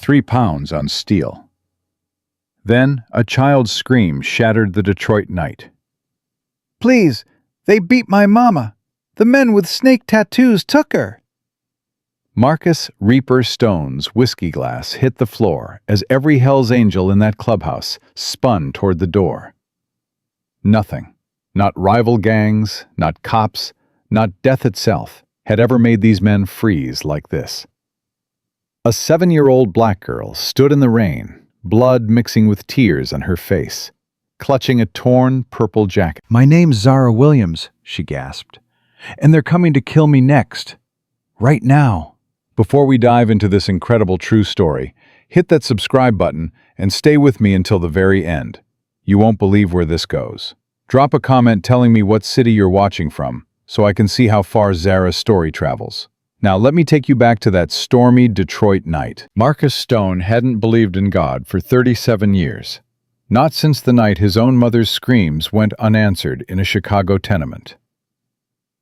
3 pounds on steel. Then a child's scream shattered the Detroit night. Please, they beat my mama. The men with snake tattoos took her. Marcus Reaper Stone's whiskey glass hit the floor as every Hell's Angel in that clubhouse spun toward the door. Nothing, not rival gangs, not cops, not death itself, had ever made these men freeze like this. A 7-year-old black girl stood in the rain, blood mixing with tears on her face, clutching a torn purple jacket. My name's Zara Williams, she gasped, and they're coming to kill me next. Right now. Before we dive into this incredible true story, hit that subscribe button and stay with me until the very end. You won't believe where this goes. Drop a comment telling me what city you're watching from, so I can see how far Zara's story travels. Now let me take you back to that stormy Detroit night. Marcus Stone hadn't believed in God for 37 years. Not since the night his own mother's screams went unanswered in a Chicago tenement.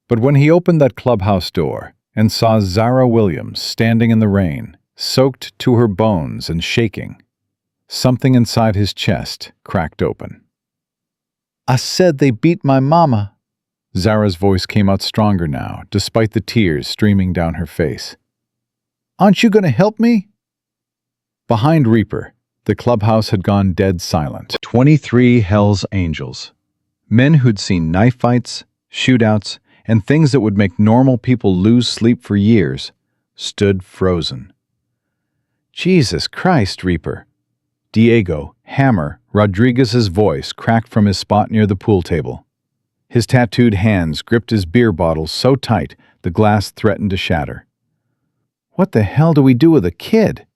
But when he opened that clubhouse door and saw Zara Williams standing in the rain, soaked to her bones and shaking, something inside his chest cracked open. I said they beat my mama. Zara's voice came out stronger now, despite the tears streaming down her face. Aren't you going to help me? Behind Reaper, the clubhouse had gone dead silent. 23 Hell's Angels. Men who'd seen knife fights, shootouts, and things that would make normal people lose sleep for years, stood frozen. Jesus Christ, Reaper! Diego Hammer Rodriguez's voice cracked from his spot near the pool table. His tattooed hands gripped his beer bottle so tight the glass threatened to shatter. What the hell do we do with a kid?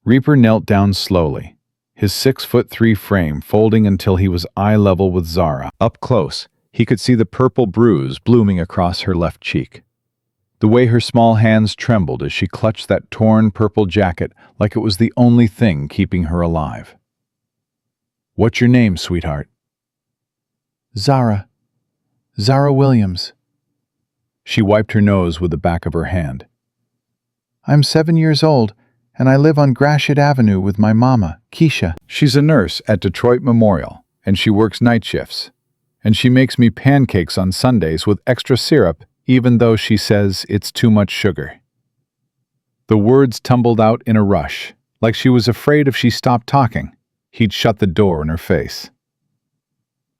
Reaper knelt down slowly, his 6'3" frame folding until he was eye level with Zara. Up close, he could see the purple bruise blooming across her left cheek. The way her small hands trembled as she clutched that torn purple jacket like it was the only thing keeping her alive. What's your name, sweetheart? Zara Williams. She wiped her nose with the back of her hand. I'm 7 years old, and I live on Gratiot Avenue with my mama, Keisha. She's a nurse at Detroit Memorial, and she works night shifts. And she makes me pancakes on Sundays with extra syrup, even though she says it's too much sugar. The words tumbled out in a rush, like she was afraid if she stopped talking, he'd shut the door in her face.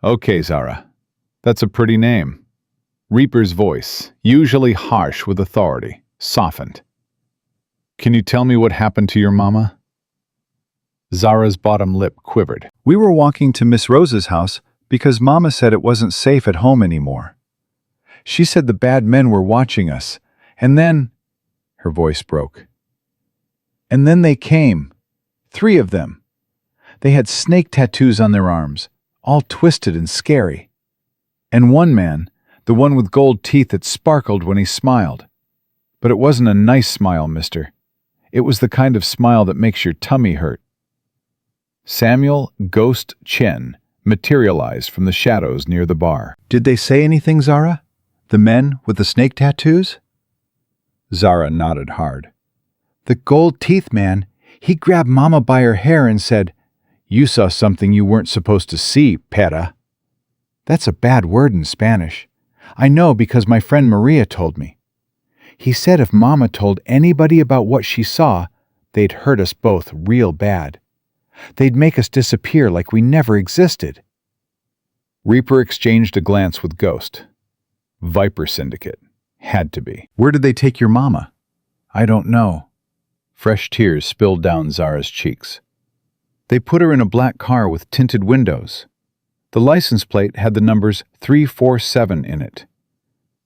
Okay, Zara, that's a pretty name. Reaper's voice, usually harsh with authority, softened. Can you tell me what happened to your mama? Zara's bottom lip quivered. We were walking to Miss Rose's house because Mama said it wasn't safe at home anymore. She said the bad men were watching us, and then... Her voice broke. And then they came. 3 of them. They had snake tattoos on their arms, all twisted and scary. And one man, the one with gold teeth that sparkled when he smiled. But it wasn't a nice smile, mister. It was the kind of smile that makes your tummy hurt. Samuel Ghost Chen materialized from the shadows near the bar. Did they say anything, Zara? The men with the snake tattoos? Zara nodded hard. The gold teeth man, he grabbed Mama by her hair and said, "You saw something you weren't supposed to see, Pera." That's a bad word in Spanish. I know because my friend Maria told me. He said if Mama told anybody about what she saw, they'd hurt us both real bad. They'd make us disappear like we never existed. Reaper exchanged a glance with Ghost. Viper Syndicate. Had to be. Where did they take your mama? I don't know. Fresh tears spilled down Zara's cheeks. They put her in a black car with tinted windows. The license plate had the numbers 347 in it.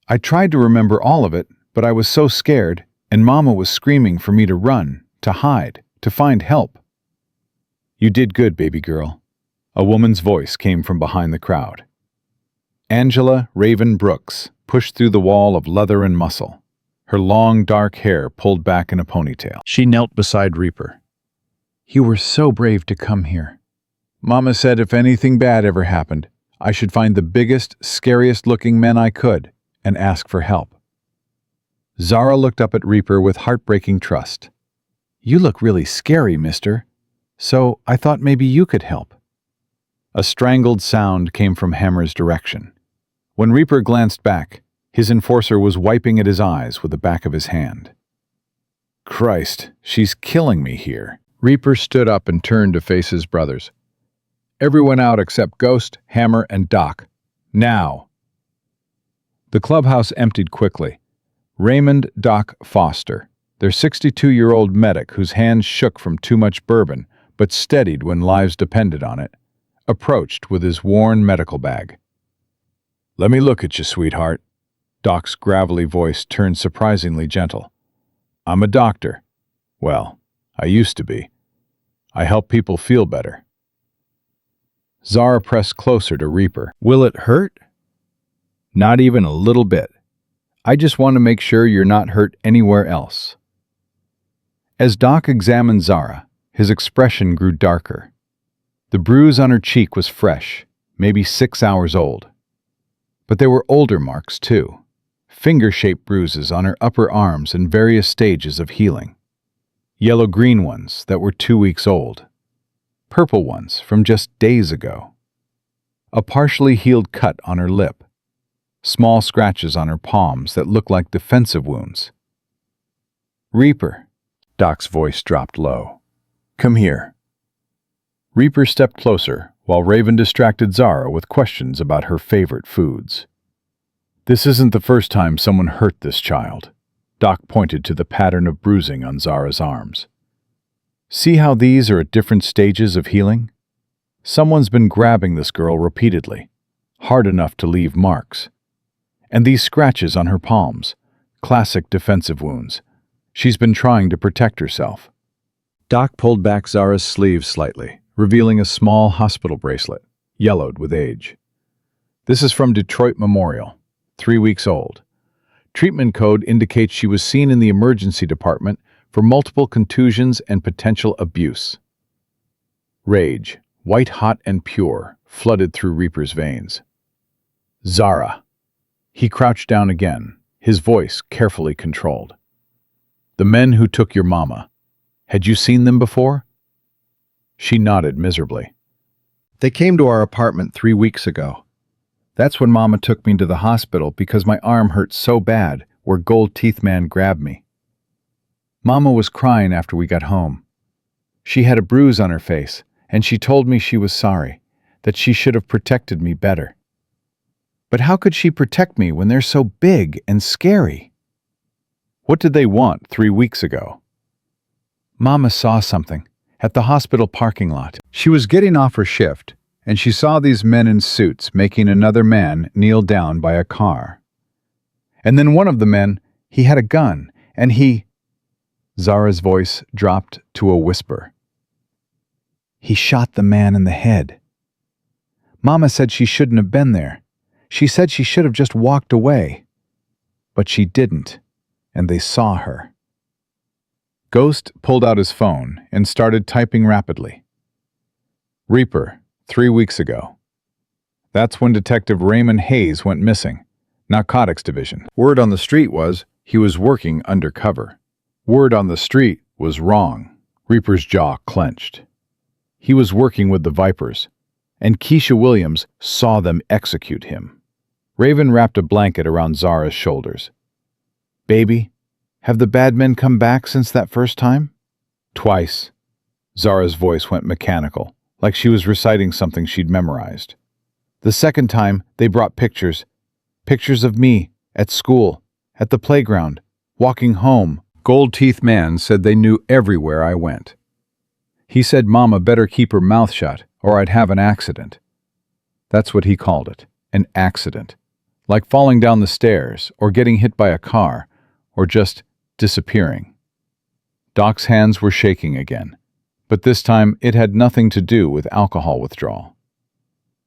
I tried to remember all of it, but I was so scared, and Mama was screaming for me to run, to hide, to find help. You did good, baby girl. A woman's voice came from behind the crowd. Angela Raven Brooks pushed through the wall of leather and muscle, her long dark hair pulled back in a ponytail. She knelt beside Reaper. You were so brave to come here. Mama said if anything bad ever happened, I should find the biggest, scariest-looking men I could and ask for help. Zara looked up at Reaper with heartbreaking trust. "You look really scary, mister. So I thought maybe you could help." A strangled sound came from Hammer's direction. When Reaper glanced back, his enforcer was wiping at his eyes with the back of his hand. "Christ, she's killing me here." Reaper stood up and turned to face his brothers. "Everyone out except Ghost, Hammer, and Doc. Now!" The clubhouse emptied quickly. Raymond Doc Foster, their 62-year-old medic whose hands shook from too much bourbon but steadied when lives depended on it, approached with his worn medical bag. "Let me look at you, sweetheart." Doc's gravelly voice turned surprisingly gentle. "I'm a doctor. Well, I used to be. I help people feel better." Zara pressed closer to Reaper. "Will it hurt?" "Not even a little bit. I just want to make sure you're not hurt anywhere else." As Doc examined Zara, his expression grew darker. The bruise on her cheek was fresh, maybe 6 hours old. But there were older marks, too. Finger-shaped bruises on her upper arms in various stages of healing. Yellow-green ones that were 2 weeks old. Purple ones from just days ago. A partially healed cut on her lip. Small scratches on her palms that looked like defensive wounds. "Reaper," Doc's voice dropped low. "Come here." Reaper stepped closer while Raven distracted Zara with questions about her favorite foods. "This isn't the first time someone hurt this child." Doc pointed to the pattern of bruising on Zara's arms. "See how these are at different stages of healing? Someone's been grabbing this girl repeatedly, hard enough to leave marks. And these scratches on her palms, classic defensive wounds. She's been trying to protect herself." Doc pulled back Zara's sleeve slightly, revealing a small hospital bracelet, yellowed with age. "This is from Detroit Memorial, 3 weeks old. Treatment code indicates she was seen in the emergency department for multiple contusions and potential abuse." Rage, white-hot and pure, flooded through Reaper's veins. "Zara." He crouched down again, his voice carefully controlled. "The men who took your mama, had you seen them before?" She nodded miserably. "They came to our apartment 3 weeks ago. That's when Mama took me to the hospital because my arm hurt so bad where Gold Teeth Man grabbed me. Mama was crying after we got home. She had a bruise on her face, and she told me she was sorry, that she should have protected me better. But how could she protect me when they're so big and scary?" "What did they want 3 weeks ago?" "Mama saw something at the hospital parking lot. She was getting off her shift, and she saw these men in suits making another man kneel down by a car. And then one of the men, he had a gun, and he—" Zara's voice dropped to a whisper. "He shot the man in the head. Mama said she shouldn't have been there. She said she should have just walked away. But she didn't, and they saw her." Ghost pulled out his phone and started typing rapidly. "Reaper, 3 weeks ago. That's when Detective Raymond Hayes went missing, Narcotics Division. Word on the street was he was working undercover. Word on the street was wrong." Reaper's jaw clenched. "He was working with the Vipers, and Keisha Williams saw them execute him." Raven wrapped a blanket around Zara's shoulders. "Baby, have the bad men come back since that first time?" "Twice." Zara's voice went mechanical, like she was reciting something she'd memorized. "The second time, they brought pictures. Pictures of me, at school, at the playground, walking home. Gold Teeth Man said they knew everywhere I went. He said Mama better keep her mouth shut, or I'd have an accident. That's what he called it, an accident. Like falling down the stairs, or getting hit by a car, or just disappearing." Doc's hands were shaking again, but this time it had nothing to do with alcohol withdrawal.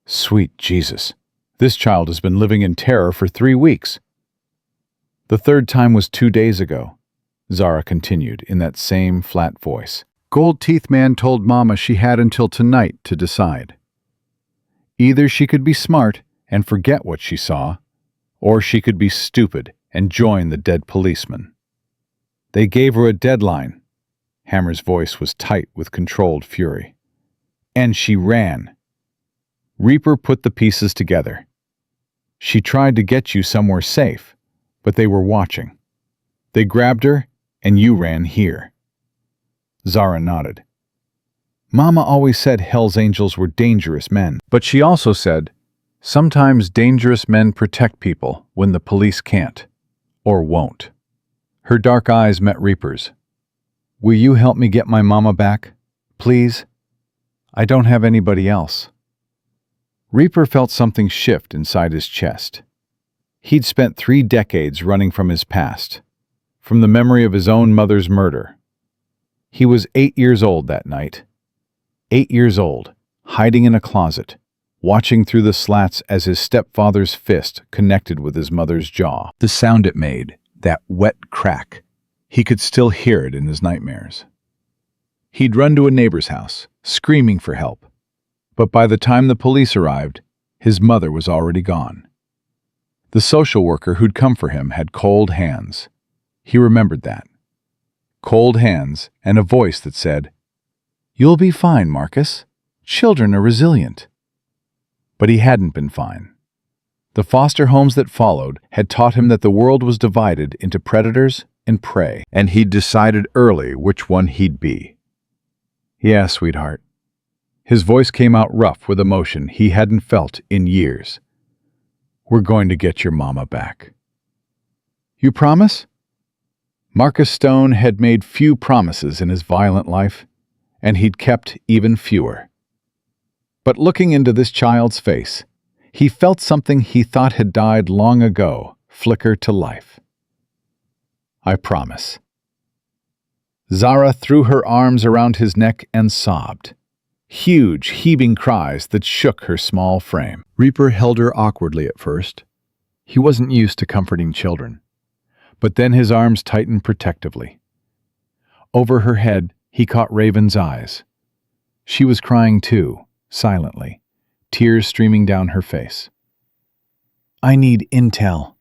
"Sweet Jesus, this child has been living in terror for 3 weeks. "The third time was 2 days ago," Zara continued in that same flat voice. "Gold Teeth Man told Mama she had until tonight to decide. Either she could be smart and forget what she saw, or she could be stupid and join the dead policeman. They gave her a deadline. Hammer's voice was tight with controlled fury. And she ran. Reaper put the pieces together. She tried to get you somewhere safe, but they were watching. They grabbed her, and you ran here. Zara nodded. Mama always said Hell's Angels were dangerous men. But she also said, sometimes dangerous men protect people when the police can't, or won't. Her dark eyes met Reaper's. Will you help me get my mama back, please? I don't have anybody else. Reaper felt something shift inside his chest. He'd spent 3 decades running from his past, from the memory of his own mother's murder. He was 8 years old that night. 8 years old, hiding in a closet, watching through the slats as his stepfather's fist connected with his mother's jaw. The sound it made, that wet crack, he could still hear it in his nightmares. He'd run to a neighbor's house, screaming for help. But by the time the police arrived, his mother was already gone. The social worker who'd come for him had cold hands. He remembered that. Cold hands and a voice that said, "You'll be fine, Marcus. Children are resilient." But he hadn't been fine. The foster homes that followed had taught him that the world was divided into predators and prey, and he'd decided early which one he'd be. Yeah, sweetheart. His voice came out rough with emotion he hadn't felt in years. We're going to get your mama back. You promise? Marcus Stone had made few promises in his violent life, and he'd kept even fewer. But looking into this child's face, he felt something he thought had died long ago flicker to life. I promise. Zara threw her arms around his neck and sobbed. Huge, heaving cries that shook her small frame. Reaper held her awkwardly at first. He wasn't used to comforting children. But then his arms tightened protectively. Over her head, he caught Raven's eyes. She was crying too, silently, tears streaming down her face. I need intel.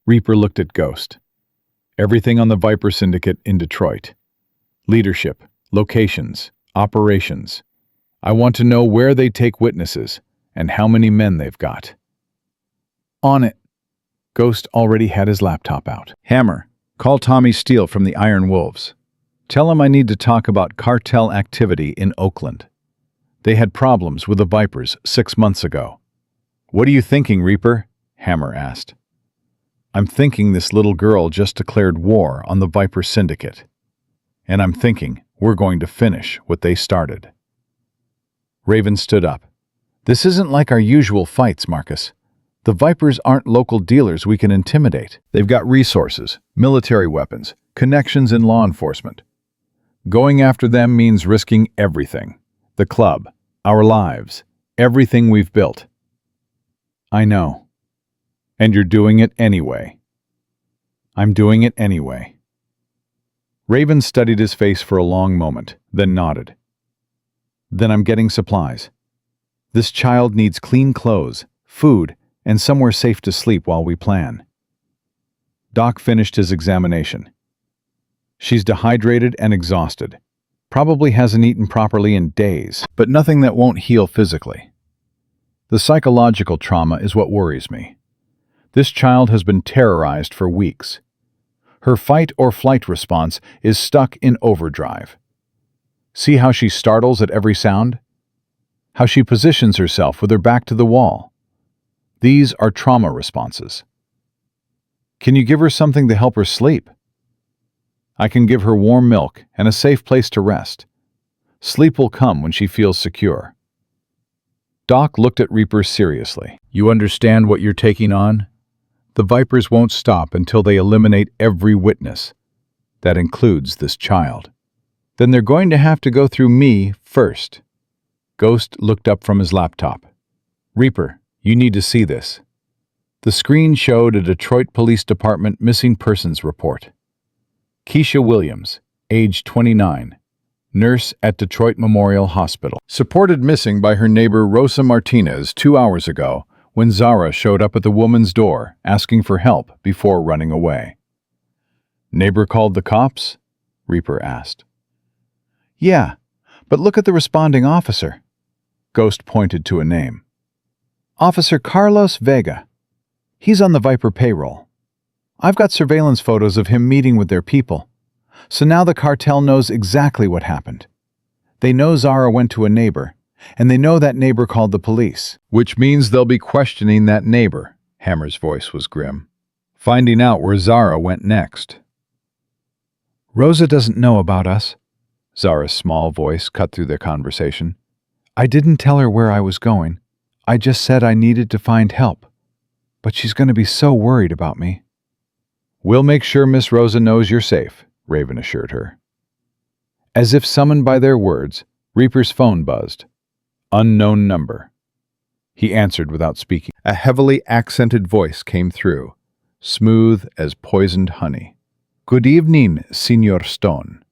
Reaper looked at Ghost. Everything on the Viper Syndicate in Detroit. Leadership, locations, operations. I want to know where they take witnesses and how many men they've got. On it. Ghost already had his laptop out. Hammer, call Tommy Steele from the Iron Wolves. Tell him I need to talk about cartel activity in Oakland. They had problems with the Vipers 6 months ago. What are you thinking, Reaper? Hammer asked. I'm thinking this little girl just declared war on the Viper Syndicate. And I'm thinking we're going to finish what they started. Raven stood up. This isn't like our usual fights, Marcus. The Vipers aren't local dealers we can intimidate. They've got resources, military weapons, connections in law enforcement. Going after them means risking everything. The club, our lives, everything we've built. I know. And you're doing it anyway. I'm doing it anyway. Raven studied his face for a long moment, then nodded. Then I'm getting supplies. This child needs clean clothes, food, and somewhere safe to sleep while we plan. Doc finished his examination. She's dehydrated and exhausted. Probably hasn't eaten properly in days, but nothing that won't heal physically. The psychological trauma is what worries me. This child has been terrorized for weeks. Her fight or flight response is stuck in overdrive. See how she startles at every sound? How she positions herself with her back to the wall? These are trauma responses. Can you give her something to help her sleep? I can give her warm milk and a safe place to rest. Sleep will come when she feels secure. Doc looked at Reaper seriously. You understand what you're taking on? The Vipers won't stop until they eliminate every witness. That includes this child. Then they're going to have to go through me first. Ghost looked up from his laptop. Reaper, you need to see this. The screen showed a Detroit Police Department missing persons report. Keisha Williams, age 29, nurse at Detroit Memorial Hospital. Supported missing by her neighbor Rosa Martinez 2 hours ago when Zara showed up at the woman's door asking for help before running away. Neighbor called the cops? Reaper asked. Yeah, but look at the responding officer. Ghost pointed to a name. Officer Carlos Vega. He's on the Viper payroll. I've got surveillance photos of him meeting with their people. So now the cartel knows exactly what happened. They know Zara went to a neighbor, and they know that neighbor called the police. Which means they'll be questioning that neighbor. Hammer's voice was grim. Finding out where Zara went next. Rosa doesn't know about us. Zara's small voice cut through their conversation. I didn't tell her where I was going. I just said I needed to find help. But she's going to be so worried about me. We'll make sure Miss Rosa knows you're safe, Raven assured her. As if summoned by their words, Reaper's phone buzzed. Unknown number. He answered without speaking. A heavily accented voice came through, smooth as poisoned honey. Good evening, Senor Stone.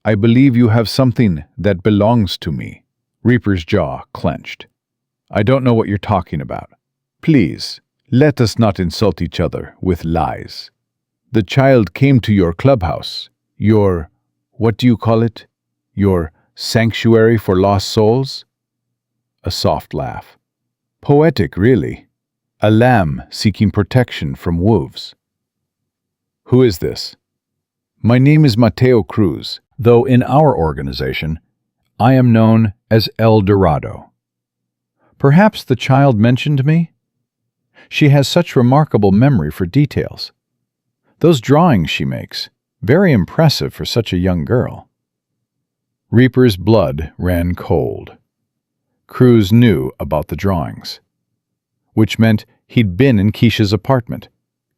I believe you have something that belongs to me. Reaper's jaw clenched. I don't know what you're talking about. Please, let us not insult each other with lies. The child came to your clubhouse, your, what do you call it? Your sanctuary for lost souls? A soft laugh. Poetic, really. A lamb seeking protection from wolves. Who is this? My name is Mateo Cruz, though in our organization, I am known as El Dorado. Perhaps the child mentioned me? She has such remarkable memory for details. Those drawings she makes, very impressive for such a young girl. Reaper's blood ran cold. Cruz knew about the drawings, which meant he'd been in Keisha's apartment,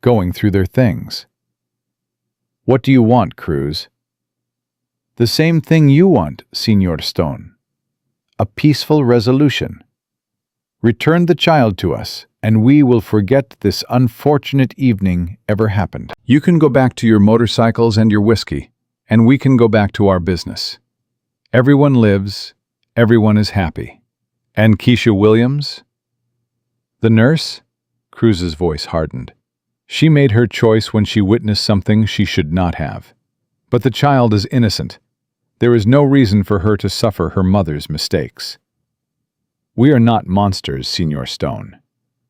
going through their things. What do you want, Cruz? The same thing you want, Senor Stone. A peaceful resolution. Return the child to us, and we will forget this unfortunate evening ever happened. You can go back to your motorcycles and your whiskey, and we can go back to our business. Everyone lives, everyone is happy. And Keisha Williams? The nurse? Cruz's voice hardened. She made her choice when she witnessed something she should not have. But the child is innocent. There is no reason for her to suffer her mother's mistakes. We are not monsters, Senor Stone.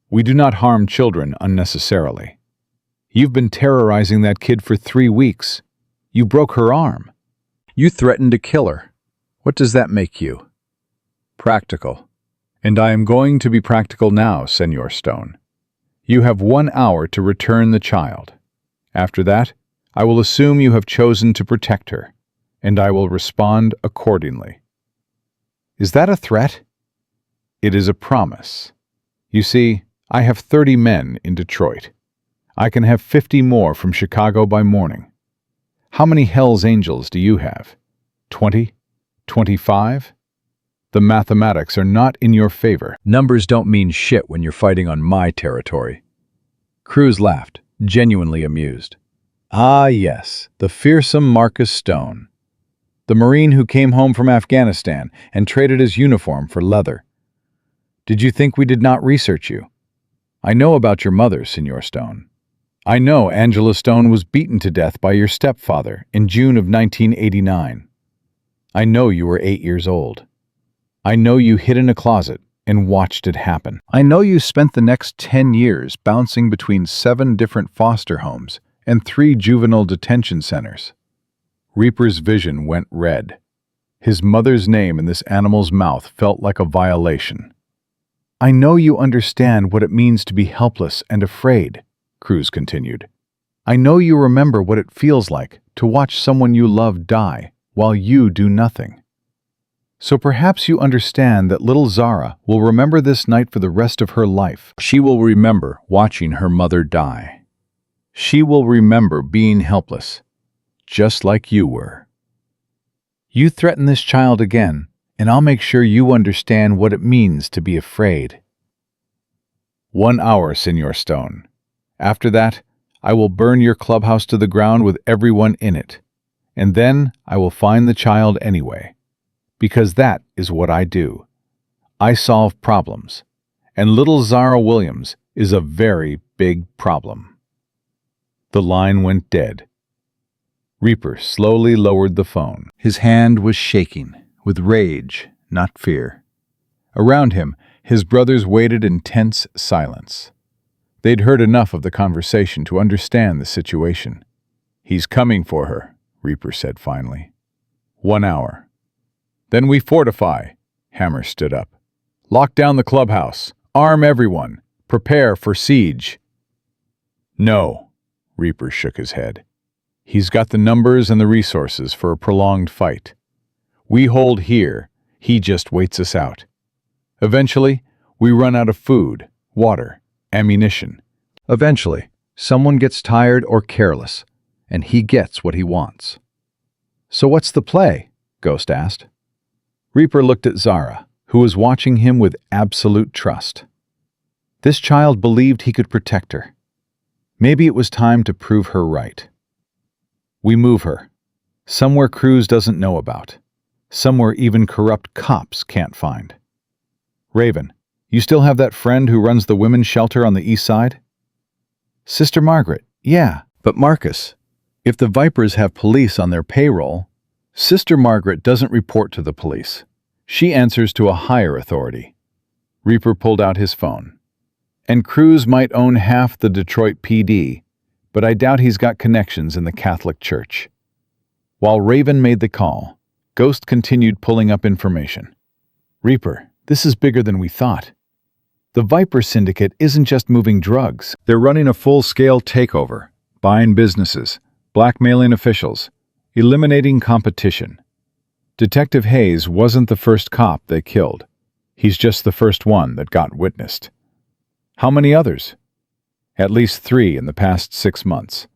We do not harm children unnecessarily. You've been terrorizing that kid for 3 weeks. You broke her arm. You threatened to kill her. What does that make you? Practical. And I am going to be practical now, Senor Stone. You have 1 hour to return the child. After that, I will assume you have chosen to protect her, and I will respond accordingly. Is that a threat? It is a promise. You see, I have 30 men in Detroit. I can have 50 more from Chicago by morning. How many Hell's Angels do you have? 20? 25? The mathematics are not in your favor. Numbers don't mean shit when you're fighting on my territory. Cruz laughed, genuinely amused. Ah, yes, the fearsome Marcus Stone. The Marine who came home from Afghanistan and traded his uniform for leather. Did you think we did not research you? I know about your mother, Senor Stone. I know Angela Stone was beaten to death by your stepfather in June of 1989. I know you were 8 years old. I know you hid in a closet and watched it happen. I know you spent the next 10 years bouncing between 7 different foster homes and 3 juvenile detention centers. Reaper's vision went red. His mother's name in this animal's mouth felt like a violation. I know you understand what it means to be helpless and afraid, Cruz continued. I know you remember what it feels like to watch someone you love die while you do nothing. So perhaps you understand that little Zara will remember this night for the rest of her life. She will remember watching her mother die. She will remember being helpless, just like you were. You threaten this child again, and I'll make sure you understand what it means to be afraid. 1 hour, Senor Stone. After that, I will burn your clubhouse to the ground with everyone in it, and then I will find the child anyway. Because that is what I do. I solve problems, and little Zara Williams is a very big problem. The line went dead. Reaper slowly lowered the phone. His hand was shaking, with rage, not fear. Around him, his brothers waited in tense silence. They'd heard enough of the conversation to understand the situation. "He's coming for her," Reaper said finally. 1 hour. "Then we fortify." Hammer stood up. "Lock down the clubhouse. Arm everyone. Prepare for siege." "No," Reaper shook his head. "He's got the numbers and the resources for a prolonged fight. We hold here, he just waits us out. Eventually, we run out of food, water, ammunition. Eventually, someone gets tired or careless, and he gets what he wants." "So what's the play?" Ghost asked. Reaper looked at Zara, who was watching him with absolute trust. This child believed he could protect her. Maybe it was time to prove her right. "We move her. Somewhere Cruz doesn't know about. Somewhere even corrupt cops can't find. Raven, you still have that friend who runs the women's shelter on the east side?" "Sister Margaret, yeah. But Marcus, if the Vipers have police on their payroll..." "Sister Margaret doesn't report to the police. She answers to a higher authority." Reaper pulled out his phone. "And Cruz might own half the Detroit PD, but I doubt he's got connections in the Catholic Church." While Raven made the call, Ghost continued pulling up information. "Reaper, this is bigger than we thought. The Viper Syndicate isn't just moving drugs. They're running a full-scale takeover, buying businesses, blackmailing officials, eliminating competition. Detective Hayes wasn't the first cop they killed. He's just the first one that got witnessed." "How many others?" "At least 3 in the past 6 months.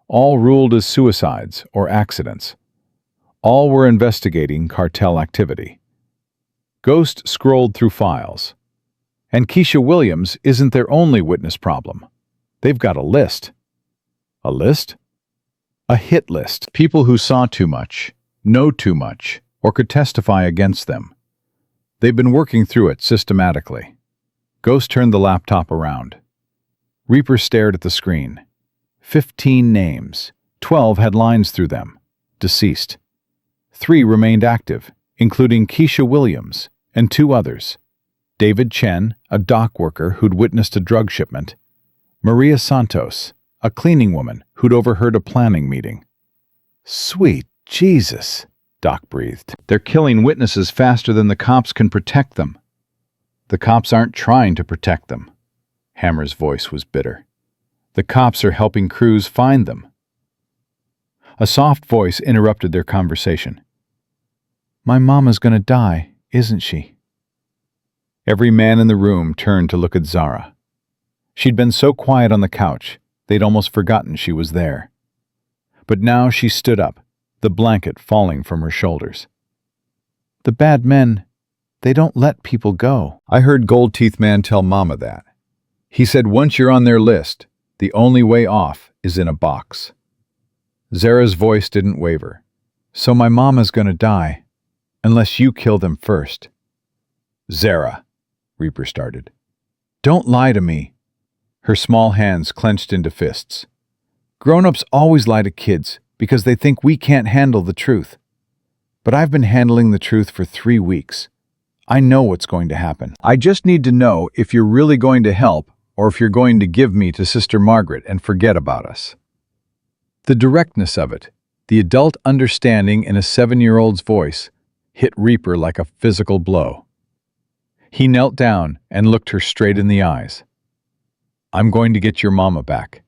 All ruled as suicides or accidents. All were investigating cartel activity." Ghost scrolled through files. "And Keisha Williams isn't their only witness problem. They've got a list." "A list?" "A hit list. People who saw too much, know too much, or could testify against them. They've been working through it systematically." Ghost turned the laptop around. Reaper stared at the screen. 15 names. 12 had lines through them. Deceased. 3 remained active, including Keisha Williams and 2 others. David Chen, a dock worker who'd witnessed a drug shipment. Maria Santos, a cleaning woman who'd overheard a planning meeting. "Sweet Jesus," Doc breathed. "They're killing witnesses faster than the cops can protect them." "The cops aren't trying to protect them." Hammer's voice was bitter. "The cops are helping Cruz find them." A soft voice interrupted their conversation. "My mama's gonna die, isn't she?" Every man in the room turned to look at Zara. She'd been so quiet on the couch, they'd almost forgotten she was there. But now she stood up, the blanket falling from her shoulders. "The bad men, they don't let people go." "I heard Gold Teeth Man tell Mama that. He said once you're on their list, the only way off is in a box." Zara's voice didn't waver. "So my mama's gonna die, unless you kill them first." "Zara," Reaper started. "Don't lie to me." Her small hands clenched into fists. "Grown-ups always lie to kids because they think we can't handle the truth. But I've been handling the truth for 3 weeks. I know what's going to happen. I just need to know if you're really going to help or if you're going to give me to Sister Margaret and forget about us." The directness of it, the adult understanding in a 7-year-old's voice, hit Reaper like a physical blow. He knelt down and looked her straight in the eyes. "I'm going to get your mama back.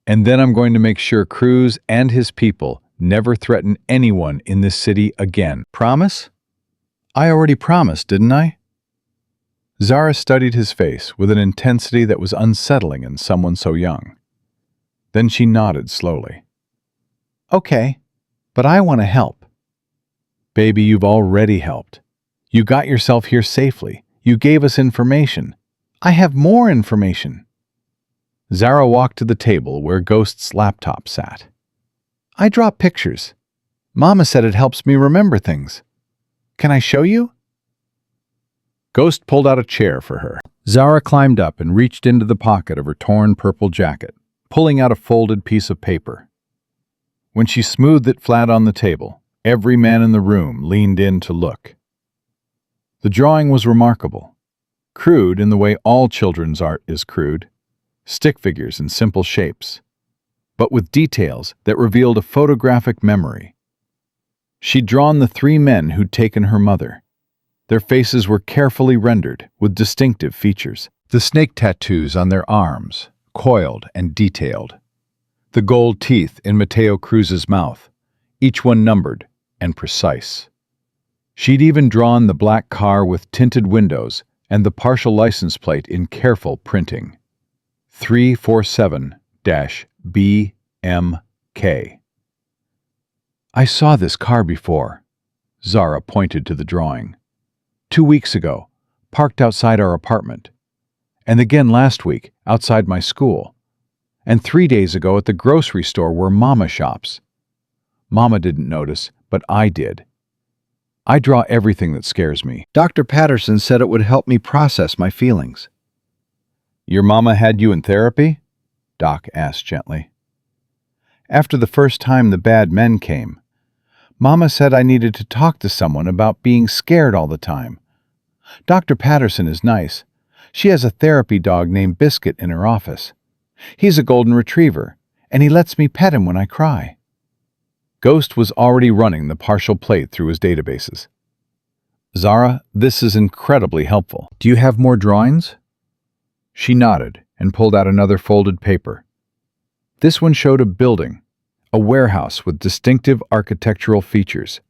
And then I'm going to make sure Cruz and his people never threaten anyone in this city again. Promise?" "I already promised, didn't I?" Zara studied his face with an intensity that was unsettling in someone so young. Then she nodded slowly. "Okay, but I want to help." "Baby, you've already helped. You got yourself here safely. You gave us information. I have more information." Zara walked to the table where Ghost's laptop sat. "I draw pictures. Mama said it helps me remember things. Can I show you?" Ghost pulled out a chair for her. Zara climbed up and reached into the pocket of her torn purple jacket, pulling out a folded piece of paper. When she smoothed it flat on the table, every man in the room leaned in to look. The drawing was remarkable. Crude in the way all children's art is crude, stick figures in simple shapes, but with details that revealed a photographic memory. She'd drawn the 3 men who'd taken her mother. Their faces were carefully rendered with distinctive features. The snake tattoos on their arms, coiled and detailed. The gold teeth in Mateo Cruz's mouth, each one numbered and precise. She'd even drawn the black car with tinted windows and the partial license plate in careful printing. 347-BMK. I saw this car before. Zara pointed to the drawing. 2 weeks ago, parked outside our apartment. And again last week, outside my school. And 3 days ago at the grocery store where Mama shops. Mama didn't notice, but I did. I draw everything that scares me. Dr. Patterson said it would help me process my feelings. Your mama had you in therapy? Doc asked gently. After the first time the bad men came, Mama said I needed to talk to someone about being scared all the time. Dr. Patterson is nice. She has a therapy dog named Biscuit in her office. He's a golden retriever, and he lets me pet him when I cry. Ghost was already running the partial plate through his databases. Zara, this is incredibly helpful. Do you have more drawings? She nodded and pulled out another folded paper. This one showed a building, a warehouse with distinctive architectural features,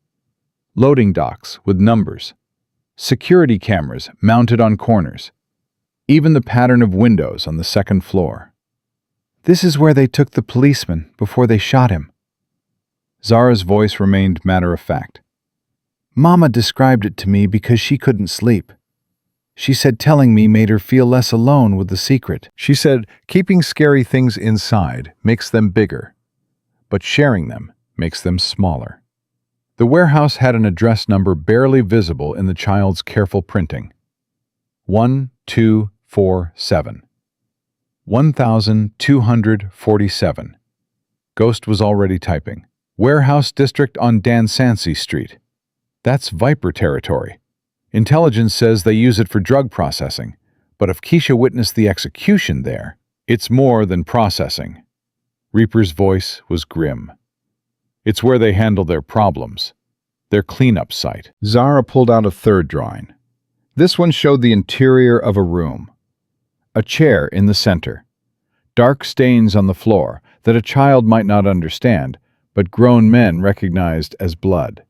loading docks with numbers, security cameras mounted on corners, even the pattern of windows on the second floor. This is where they took the policeman before they shot him. Zara's voice remained matter-of-fact. Mama described it to me because she couldn't sleep. She said telling me made her feel less alone with the secret. She said keeping scary things inside makes them bigger, but sharing them makes them smaller. The warehouse had an address number barely visible in the child's careful printing. 1247. 1247. Ghost was already typing. Warehouse district on Dansansi Street. That's Viper territory. Intelligence says they use it for drug processing, but if Keisha witnessed the execution there, it's more than processing. Reaper's voice was grim. It's where they handle their problems, their cleanup site. Zara pulled out a third drawing. This one showed the interior of a room. A chair in the center. Dark stains on the floor that a child might not understand, but grown men recognized as blood.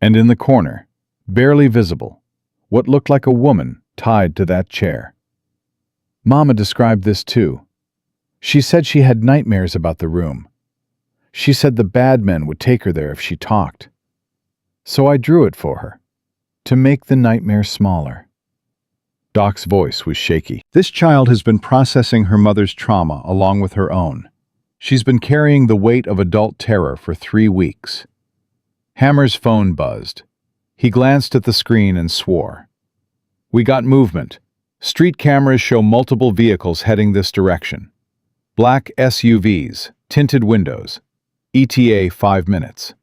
And in the corner, barely visible, what looked like a woman tied to that chair. Mama described this too. She said she had nightmares about the room. She said the bad men would take her there if she talked. So I drew it for her, to make the nightmare smaller. Doc's voice was shaky. This child has been processing her mother's trauma along with her own. She's been carrying the weight of adult terror for 3 weeks. Hammer's phone buzzed. He glanced at the screen and swore. We got movement. Street cameras show multiple vehicles heading this direction. Black SUVs, tinted windows. ETA 5 minutes.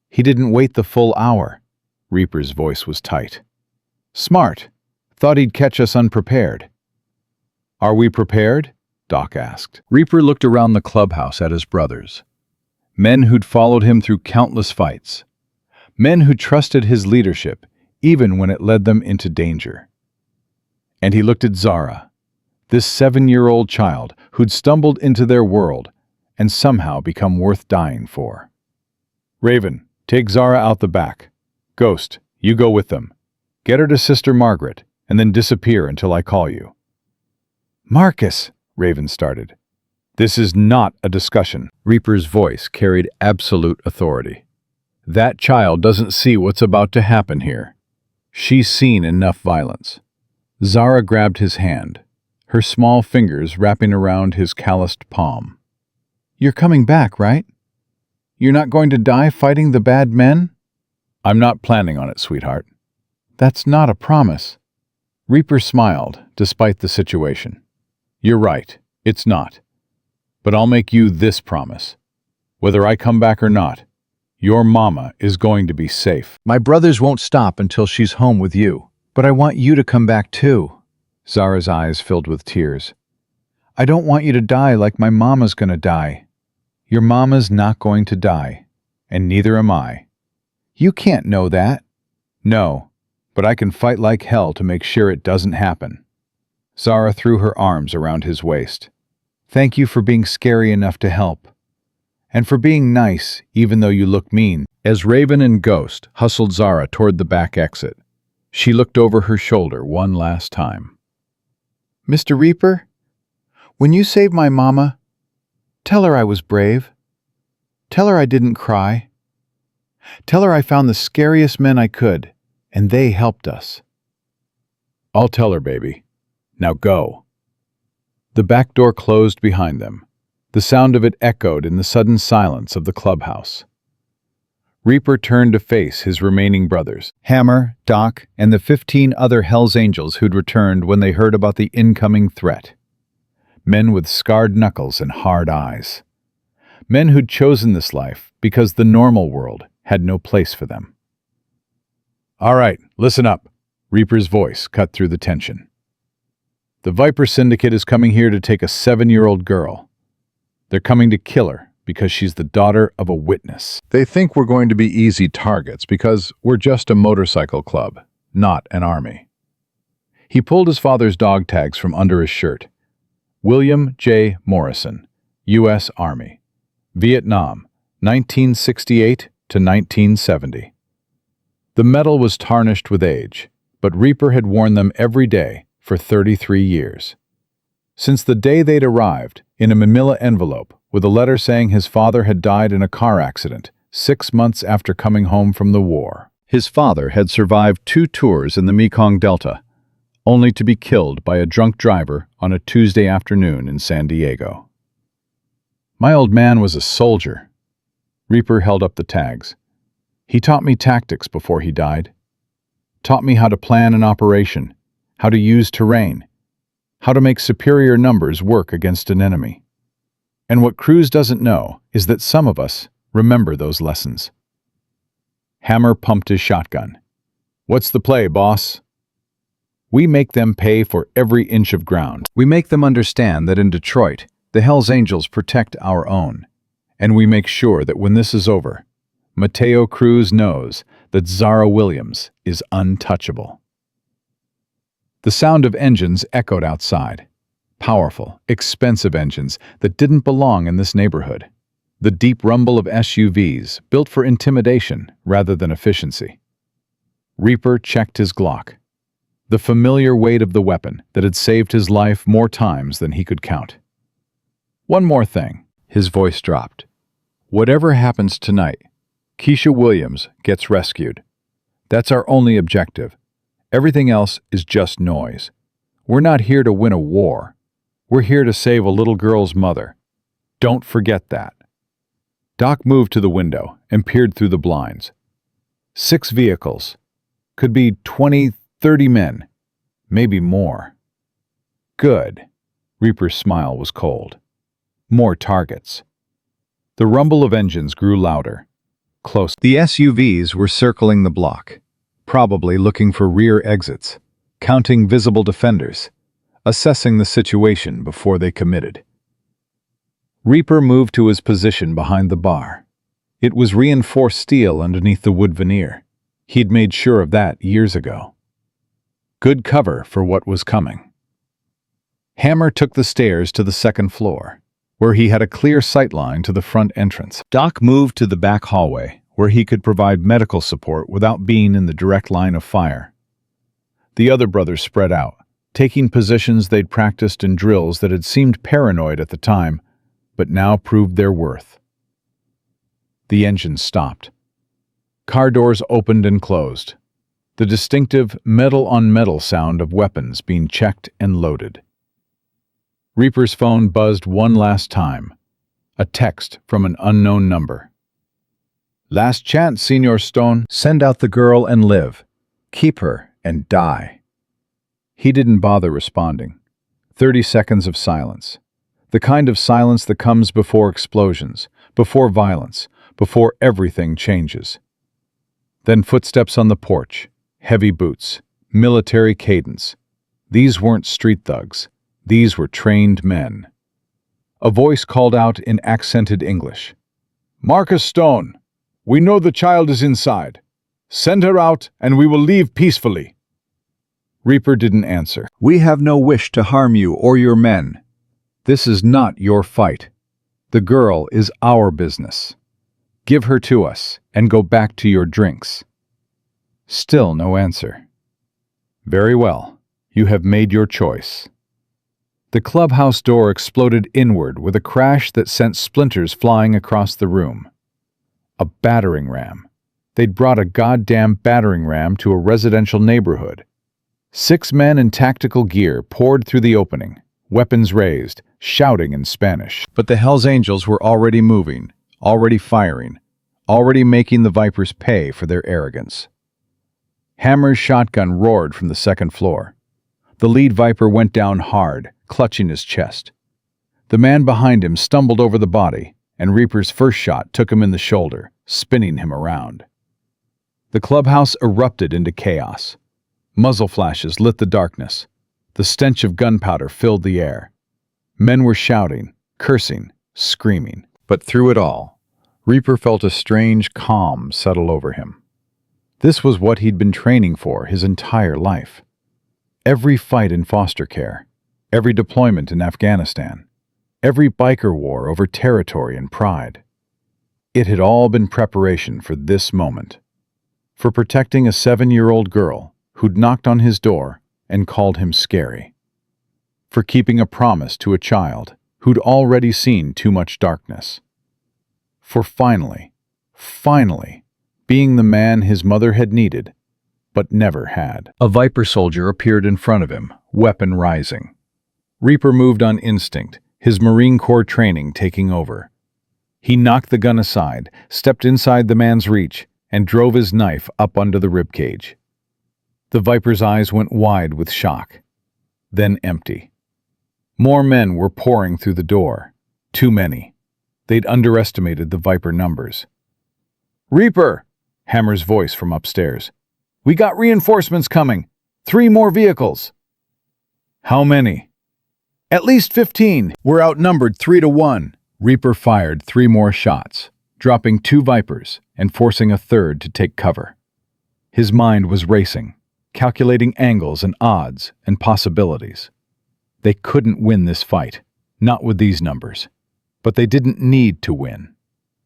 He didn't wait the full hour. Reaper's voice was tight. Smart. Thought he'd catch us unprepared. Are we prepared? Doc asked. Reaper looked around the clubhouse at his brothers. Men who'd followed him through countless fights. Men who trusted his leadership, even when it led them into danger. And he looked at Zara, this 7-year-old child who'd stumbled into their world and somehow become worth dying for. Raven, take Zara out the back. Ghost, you go with them. Get her to Sister Margaret, and then disappear until I call you. Marcus, Raven started. This is not a discussion. Reaper's voice carried absolute authority. That child doesn't see what's about to happen here. She's seen enough violence. Zara grabbed his hand, her small fingers wrapping around his calloused palm. You're coming back, right? You're not going to die fighting the bad men? I'm not planning on it, sweetheart. That's not a promise. Reaper smiled, despite the situation. You're right, it's not. But I'll make you this promise. Whether I come back or not, your mama is going to be safe. My brothers won't stop until she's home with you. But I want you to come back too. Zara's eyes filled with tears. I don't want you to die like my mama's gonna die. Your mama's not going to die, and neither am I. You can't know that. No, but I can fight like hell to make sure it doesn't happen. Zara threw her arms around his waist. Thank you for being scary enough to help. And for being nice, even though you look mean. As Raven and Ghost hustled Zara toward the back exit, she looked over her shoulder one last time. Mr. Reaper, when you saved my mama, tell her I was brave. Tell her I didn't cry. Tell her I found the scariest men I could, and they helped us. I'll tell her, baby. Now go. The back door closed behind them. The sound of it echoed in the sudden silence of the clubhouse. Reaper turned to face his remaining brothers, Hammer, Doc, and the 15 other Hell's Angels who'd returned when they heard about the incoming threat. Men with scarred knuckles and hard eyes. Men who'd chosen this life because the normal world had no place for them. All right, listen up. Reaper's voice cut through the tension. The Viper Syndicate is coming here to take a 7-year-old girl. They're coming to kill her because she's the daughter of a witness. They think we're going to be easy targets because we're just a motorcycle club, not an army. He pulled his father's dog tags from under his shirt. William J. Morrison, U.S. Army. Vietnam, 1968 to 1970. The medal was tarnished with age, but Reaper had worn them every day for 33 years. Since the day they'd arrived, in a manila envelope with a letter saying his father had died in a car accident 6 months after coming home from the war. His father had survived 2 tours in the Mekong Delta, only to be killed by a drunk driver on a Tuesday afternoon in San Diego. My old man was a soldier. Reaper held up the tags. He taught me tactics before he died. Taught me how to plan an operation, how to use terrain, how to make superior numbers work against an enemy. And what Cruz doesn't know is that some of us remember those lessons. Hammer pumped his shotgun. What's the play, boss? We make them pay for every inch of ground. We make them understand that in Detroit, the Hells Angels protect our own. And we make sure that when this is over, Mateo Cruz knows that Zara Williams is untouchable. The sound of engines echoed outside. Powerful, expensive engines that didn't belong in this neighborhood. The deep rumble of SUVs built for intimidation rather than efficiency. Reaper checked his Glock. The familiar weight of the weapon that had saved his life more times than he could count. One more thing. His voice dropped. Whatever happens tonight, Keisha Williams gets rescued. That's our only objective. Everything else is just noise. We're not here to win a war. We're here to save a little girl's mother. Don't forget that. Doc moved to the window and peered through the blinds. 6 vehicles. Could be 20, 30 men. Maybe more. Good. Reaper's smile was cold. More targets. The rumble of engines grew louder. Close. The SUVs were circling the block, probably looking for rear exits, counting visible defenders, assessing the situation before they committed. Reaper moved to his position behind the bar. It was reinforced steel underneath the wood veneer. He'd made sure of that years ago. Good cover for what was coming. Hammer took the stairs to the 2nd floor, where he had a clear sightline to the front entrance. Doc moved to the back hallway, where he could provide medical support without being in the direct line of fire. The other brothers spread out, taking positions they'd practiced in drills that had seemed paranoid at the time, but now proved their worth. The engine stopped. Car doors opened and closed, the distinctive metal-on-metal sound of weapons being checked and loaded. Reaper's phone buzzed one last time, a text from an unknown number. Last chance, Senor Stone. Send out the girl and live. Keep her and die. He didn't bother responding. 30 seconds of silence. The kind of silence that comes before explosions, before violence, before everything changes. Then footsteps on the porch, heavy boots, military cadence. These weren't street thugs. These were trained men. A voice called out in accented English. "Marcus Stone, we know the child is inside. Send her out and we will leave peacefully." Reaper didn't answer. "We have no wish to harm you or your men. "This is not your fight. The girl is our business. Give her to us and go back to your drinks." Still no answer. "Very well. You have made your choice." The clubhouse door exploded inward with a crash that sent splinters flying across the room. A battering ram. They'd brought a goddamn battering ram to a residential neighborhood. 6 men in tactical gear poured through the opening, weapons raised, shouting in Spanish. But the Hells Angels were already moving, already firing, already making the Vipers pay for their arrogance. Hammer's shotgun roared from the second floor. The lead Viper went down hard, clutching his chest. The man behind him stumbled over the body, and Reaper's first shot took him in the shoulder, spinning him around. The clubhouse erupted into chaos. Muzzle flashes lit the darkness. The stench of gunpowder filled the air. Men were shouting, cursing, screaming. But through it all, Reaper felt a strange calm settle over him. This was what he'd been training for his entire life. Every fight in foster care, every deployment in Afghanistan, every biker war over territory and pride. It had all been preparation for this moment. For protecting a 7-year-old girl who'd knocked on his door and called him scary. For keeping a promise to a child who'd already seen too much darkness. For finally, being the man his mother had needed, but never had. A Viper soldier appeared in front of him, weapon rising. Reaper moved on instinct, his Marine Corps training taking over. He knocked the gun aside, stepped inside the man's reach, and drove his knife up under the ribcage. The Viper's eyes went wide with shock, then empty. More men were pouring through the door. Too many. They'd underestimated the Viper numbers. "Reaper!" Hammer's voice from upstairs. "We got reinforcements coming. 3 more vehicles." "How many?" "At least 15. We're outnumbered 3-1. Reaper fired 3 more shots, dropping 2 Vipers and forcing a third to take cover. His mind was racing, calculating angles and odds and possibilities. They couldn't win this fight, not with these numbers. But they didn't need to win.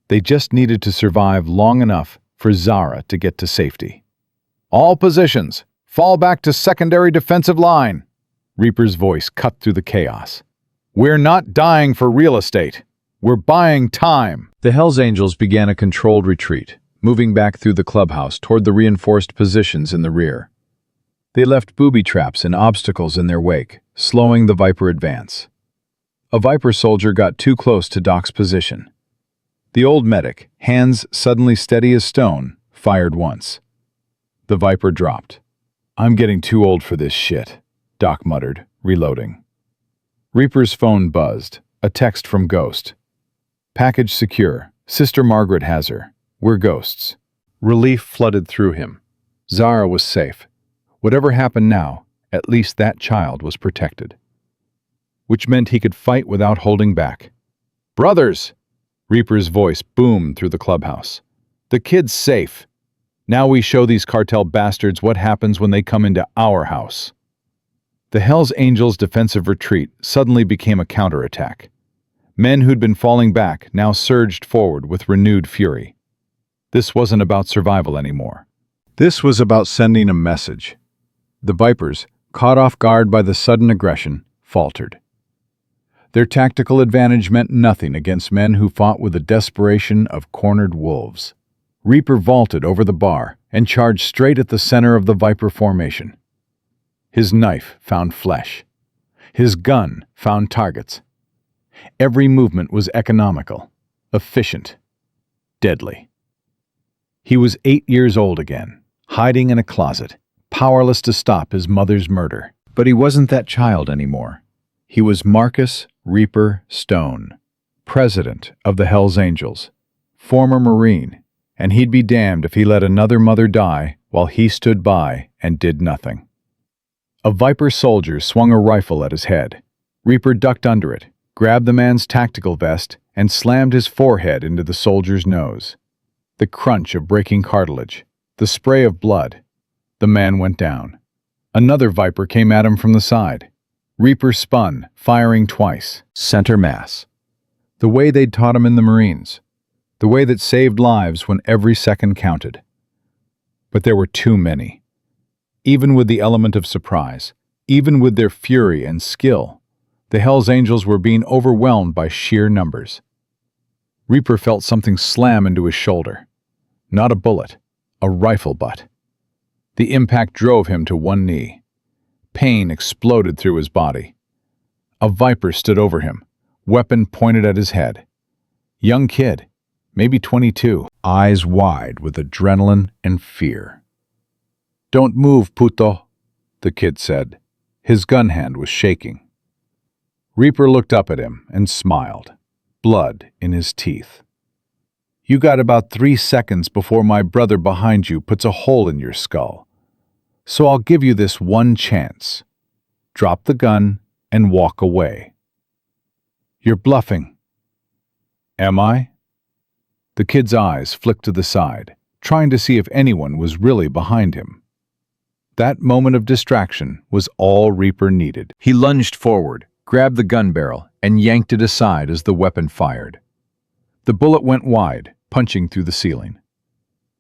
They just needed to survive long enough for Zara to get to safety. "All positions, fall back to secondary defensive line." Reaper's voice cut through the chaos. "We're not dying for real estate. We're buying time." The Hells Angels began a controlled retreat, moving back through the clubhouse toward the reinforced positions in the rear. They left booby traps and obstacles in their wake, slowing the Viper advance. A Viper soldier got too close to Doc's position. The old medic, hands suddenly steady as stone, fired once. The Viper dropped. "I'm getting too old for this shit," Doc muttered, reloading. Reaper's phone buzzed, a text from Ghost. "Package secure. Sister Margaret has her. We're ghosts." Relief flooded through him. Zara was safe. Whatever happened now, at least that child was protected. Which meant he could fight without holding back. "Brothers!" Reaper's voice boomed through the clubhouse. "The kid's safe. Now we show these cartel bastards what happens when they come into our house." The Hells Angels' defensive retreat suddenly became a counterattack. Men who'd been falling back now surged forward with renewed fury. This wasn't about survival anymore. This was about sending a message. The Vipers, caught off guard by the sudden aggression, faltered. Their tactical advantage meant nothing against men who fought with the desperation of cornered wolves. Reaper vaulted over the bar and charged straight at the center of the Viper formation. His knife found flesh. His gun found targets. Every movement was economical, efficient, deadly. He was 8 years old again, hiding in a closet, powerless to stop his mother's murder. But he wasn't that child anymore. He was Marcus Reaper Stone, president of the Hells Angels, former Marine, and he'd be damned if he let another mother die while he stood by and did nothing. A Viper soldier swung a rifle at his head. Reaper ducked under it, grabbed the man's tactical vest, and slammed his forehead into the soldier's nose. The crunch of breaking cartilage, the spray of blood. The man went down. Another Viper came at him from the side. Reaper spun, firing twice. Center mass. The way they'd taught him in the Marines. The way that saved lives when every second counted. But there were too many. Even with the element of surprise, even with their fury and skill, the Hells Angels were being overwhelmed by sheer numbers. Reaper felt something slam into his shoulder. Not a bullet, a rifle butt. The impact drove him to one knee. Pain exploded through his body. A Viper stood over him, weapon pointed at his head. Young kid, maybe 22, eyes wide with adrenaline and fear. "Don't move, puto," the kid said. His gun hand was shaking. Reaper looked up at him and smiled, blood in his teeth. "You got about 3 seconds before my brother behind you puts a hole in your skull. So I'll give you this one chance. Drop the gun and walk away." "You're bluffing." "Am I?" The kid's eyes flicked to the side, trying to see if anyone was really behind him. That moment of distraction was all Reaper needed. He lunged forward, grabbed the gun barrel, and yanked it aside as the weapon fired. The bullet went wide, punching through the ceiling.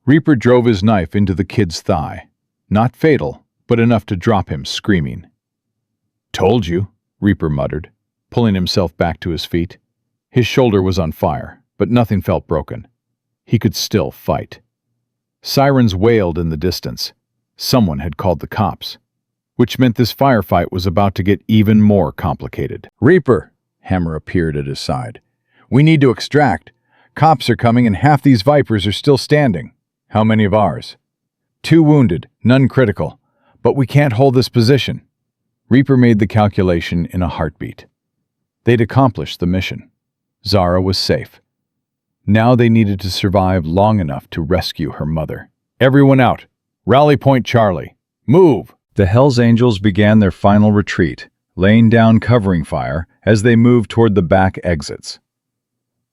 Reaper drove his knife into the kid's thigh. Not fatal, but enough to drop him screaming. "Told you," Reaper muttered, pulling himself back to his feet. His shoulder was on fire, but nothing felt broken. He could still fight. Sirens wailed in the distance. Someone had called the cops, which meant this firefight was about to get even more complicated. "Reaper," Hammer appeared at his side. "We need to extract. Cops are coming and half these Vipers are still standing." "How many of ours?" "2 wounded, none critical, but we can't hold this position." Reaper made the calculation in a heartbeat. They'd accomplished the mission. Zara was safe. Now they needed to survive long enough to rescue her mother. "Everyone out! Rally Point Charlie! Move!" The Hells Angels began their final retreat, laying down covering fire as they moved toward the back exits.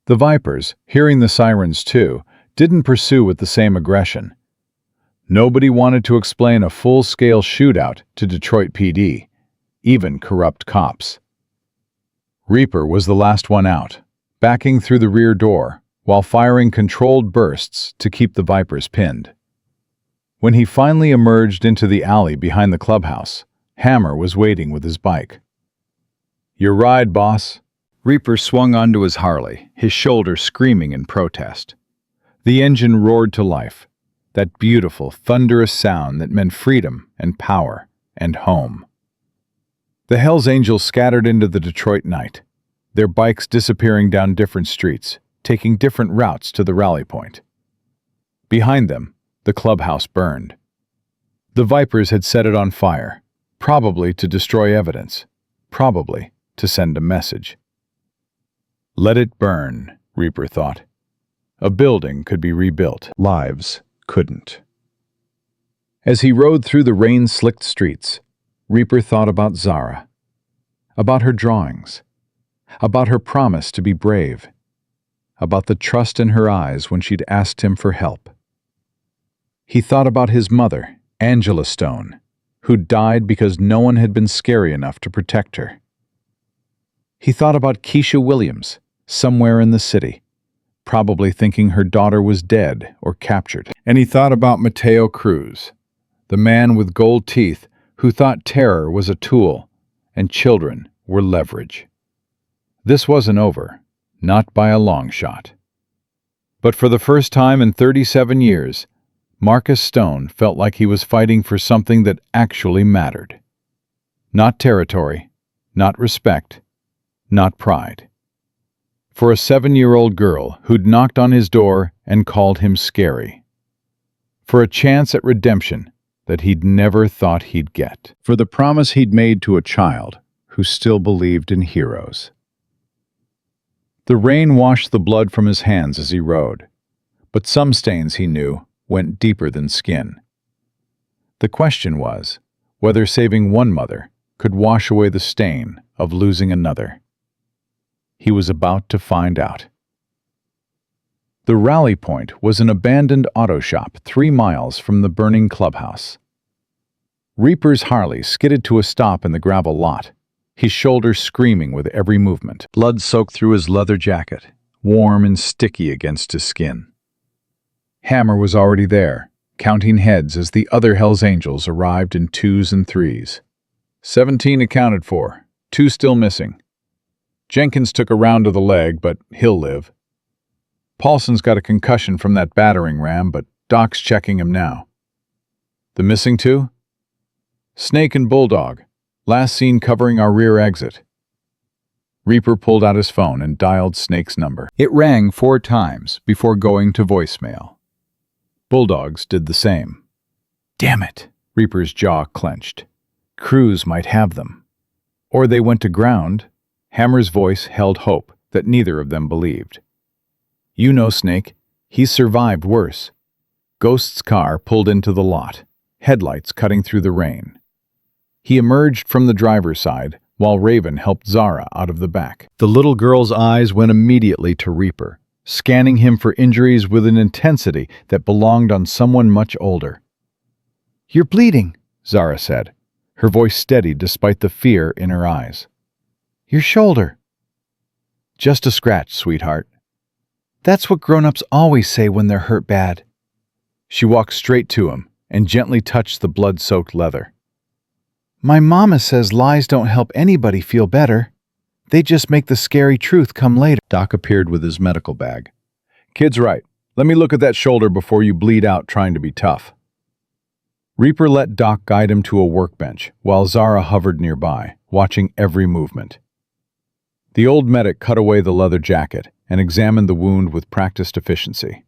The Vipers, hearing the sirens too, didn't pursue with the same aggression. Nobody wanted to explain a full-scale shootout to Detroit PD, even corrupt cops. Reaper was the last one out, backing through the rear door, while firing controlled bursts to keep the Vipers pinned. When he finally emerged into the alley behind the clubhouse, Hammer was waiting with his bike. "Your ride, boss." Reaper swung onto his Harley, his shoulder screaming in protest. The engine roared to life, that beautiful, thunderous sound that meant freedom and power and home. The Hells Angels scattered into the Detroit night, their bikes disappearing down different streets, taking different routes to the rally point. Behind them, the clubhouse burned. The Vipers had set it on fire, probably to destroy evidence, probably to send a message. Let it burn, Reaper thought. A building could be rebuilt. Lives couldn't. As he rode through the rain-slicked streets, Reaper thought about Zara, about her drawings, about her promise to be brave, about the trust in her eyes when she'd asked him for help. He thought about his mother, Angela Stone, who died because no one had been scary enough to protect her. He thought about Keisha Williams, somewhere in the city, probably thinking her daughter was dead or captured. And he thought about Mateo Cruz, the man with gold teeth who thought terror was a tool and children were leverage. This wasn't over, not by a long shot. But for the first time in 37 years, Marcus Stone felt like he was fighting for something that actually mattered. Not territory, not respect, not pride. For a 7-year-old girl who'd knocked on his door and called him scary. For a chance at redemption that he'd never thought he'd get. For the promise he'd made to a child who still believed in heroes. The rain washed the blood from his hands as he rode, but some stains, he knew, went deeper than skin. The question was whether saving one mother could wash away the stain of losing another. He was about to find out. The rally point was an abandoned auto shop 3 miles from the burning clubhouse. Reaper's Harley skidded to a stop in the gravel lot, his shoulders screaming with every movement. Blood soaked through his leather jacket, warm and sticky against his skin. Hammer was already there, counting heads as the other Hells Angels arrived in 2s and 3s. 17 accounted for, 2 still missing. Jenkins took a round to the leg, but he'll live. Paulson's got a concussion from that battering ram, but Doc's checking him now. The missing 2? Snake and Bulldog, last seen covering our rear exit. Reaper pulled out his phone and dialed Snake's number. It rang 4 times before going to voicemail. Bulldog's did the same. Damn it, Reaper's jaw clenched. Crews might have them. Or they went to ground. Hammer's voice held hope that neither of them believed. You know, Snake, he's survived worse. Ghost's car pulled into the lot, headlights cutting through the rain. He emerged from the driver's side while Raven helped Zara out of the back. The little girl's eyes went immediately to Reaper, scanning him for injuries with an intensity that belonged on someone much older. You're bleeding, Zara said, her voice steady despite the fear in her eyes. Your shoulder. Just a scratch, sweetheart. That's what grown-ups always say when they're hurt bad. She walked straight to him and gently touched the blood-soaked leather. My mama says lies don't help anybody feel better. They just make the scary truth come later. Doc appeared with his medical bag. Kid's right. Let me look at that shoulder before you bleed out trying to be tough. Reaper let Doc guide him to a workbench while Zara hovered nearby, watching every movement. The old medic cut away the leather jacket and examined the wound with practiced efficiency.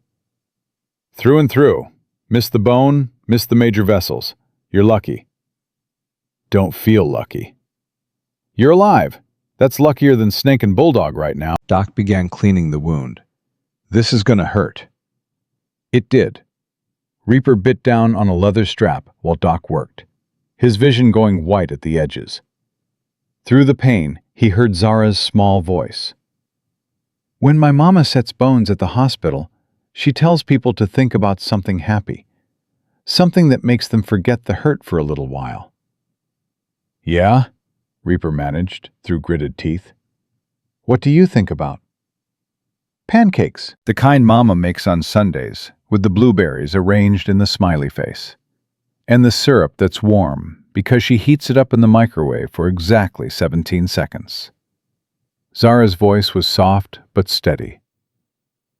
Through and through. Missed the bone, missed the major vessels. You're lucky. Don't feel lucky. You're alive. That's luckier than Snake and Bulldog right now. Doc began cleaning the wound. This is gonna hurt. It did. Reaper bit down on a leather strap while Doc worked, his vision going white at the edges. Through the pain, he heard Zara's small voice. When my mama sets bones at the hospital, she tells people to think about something happy, something that makes them forget the hurt for a little while. Yeah? Reaper managed through gritted teeth. What do you think about? Pancakes, the kind Mama makes on Sundays, with the blueberries arranged in the smiley face. And the syrup that's warm, because she heats it up in the microwave for exactly 17 seconds. Zara's voice was soft but steady.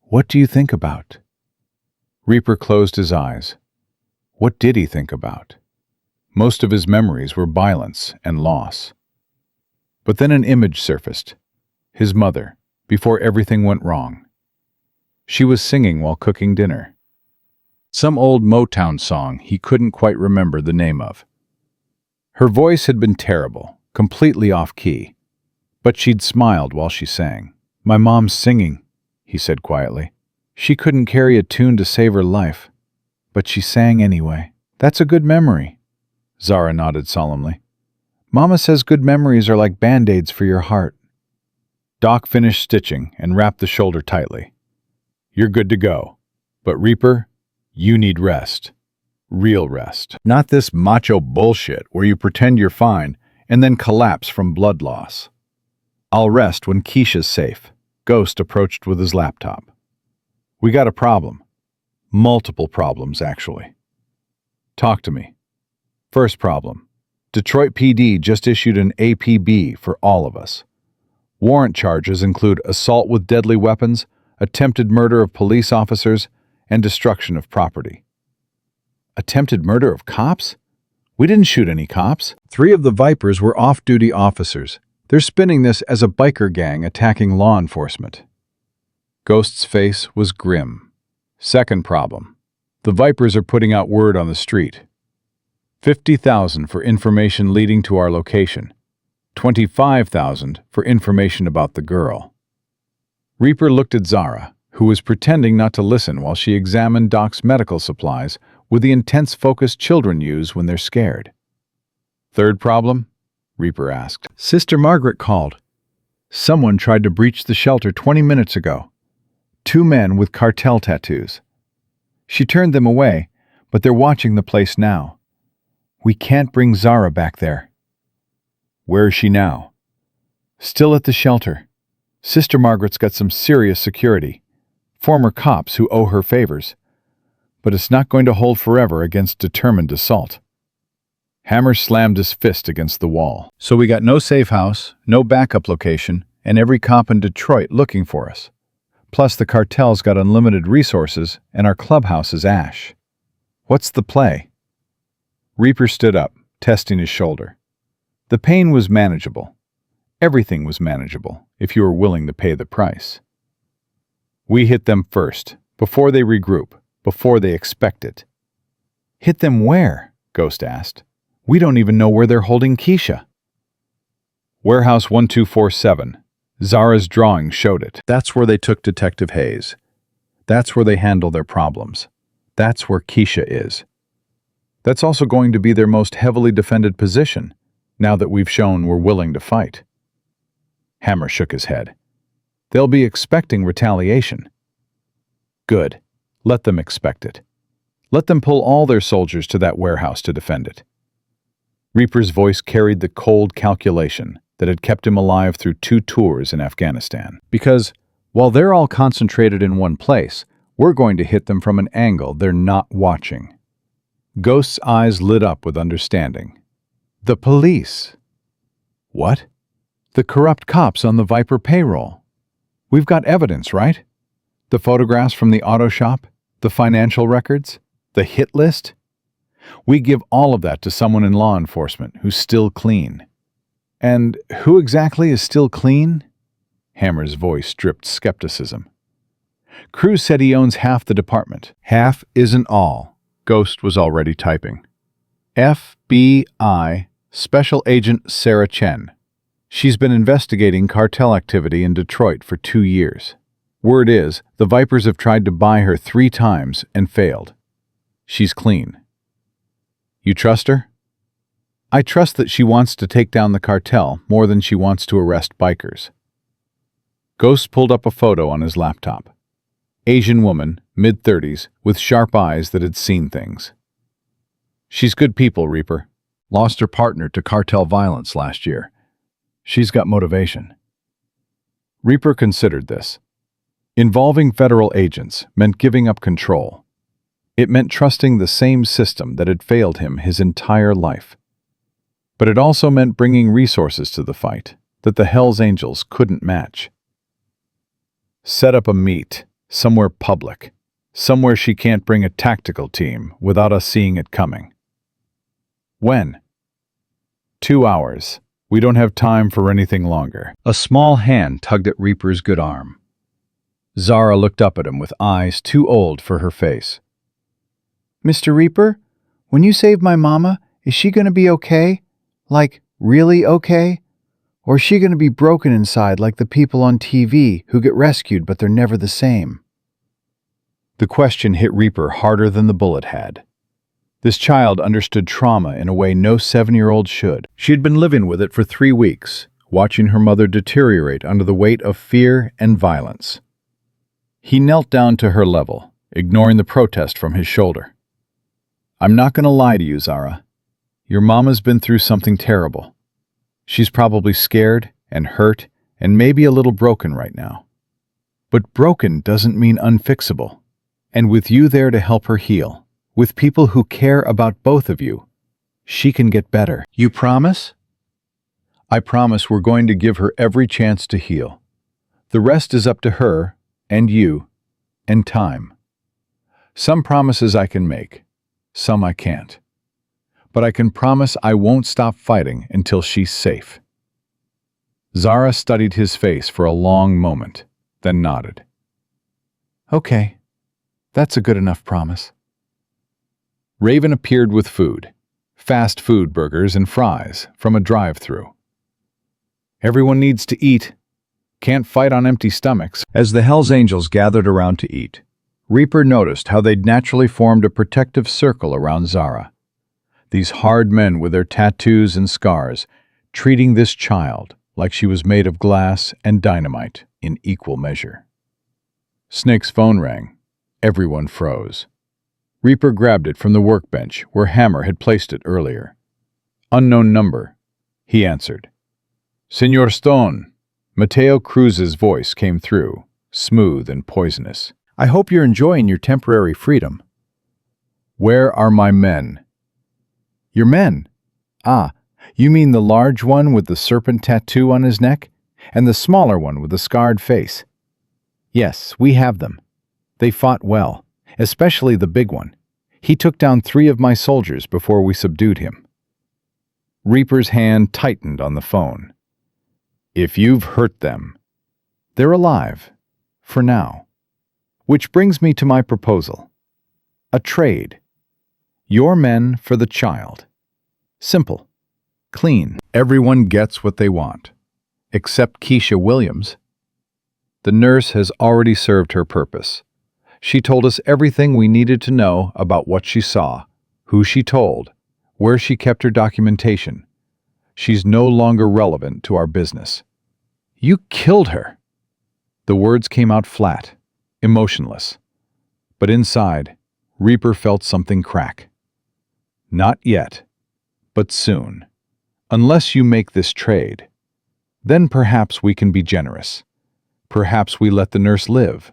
What do you think about? Reaper closed his eyes. What did he think about? Most of his memories were violence and loss. But then an image surfaced. His mother, before everything went wrong. She was singing while cooking dinner. Some old Motown song he couldn't quite remember the name of. Her voice had been terrible, completely off-key, but she'd smiled while she sang. My mom's singing, he said quietly. She couldn't carry a tune to save her life, but she sang anyway. That's a good memory. Zara nodded solemnly. Mama says good memories are like Band-Aids for your heart. Doc finished stitching and wrapped the shoulder tightly. You're good to go. But Reaper, you need rest. Real rest. Not this macho bullshit where you pretend you're fine and then collapse from blood loss. I'll rest when Keisha's safe. Ghost approached with his laptop. We got a problem. Multiple problems, actually. Talk to me. First problem. Detroit PD just issued an APB for all of us. Warrant charges include assault with deadly weapons, attempted murder of police officers, and destruction of property. Attempted murder of cops? We didn't shoot any cops. 3 of the Vipers were off-duty officers. They're spinning this as a biker gang attacking law enforcement. Ghost's face was grim. Second problem. The Vipers are putting out word on the street. 50,000 for information leading to our location. 25,000 for information about the girl. Reaper looked at Zara, who was pretending not to listen while she examined Doc's medical supplies with the intense focus children use when they're scared. "Third problem?" Reaper asked. Sister Margaret called. Someone tried to breach the shelter 20 minutes ago. 2 men with cartel tattoos. She turned them away, but they're watching the place now. We can't bring Zara back there. "Where is she now?" Still at the shelter. Sister Margaret's got some serious security. Former cops who owe her favors. But it's not going to hold forever against determined assault. Hammer slammed his fist against the wall. So we got no safe house, no backup location, and every cop in Detroit looking for us. Plus the cartel's got unlimited resources, and our clubhouse is ash. What's the play? Reaper stood up, testing his shoulder. The pain was manageable. Everything was manageable, if you were willing to pay the price. "We hit them first, before they regroup, before they expect it." "Hit them where?" Ghost asked. "We don't even know where they're holding Keisha." "Warehouse 1247. Zara's drawing showed it." That's where they took Detective Hayes. That's where they handle their problems. That's where Keisha is. That's also going to be their most heavily defended position, now that we've shown we're willing to fight. Hammer shook his head. "They'll be expecting retaliation." "Good. Let them expect it. Let them pull all their soldiers to that warehouse to defend it." Reaper's voice carried the cold calculation that had kept him alive through 2 tours in Afghanistan. Because, while they're all concentrated in one place, we're going to hit them from an angle they're not watching. Ghost's eyes lit up with understanding. "The police." "What?" "The corrupt cops on the Viper payroll. We've got evidence, right? The photographs from the auto shop, the financial records, the hit list. We give all of that to someone in law enforcement who's still clean." "And who exactly is still clean?" Hammer's voice dripped skepticism. "Cruz said he owns half the department." Half isn't all. Ghost was already typing. FBI Special Agent Sarah Chen. She's been investigating cartel activity in Detroit for 2 years. Word is, the Vipers have tried to buy her 3 times and failed. She's clean. "You trust her?" I trust that she wants to take down the cartel more than she wants to arrest bikers. Ghost pulled up a photo on his laptop. Asian woman, mid-30s, with sharp eyes that had seen things. "She's good people, Reaper." Lost her partner to cartel violence last year. She's got motivation. Reaper considered this. Involving federal agents meant giving up control. It meant trusting the same system that had failed him his entire life. But it also meant bringing resources to the fight that the Hells Angels couldn't match. "Set up a meet, somewhere public, somewhere she can't bring a tactical team without us seeing it coming." "When?" 2 hours. We don't have time for anything longer." A small hand tugged at Reaper's good arm. Zara looked up at him with eyes too old for her face. "Mr. Reaper, when you save my mama, is she going to be okay? Like, really okay? Or is she going to be broken inside like the people on TV who get rescued but they're never the same?" The question hit Reaper harder than the bullet had. This child understood trauma in a way no 7-year-old should. She had been living with it for 3 weeks, watching her mother deteriorate under the weight of fear and violence. He knelt down to her level, ignoring the protest from his shoulder. "I'm not going to lie to you, Zara. Your mama's been through something terrible. She's probably scared and hurt and maybe a little broken right now. But broken doesn't mean unfixable. And with you there to help her heal, with people who care about both of you, she can get better." You promise? "I promise we're going to give her every chance to heal. The rest is up to her, and you, and time. Some promises I can make, some I can't. But I can promise I won't stop fighting until she's safe." Zara studied his face for a long moment, then nodded. "Okay, that's a good enough promise." Raven appeared with food, fast food burgers and fries from a drive-thru. "Everyone needs to eat." Can't fight on empty stomachs. As the Hells Angels gathered around to eat, Reaper noticed how they'd naturally formed a protective circle around Zara. These hard men with their tattoos and scars, treating this child like she was made of glass and dynamite in equal measure. Snake's phone rang. Everyone froze. Reaper grabbed it from the workbench where Hammer had placed it earlier. Unknown number. He answered. Senor Stone. Mateo Cruz's voice came through, smooth and poisonous. I hope you're enjoying your temporary freedom. Where are my men? Your men? Ah, you mean the large one with the serpent tattoo on his neck, and the smaller one with the scarred face? Yes, we have them. They fought well, especially the big one. He took down 3 of my soldiers before we subdued him. Reaper's hand tightened on the phone. If you've hurt them, they're alive, for now. Which brings me to my proposal. A trade. Your men for the child. Simple. Clean. Everyone gets what they want. Except Keisha Williams. The nurse has already served her purpose. She told us everything we needed to know about what she saw, who she told, where she kept her documentation. She's no longer relevant to our business. You killed her. The words came out flat, emotionless. But inside, Reaper felt something crack. Not yet, but soon. Unless you make this trade, then perhaps we can be generous. Perhaps we let the nurse live.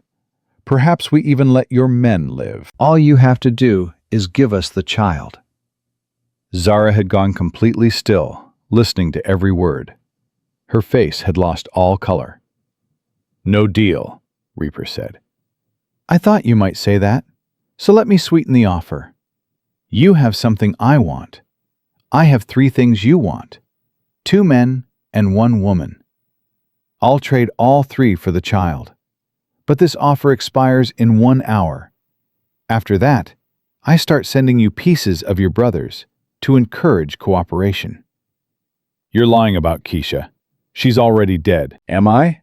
Perhaps we even let your men live. All you have to do is give us the child. Zara had gone completely still, listening to every word. Her face had lost all color. No deal, Reaper said. I thought you might say that, so let me sweeten the offer. You have something I want. I have 3 things you want. 2 men and 1 woman. I'll trade all 3 for the child. But this offer expires in 1 hour. After that, I start sending you pieces of your brothers to encourage cooperation. You're lying about Keisha. She's already dead. Am I?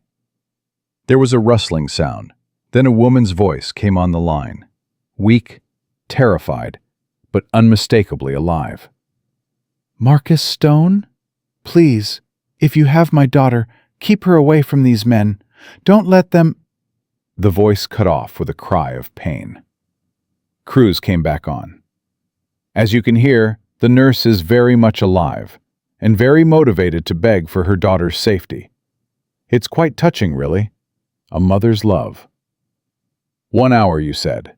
There was a rustling sound. Then a woman's voice came on the line. Weak, terrified, but unmistakably alive. Marcus Stone? Please, if you have my daughter, keep her away from these men. Don't let them... The voice cut off with a cry of pain. Cruz came back on. As you can hear, the nurse is very much alive and very motivated to beg for her daughter's safety. It's quite touching, really. A mother's love. 1 hour, you said.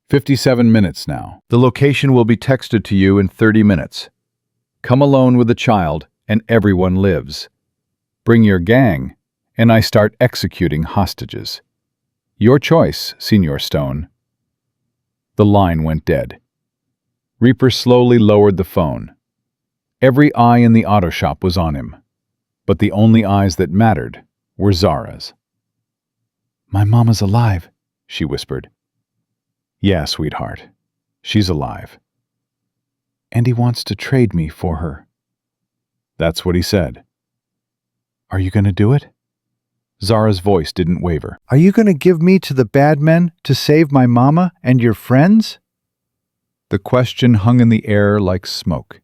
57 minutes now. The location will be texted to you in 30 minutes. Come alone with the child, and everyone lives. Bring your gang, and I start executing hostages. Your choice, Senor Stone. The line went dead. Reaper slowly lowered the phone. Every eye in the auto shop was on him, but the only eyes that mattered were Zara's. My mama's alive, she whispered. Yeah, sweetheart. She's alive. And he wants to trade me for her. That's what he said. Are you going to do it? Zara's voice didn't waver. Are you going to give me to the bad men to save my mama and your friends? The question hung in the air like smoke.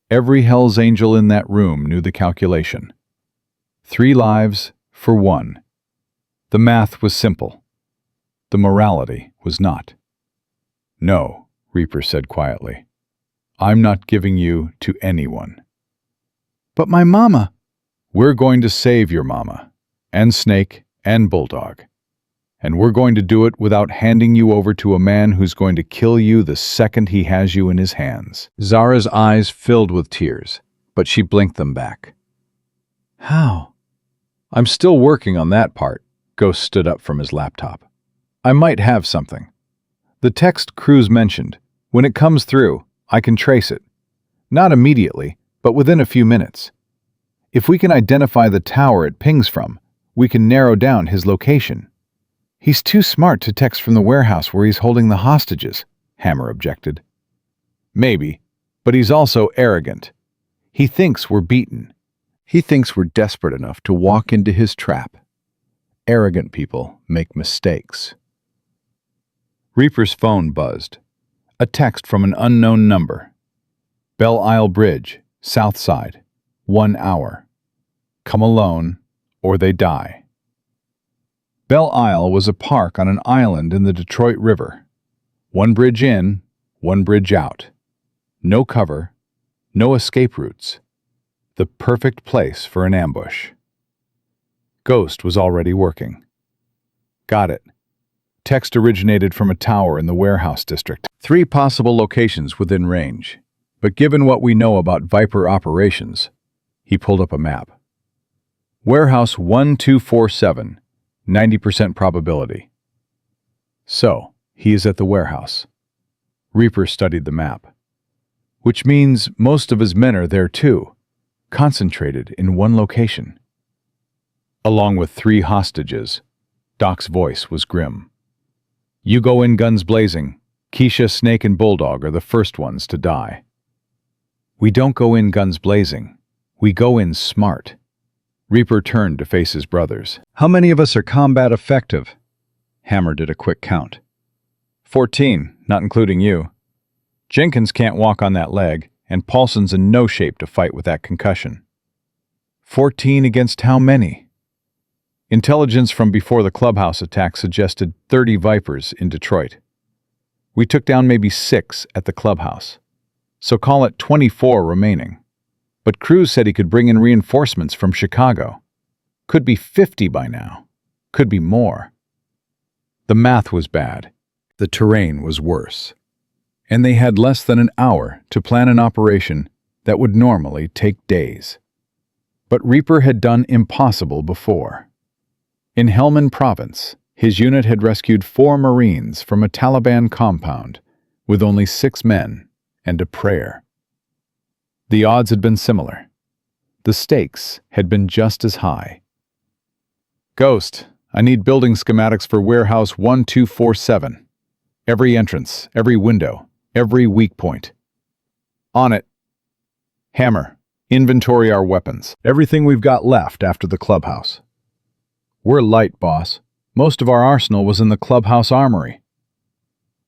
Every Hell's Angel in that room knew the calculation. 3 lives for 1. The math was simple. The morality was not. No, Reaper said quietly. I'm not giving you to anyone. But my mama... We're going to save your mama, and Snake, and Bulldog. And we're going to do it without handing you over to a man who's going to kill you the second he has you in his hands. Zara's eyes filled with tears, but she blinked them back. How? I'm still working on that part. Ghost stood up from his laptop. I might have something. The text Cruz mentioned, when it comes through, I can trace it. Not immediately, but within a few minutes. If we can identify the tower it pings from, we can narrow down his location. He's too smart to text from the warehouse where he's holding the hostages, Hammer objected. Maybe, but he's also arrogant. He thinks we're beaten. He thinks we're desperate enough to walk into his trap. Arrogant people make mistakes. Reaper's phone buzzed. A text from an unknown number. Belle Isle Bridge, South Side, 1 hour. Come alone, or they die. Belle Isle was a park on an island in the Detroit River. One bridge in, one bridge out. No cover, no escape routes. The perfect place for an ambush. Ghost was already working. Got it. Text originated from a tower in the warehouse district. 3 possible locations within range. But given what we know about Viper operations, he pulled up a map. Warehouse 1247, 90% probability. So, he is at the warehouse. Reaper studied the map. Which means most of his men are there too, concentrated in one location. Along with 3 hostages, Doc's voice was grim. You go in guns blazing. Keisha, Snake, and Bulldog are the first ones to die. We don't go in guns blazing. We go in smart. Reaper turned to face his brothers. How many of us are combat effective? Hammer did a quick count. 14, not including you. Jenkins can't walk on that leg, and Paulson's in no shape to fight with that concussion. 14 against how many? Intelligence from before the Clubhouse attack suggested 30 Vipers in Detroit. We took down maybe 6 at the Clubhouse, so call it 24 remaining. But Cruz said he could bring in reinforcements from Chicago. Could be 50 by now. Could be more. The math was bad. The terrain was worse. And they had less than an hour to plan an operation that would normally take days. But Reaper had done impossible before. In Helmand Province, his unit had rescued 4 Marines from a Taliban compound with only 6 men and a prayer. The odds had been similar. The stakes had been just as high. Ghost, I need building schematics for warehouse 1247. Every entrance, every window, every weak point. On it. Hammer, inventory our weapons. Everything we've got left after the Clubhouse. We're light, boss. Most of our arsenal was in the Clubhouse armory.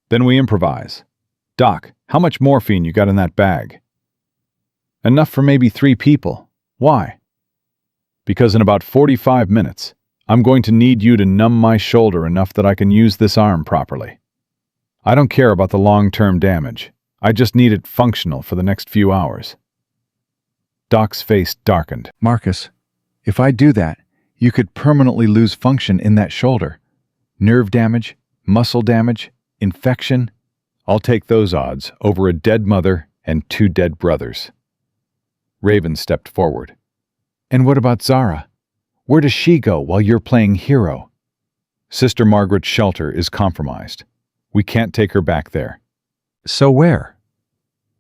Then we improvise. Doc, how much morphine you got in that bag? Enough for maybe 3 people. Why? Because in about 45 minutes, I'm going to need you to numb my shoulder enough that I can use this arm properly. I don't care about the long-term damage. I just need it functional for the next few hours. Doc's face darkened. Marcus, if I do that, you could permanently lose function in that shoulder. Nerve damage, muscle damage, infection. I'll take those odds over a dead mother and 2 dead brothers. Raven stepped forward. And what about Zara? Where does she go while you're playing hero? Sister Margaret's shelter is compromised. We can't take her back there. So where?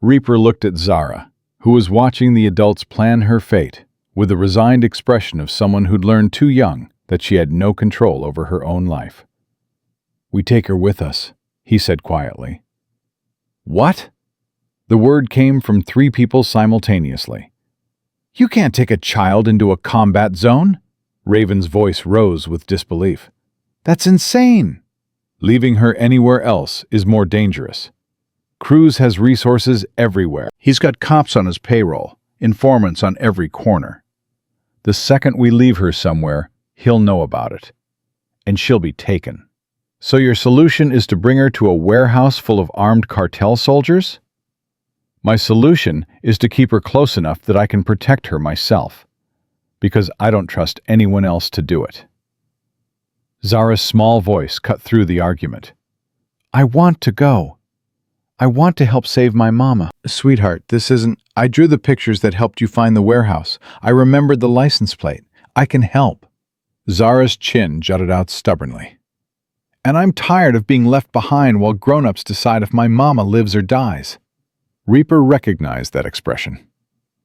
Reaper looked at Zara, who was watching the adults plan her fate, with the resigned expression of someone who'd learned too young that she had no control over her own life. We take her with us, he said quietly. What? The word came from 3 people simultaneously. You can't take a child into a combat zone. Raven's voice rose with disbelief. That's insane. Leaving her anywhere else is more dangerous. Cruz has resources everywhere. He's got cops on his payroll, informants on every corner. The second we leave her somewhere, he'll know about it. And she'll be taken. So your solution is to bring her to a warehouse full of armed cartel soldiers? My solution is to keep her close enough that I can protect her myself, because I don't trust anyone else to do it. Zara's small voice cut through the argument. I want to go. I want to help save my mama. Sweetheart, this isn't... I drew the pictures that helped you find the warehouse. I remembered the license plate. I can help. Zara's chin jutted out stubbornly. And I'm tired of being left behind while grown-ups decide if my mama lives or dies. Reaper recognized that expression.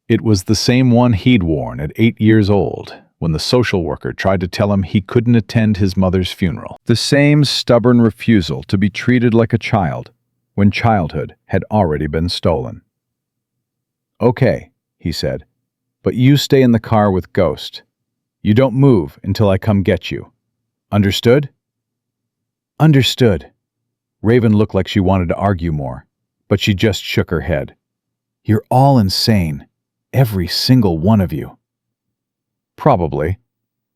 It was the same one he'd worn at 8 years old, when the social worker tried to tell him he couldn't attend his mother's funeral. The same stubborn refusal to be treated like a child, when childhood had already been stolen. Okay, he said, but you stay in the car with Ghost. You don't move until I come get you. Understood? Understood. Raven looked like she wanted to argue more, but she just shook her head. You're all insane. Every single one of you. Probably.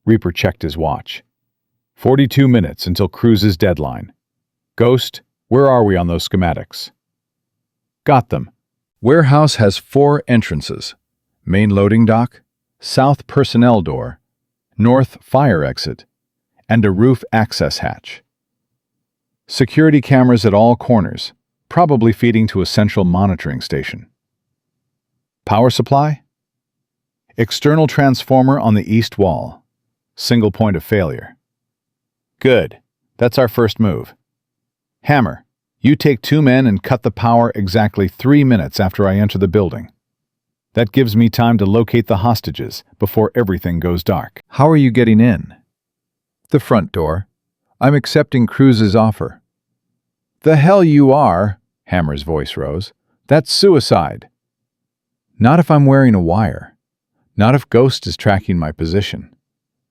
Reaper checked his watch. 42 minutes until Cruz's deadline. Ghost, where are we on those schematics? Got them. Warehouse has 4 entrances: main loading dock, south personnel door, north fire exit, and a roof access hatch. Security cameras at all corners, probably feeding to a central monitoring station. Power supply? External transformer on the east wall. Single point of failure. Good. That's our first move. Hammer, you take 2 men and cut the power exactly 3 minutes after I enter the building. That gives me time to locate the hostages before everything goes dark. How are you getting in? The front door. I'm accepting Cruz's offer. The hell you are, Hammer's voice rose. That's suicide. Not if I'm wearing a wire. Not if Ghost is tracking my position.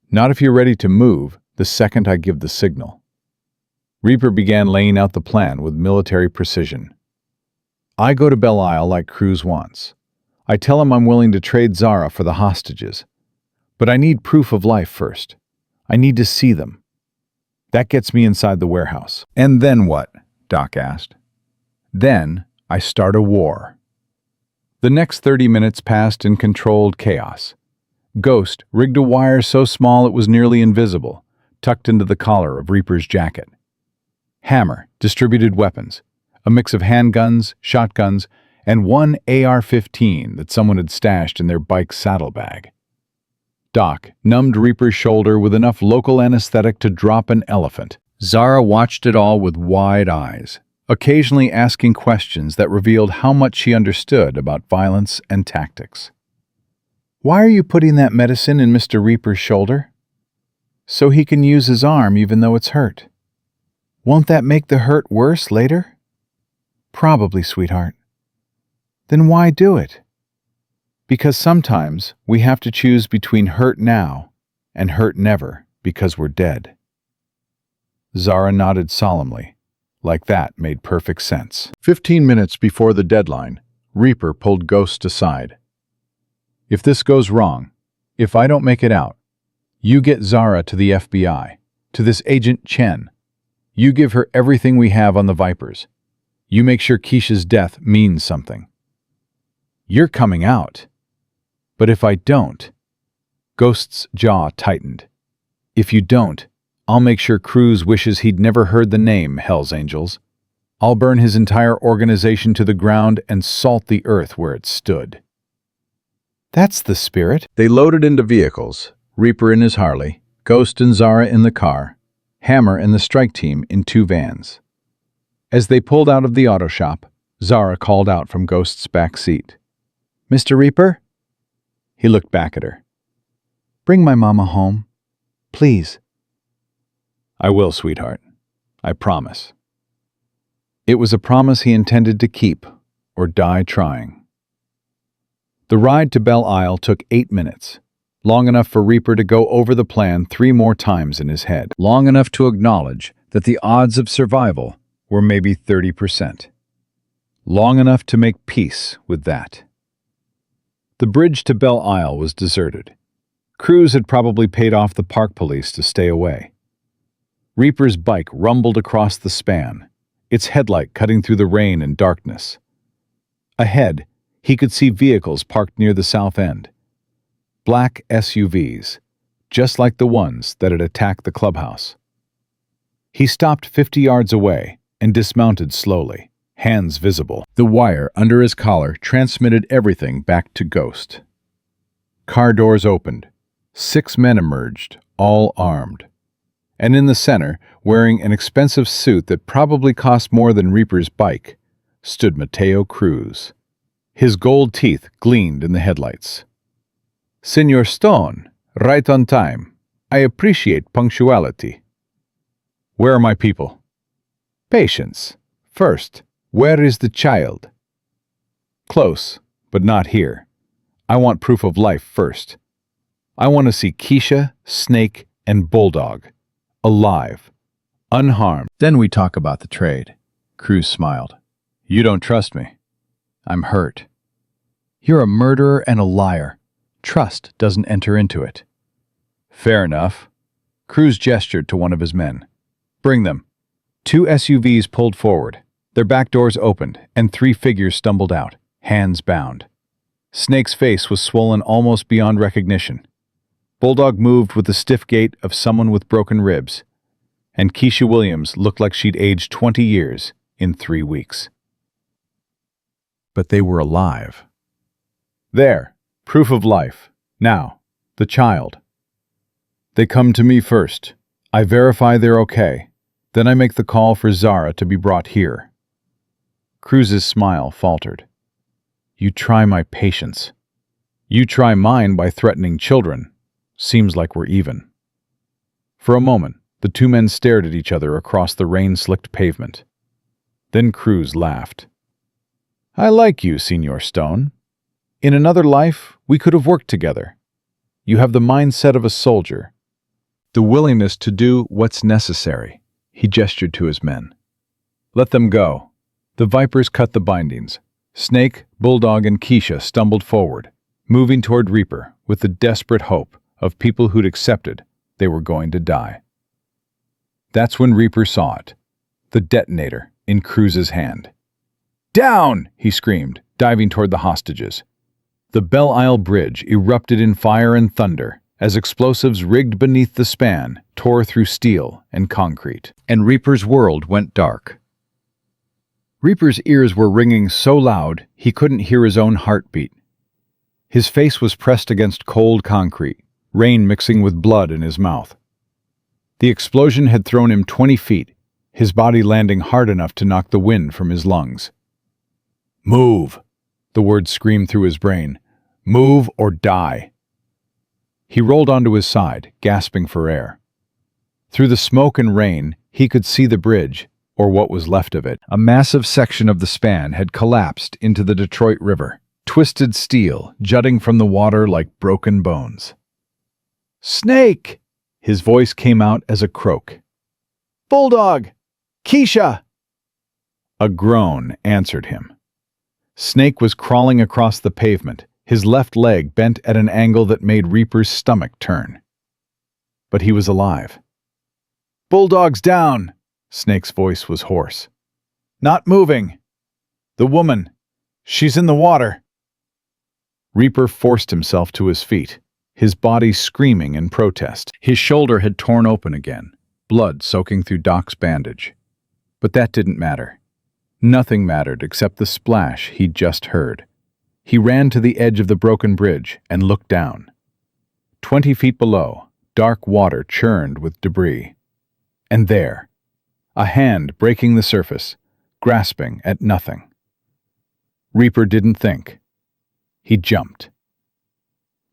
Not if you're ready to move the second I give the signal. Reaper began laying out the plan with military precision. I go to Belle Isle like Cruz wants. I tell him I'm willing to trade Zara for the hostages. But I need proof of life first. I need to see them. That gets me inside the warehouse. And then what? Doc asked. Then I start a war. The next 30 minutes passed in controlled chaos. Ghost rigged a wire so small it was nearly invisible, tucked into the collar of Reaper's jacket. Hammer distributed weapons, a mix of handguns, shotguns, and one AR-15 that someone had stashed in their bike saddlebag. Doc numbed Reaper's shoulder with enough local anesthetic to drop an elephant. Zara watched it all with wide eyes, occasionally asking questions that revealed how much she understood about violence and tactics. Why are you putting that medicine in Mr. Reaper's shoulder? So he can use his arm even though it's hurt. Won't that make the hurt worse later? Probably, sweetheart. Then why do it? Because sometimes we have to choose between hurt now and hurt never because we're dead. Zara nodded solemnly. Like that made perfect sense. 15 minutes before the deadline, Reaper pulled Ghost aside. If this goes wrong, if I don't make it out, you get Zara to the FBI, to this Agent Chen. You give her everything we have on the Vipers. You make sure Keisha's death means something. You're coming out. But if I don't, Ghost's jaw tightened. If you don't, I'll make sure Cruz wishes he'd never heard the name Hell's Angels. I'll burn his entire organization to the ground and salt the earth where it stood. That's the spirit. They loaded into vehicles, Reaper in his Harley, Ghost and Zara in the car, Hammer and the strike team in 2 vans. As they pulled out of the auto shop, Zara called out from Ghost's back seat. Mr. Reaper? He looked back at her. Bring my mama home, please. I will, sweetheart. I promise. It was a promise he intended to keep or die trying. The ride to Belle Isle took 8 minutes, long enough for Reaper to go over the plan 3 more times in his head, long enough to acknowledge that the odds of survival were maybe 30%, long enough to make peace with that. The bridge to Belle Isle was deserted. Cruz had probably paid off the park police to stay away. Reaper's bike rumbled across the span, its headlight cutting through the rain and darkness. Ahead, he could see vehicles parked near the south end. Black SUVs, just like the ones that had attacked the clubhouse. He stopped 50 yards away and dismounted slowly, hands visible. The wire under his collar transmitted everything back to Ghost. Car doors opened. 6 men emerged, all armed. And in the center, wearing an expensive suit that probably cost more than Reaper's bike, stood Mateo Cruz. His gold teeth gleamed in the headlights. Senor Stone, right on time. I appreciate punctuality. Where are my people? Patience. First, where is the child? Close, but not here. I want proof of life first. I want to see Keisha, Snake, and Bulldog alive, unharmed. Then we talk about the trade. Cruz smiled. You don't trust me. I'm hurt. You're a murderer and a liar. Trust doesn't enter into it. Fair enough. Cruz gestured to one of his men. Bring them. 2 SUVs pulled forward. Their back doors opened, and 3 figures stumbled out, hands bound. Snake's face was swollen almost beyond recognition. Bulldog moved with the stiff gait of someone with broken ribs, and Keisha Williams looked like she'd aged 20 years in 3 weeks. But they were alive. There, proof of life. Now, the child. They come to me first. I verify they're okay. Then I make the call for Zara to be brought here. Cruz's smile faltered. You try my patience. You try mine by threatening children. Seems like we're even. For a moment, the 2 men stared at each other across the rain-slicked pavement. Then Cruz laughed. I like you, Senor Stone. In another life, we could have worked together. You have the mindset of a soldier. The willingness to do what's necessary. He gestured to his men. Let them go. The Vipers cut the bindings. Snake, Bulldog, and Keisha stumbled forward, moving toward Reaper with the desperate hope of people who'd accepted they were going to die. That's when Reaper saw it, the detonator in Cruz's hand. Down! He screamed, diving toward the hostages. The Belle Isle Bridge erupted in fire and thunder as explosives rigged beneath the span tore through steel and concrete. And Reaper's world went dark. Reaper's ears were ringing so loud he couldn't hear his own heartbeat. His face was pressed against cold concrete, rain mixing with blood in his mouth. The explosion had thrown him 20 feet, his body landing hard enough to knock the wind from his lungs. Move! The words screamed through his brain. Move or die. He rolled onto his side, gasping for air. Through the smoke and rain, he could see the bridge, or what was left of it. A massive section of the span had collapsed into the Detroit River, twisted steel jutting from the water like broken bones. Snake! His voice came out as a croak. Bulldog! Keisha! A groan answered him. Snake was crawling across the pavement, his left leg bent at an angle that made Reaper's stomach turn. But he was alive. Bulldog's down! Snake's voice was hoarse. Not moving! The woman! She's in the water! Reaper forced himself to his feet, his body screaming in protest. His shoulder had torn open again, blood soaking through Doc's bandage. But that didn't matter. Nothing mattered except the splash he'd just heard. He ran to the edge of the broken bridge and looked down. 20 feet below, dark water churned with debris. And there, a hand breaking the surface, grasping at nothing. Reaper didn't think. He jumped.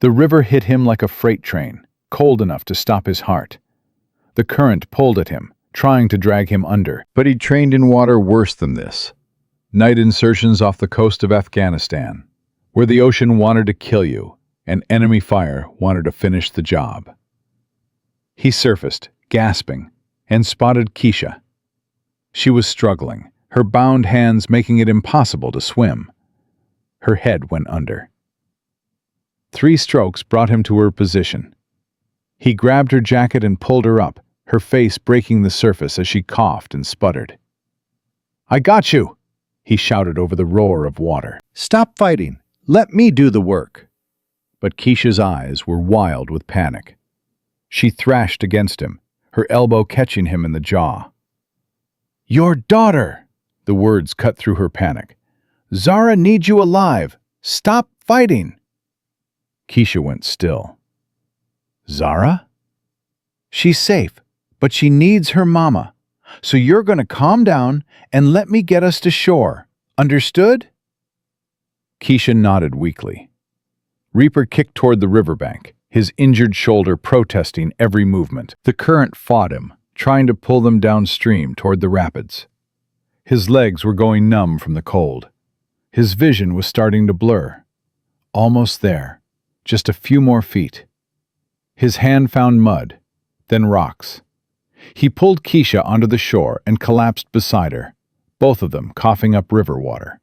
The river hit him like a freight train, cold enough to stop his heart. The current pulled at him, trying to drag him under. But he'd trained in water worse than this. Night insertions off the coast of Afghanistan, where the ocean wanted to kill you and enemy fire wanted to finish the job. He surfaced, gasping, and spotted Keisha. She was struggling, her bound hands making it impossible to swim. Her head went under. 3 strokes brought him to her position. He grabbed her jacket and pulled her up, her face breaking the surface as she coughed and sputtered. I got you! He shouted over the roar of water. Stop fighting! Let me do the work! But Keisha's eyes were wild with panic. She thrashed against him, her elbow catching him in the jaw. Your daughter! The words cut through her panic. Zara needs you alive! Stop fighting! Keisha went still. Zara? She's safe, but she needs her mama. So you're going to calm down and let me get us to shore. Understood? Keisha nodded weakly. Reaper kicked toward the riverbank, his injured shoulder protesting every movement. The current fought him, trying to pull them downstream toward the rapids. His legs were going numb from the cold. His vision was starting to blur. Almost there. Just a few more feet. His hand found mud, then rocks. He pulled Keisha onto the shore and collapsed beside her, both of them coughing up river water.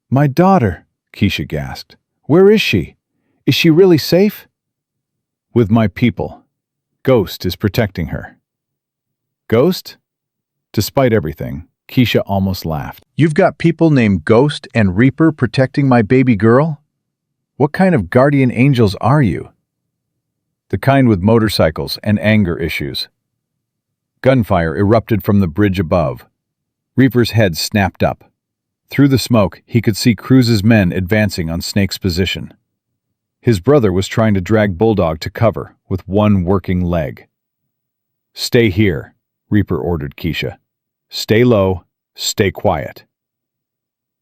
"My daughter," Keisha gasped. "Where is she? Is she really safe?" "With my people. Ghost is protecting her." "Ghost?" Despite everything, Keisha almost laughed. "You've got people named Ghost and Reaper protecting my baby girl? What kind of guardian angels are you?" "The kind with motorcycles and anger issues." Gunfire erupted from the bridge above. Reaper's head snapped up. Through the smoke, he could see Cruz's men advancing on Snake's position. His brother was trying to drag Bulldog to cover with one working leg. "Stay here," Reaper ordered Keisha. "Stay low, stay quiet."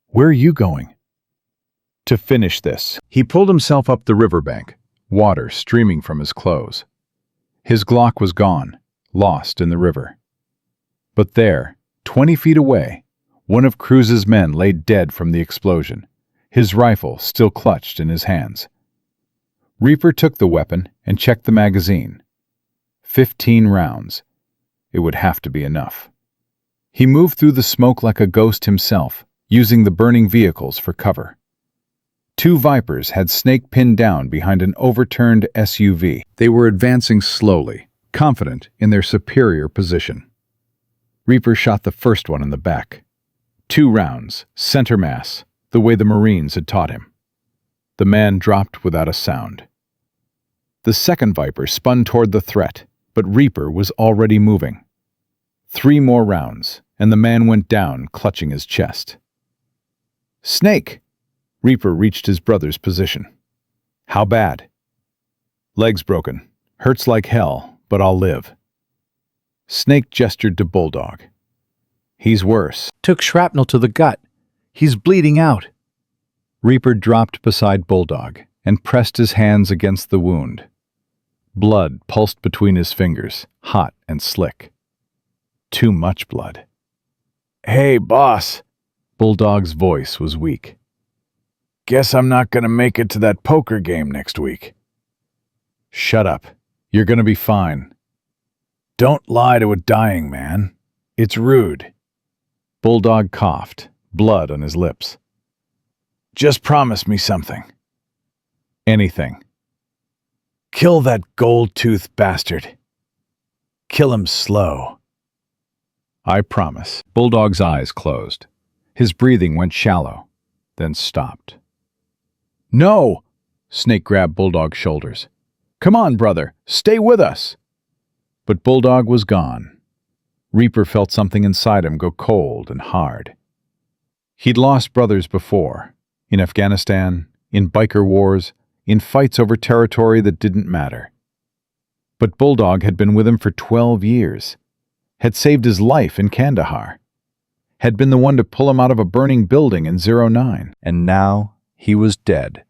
"Where are you going?" "To finish this." He pulled himself up the riverbank, water streaming from his clothes. His Glock was gone, lost in the river. But there, 20 feet away, one of Cruz's men lay dead from the explosion, his rifle still clutched in his hands. Reaper took the weapon and checked the magazine. 15 rounds. It would have to be enough. He moved through the smoke like a ghost himself, using the burning vehicles for cover. 2 Vipers had Snake pinned down behind an overturned SUV. They were advancing slowly, confident in their superior position. Reaper shot the first one in the back. 2 rounds, center mass, the way the Marines had taught him. The man dropped without a sound. The second Viper spun toward the threat, but Reaper was already moving. 3 more rounds, and the man went down, clutching his chest. "Snake!" Reaper reached his brother's position. "How bad?" "Legs broken. Hurts like hell, but I'll live." Snake gestured to Bulldog. "He's worse. Took shrapnel to the gut. He's bleeding out." Reaper dropped beside Bulldog and pressed his hands against the wound. Blood pulsed between his fingers, hot and slick. Too much blood. "Hey, boss." Bulldog's voice was weak. "Guess I'm not gonna make it to that poker game next week." "Shut up. You're gonna be fine." "Don't lie to a dying man. It's rude." Bulldog coughed, blood on his lips. "Just promise me something." "Anything." "Kill that gold-toothed bastard. Kill him slow." "I promise." Bulldog's eyes closed. His breathing went shallow, then stopped. "No!" Snake grabbed Bulldog's shoulders. "Come on, brother. Stay with us." But Bulldog was gone. Reaper felt something inside him go cold and hard. He'd lost brothers before, in Afghanistan, in biker wars, in fights over territory that didn't matter. But Bulldog had been with him for 12 years, had saved his life in Kandahar, had been the one to pull him out of a burning building in 09, and now he was dead,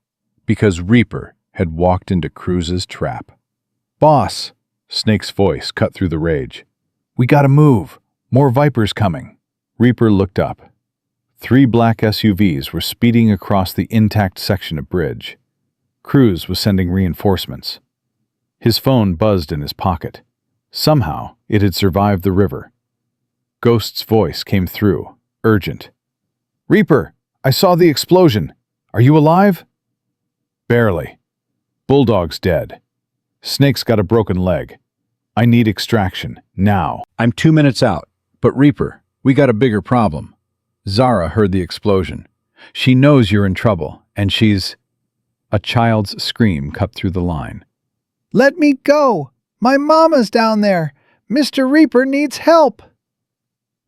because Reaper had walked into Cruz's trap. "Boss!" Snake's voice cut through the rage. "We gotta move. More Vipers coming." Reaper looked up. 3 black SUVs were speeding across the intact section of bridge. Cruz was sending reinforcements. His phone buzzed in his pocket. Somehow, it had survived the river. Ghost's voice came through, urgent. "Reaper, I saw the explosion. Are you alive?" "Barely. Bulldog's dead. Snake's got a broken leg. I need extraction, now." "I'm 2 minutes out. But Reaper, we got a bigger problem." Zara heard the explosion. "She knows you're in trouble, and she's—" A child's scream cut through the line. "Let me go! My mama's down there! Mr. Reaper needs help!"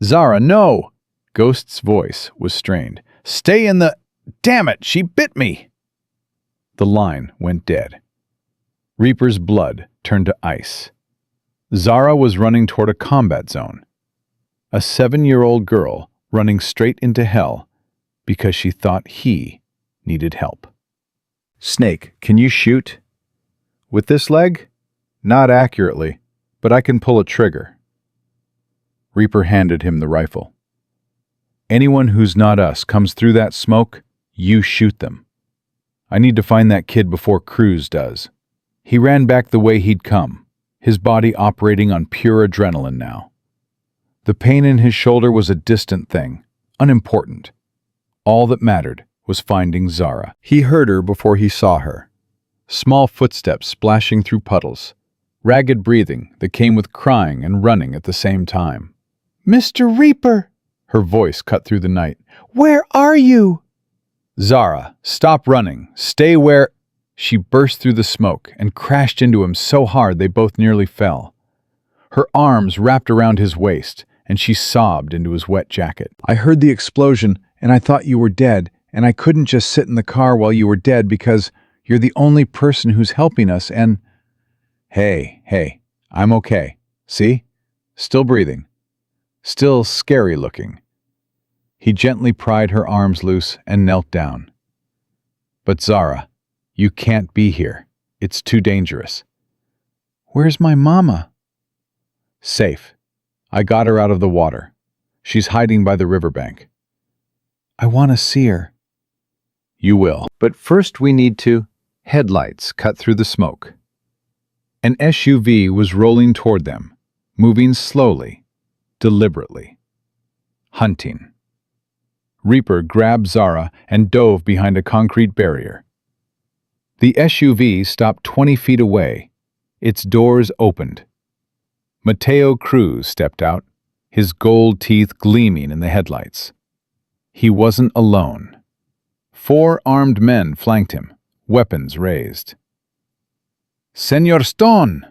"Zara, no!" Ghost's voice was strained. "Stay in the— Damn it, she bit me!" The line went dead. Reaper's blood turned to ice. Zara was running toward a combat zone. A 7-year-old girl running straight into hell because she thought he needed help. "Snake, can you shoot?" "With this leg? Not accurately, but I can pull a trigger." Reaper handed him the rifle. "Anyone who's not us comes through that smoke, you shoot them. I need to find that kid before Cruz does. He ran back the way he'd come, his body operating on pure adrenaline now. The pain in his shoulder was a distant thing, unimportant. All that mattered was finding Zara. He heard her before he saw her. Small footsteps splashing through puddles, ragged breathing that came with crying and running at the same time. Mr. Reaper! Her voice cut through the night. Where are you? Zara, stop running. Stay where... She burst through the smoke and crashed into him so hard they both nearly fell. Her arms wrapped around his waist, and she sobbed into his wet jacket. I heard the explosion, and I thought you were dead, and I couldn't just sit in the car while you were dead because you're the only person who's helping us, and... Hey, I'm okay. See? Still breathing. Still scary looking. He gently pried her arms loose and knelt down. But Zara, you can't be here. It's too dangerous. Where's my mama? Safe. I got her out of the water. She's hiding by the riverbank. I want to see her. You will. But first we need to... Headlights cut through the smoke. An SUV was rolling toward them, moving slowly, deliberately. Hunting. Reaper grabbed Zara and dove behind a concrete barrier. The SUV stopped 20 feet away. Its doors opened. Mateo Cruz stepped out, his gold teeth gleaming in the headlights. He wasn't alone. 4 armed men flanked him, weapons raised. "Senor Stone!"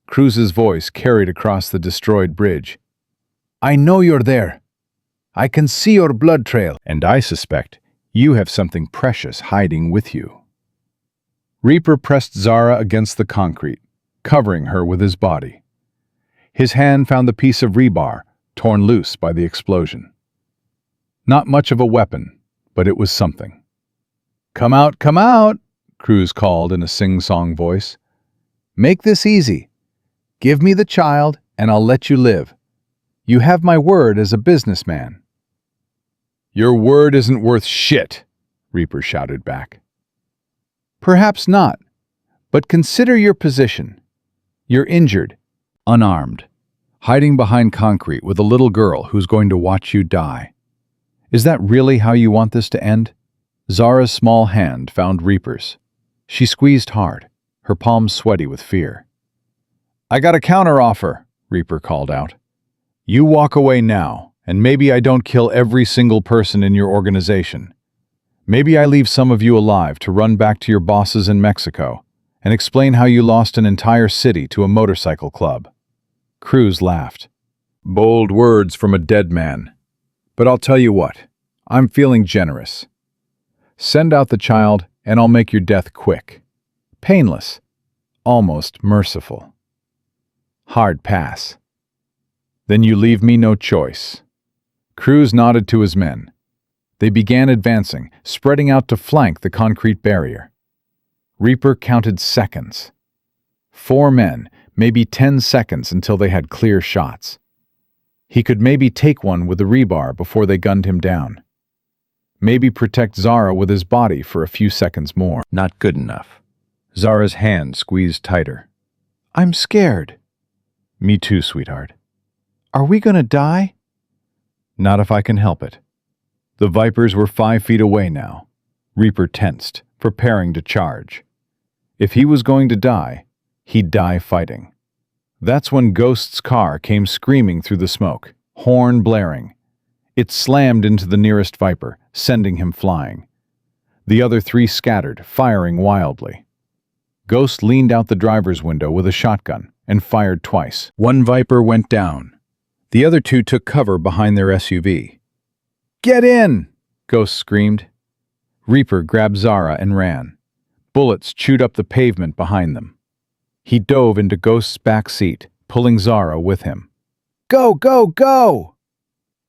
Cruz's voice carried across the destroyed bridge. "I know you're there. I can see your blood trail, and I suspect you have something precious hiding with you." Reaper pressed Zara against the concrete, covering her with his body. His hand found the piece of rebar, torn loose by the explosion. Not much of a weapon, but it was something. Come out, Cruz called in a sing-song voice. "Make this easy. Give me the child, and I'll let you live. You have my word as a businessman." "Your word isn't worth shit," Reaper shouted back. "Perhaps not, but consider your position. You're injured, unarmed, hiding behind concrete with a little girl who's going to watch you die. Is that really how you want this to end?" Zara's small hand found Reaper's. She squeezed hard, her palms sweaty with fear. "I got a counteroffer," Reaper called out. "You walk away now, and maybe I don't kill every single person in your organization. Maybe I leave some of you alive to run back to your bosses in Mexico and explain how you lost an entire city to a motorcycle club." Cruz laughed. "Bold words from a dead man. But I'll tell you what, I'm feeling generous. Send out the child, and I'll make your death quick. Painless. Almost merciful." Hard pass. "Then you leave me no choice." Cruz nodded to his men. They began advancing, spreading out to flank the concrete barrier. Reaper counted seconds. 4 men, maybe 10 seconds until they had clear shots. He could maybe take one with the rebar before they gunned him down. Maybe protect Zara with his body for a few seconds more. Not good enough. Zara's hand squeezed tighter. "I'm scared." "Me too, sweetheart." "Are we gonna die?" "Not if I can help it." The Vipers were 5 feet away now. Reaper tensed, preparing to charge. If he was going to die, he'd die fighting. That's when Ghost's car came screaming through the smoke, horn blaring. It slammed into the nearest Viper, sending him flying. The other 3 scattered, firing wildly. Ghost leaned out the driver's window with a shotgun and fired twice. 1 Viper went down. The other 2 took cover behind their SUV. "Get in!" Ghost screamed. Reaper grabbed Zara and ran. Bullets chewed up the pavement behind them. He dove into Ghost's back seat, pulling Zara with him. "Go, go, go!"